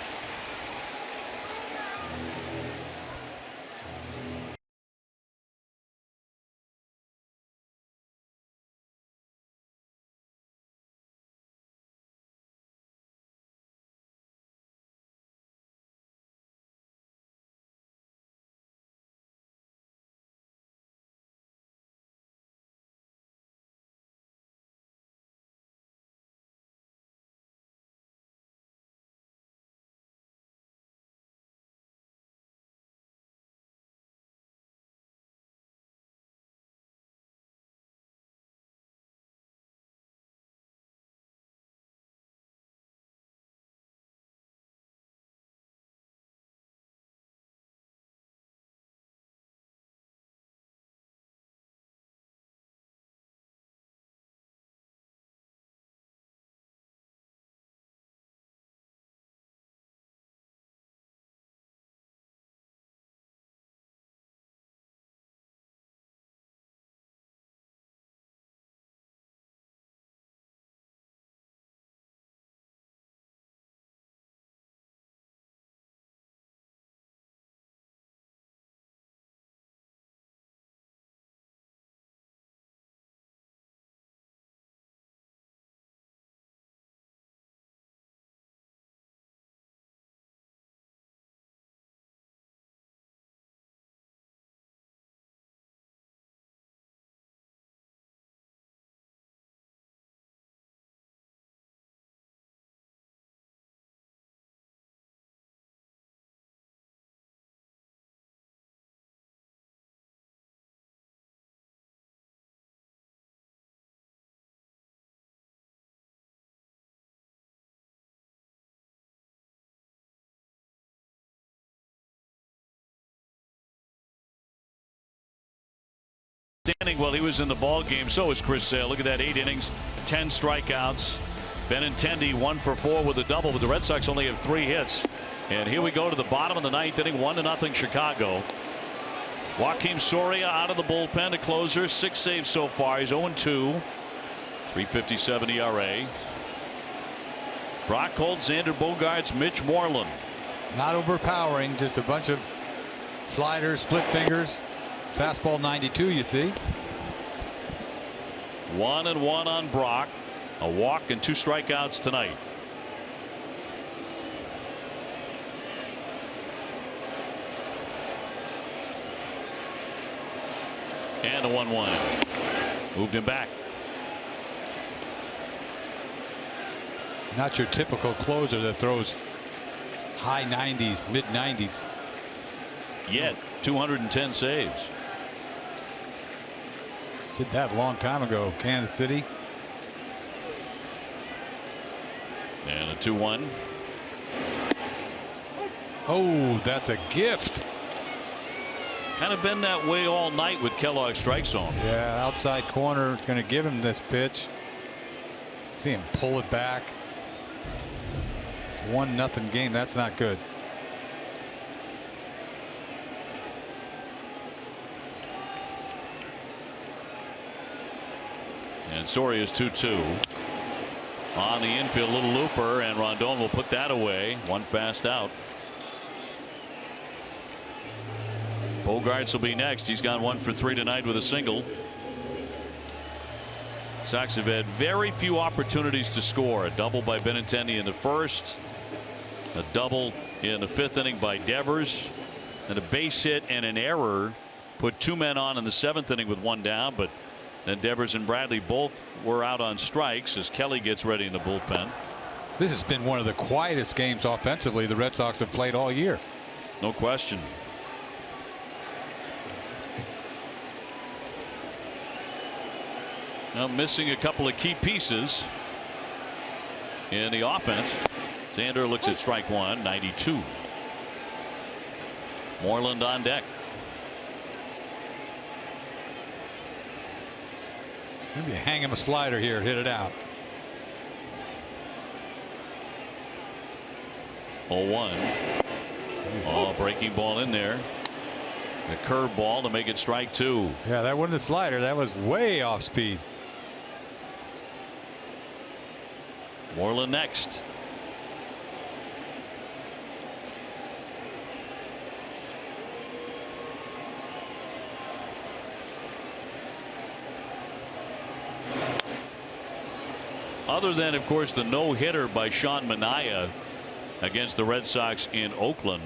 Standing while he was in the ball game. So is Chris Sale. Look at that, 8 innings, 10 strikeouts. Benintendi 1 for 4 with a double, but the Red Sox only have 3 hits. And here we go to the bottom of the 9th inning, 1-0 Chicago. Joakim Soria out of the bullpen, a closer, 6 saves so far. He's 0-2, 3.57 ERA. Brock Holt, Xander Bogaerts, Mitch Moreland. Not overpowering, just a bunch of sliders, split fingers. Fastball 92, you see. 1-1 on Brock. A walk and 2 strikeouts tonight. And a 1-1. Moved him back. Not your typical closer that throws high 90s, mid 90s. Yet 210 saves. Did that a long time ago. Kansas City. And a 2-1. Oh, that's a gift. Kind of been that way all night with Kellogg's strike zone. Yeah, outside corner. It's going to give him this pitch. See him pull it back. 1-0 game. That's not good. And Soria's 2-2. On the infield, little looper, and Rondon will put that away. One fast out. Bogarts will be next. He's gone 1 for 3 tonight with a single. Sox have had very few opportunities to score. A double by Benintendi in the first, a double in the 5th inning by Devers, and a base hit and an error put 2 men on in the 7th inning with 1 down. But then Devers and Bradley both were out on strikes as Kelly gets ready in the bullpen. This has been one of the quietest games offensively the Red Sox have played all year. No question. Now missing a couple of key pieces in the offense. Xander looks at strike 1, 92. Moreland on deck. Maybe hang him a slider here, hit it out. 0-1. Oh, breaking ball in there. The curve ball to make it strike 2. Yeah, that wasn't a slider. That was way off speed. Moreland next. Other than, of course, the no-hitter by Sean Manaea against the Red Sox in Oakland,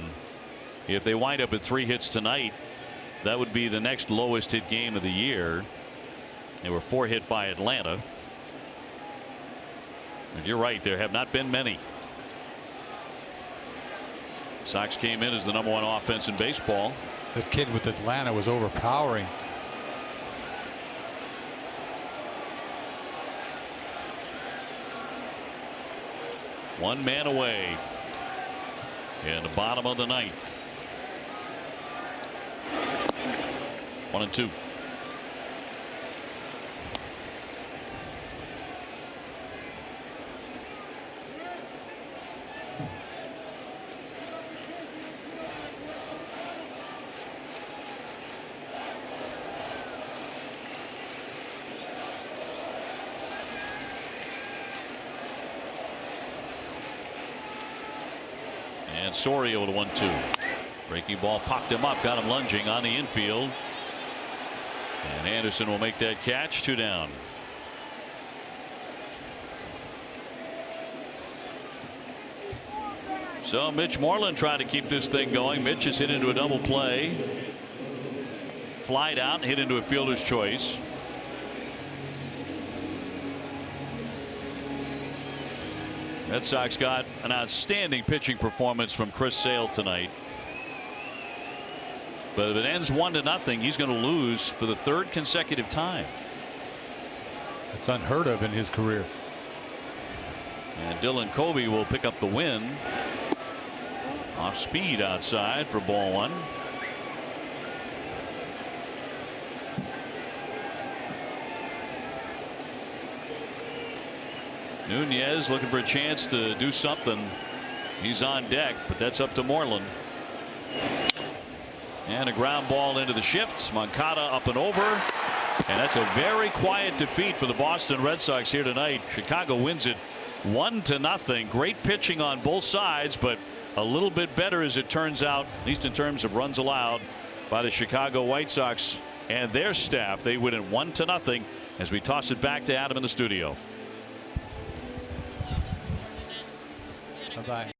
if they wind up at 3 hits tonight, that would be the next lowest hit game of the year. They were 4 hit by Atlanta. And you're right, there have not been many. Sox came in as the #1 offense in baseball. That kid with Atlanta was overpowering. One man away in the bottom of the 9th. 1-2. And Soria with a 1-2. Breaking ball popped him up, got him lunging on the infield. And Anderson will make that catch. 2 down. So Mitch Moreland trying to keep this thing going. Mitch is hit into a double play. Flied out and hit into a fielder's choice. Red Sox got an outstanding pitching performance from Chris Sale tonight. But if it ends 1-0, he's going to lose for the 3rd consecutive time. That's unheard of in his career. And Dylan Covey will pick up the win. Off speed outside for ball 1. Nunez looking for a chance to do something. He's on deck, but that's up to Moreland. And a ground ball into the shift. Moncada up and over. And that's a very quiet defeat for the Boston Red Sox here tonight. Chicago wins it 1-0. Great pitching on both sides, but a little bit better as it turns out, at least in terms of runs allowed, by the Chicago White Sox and their staff. They win it 1-0 as we toss it back to Adam in the studio. Bye-bye.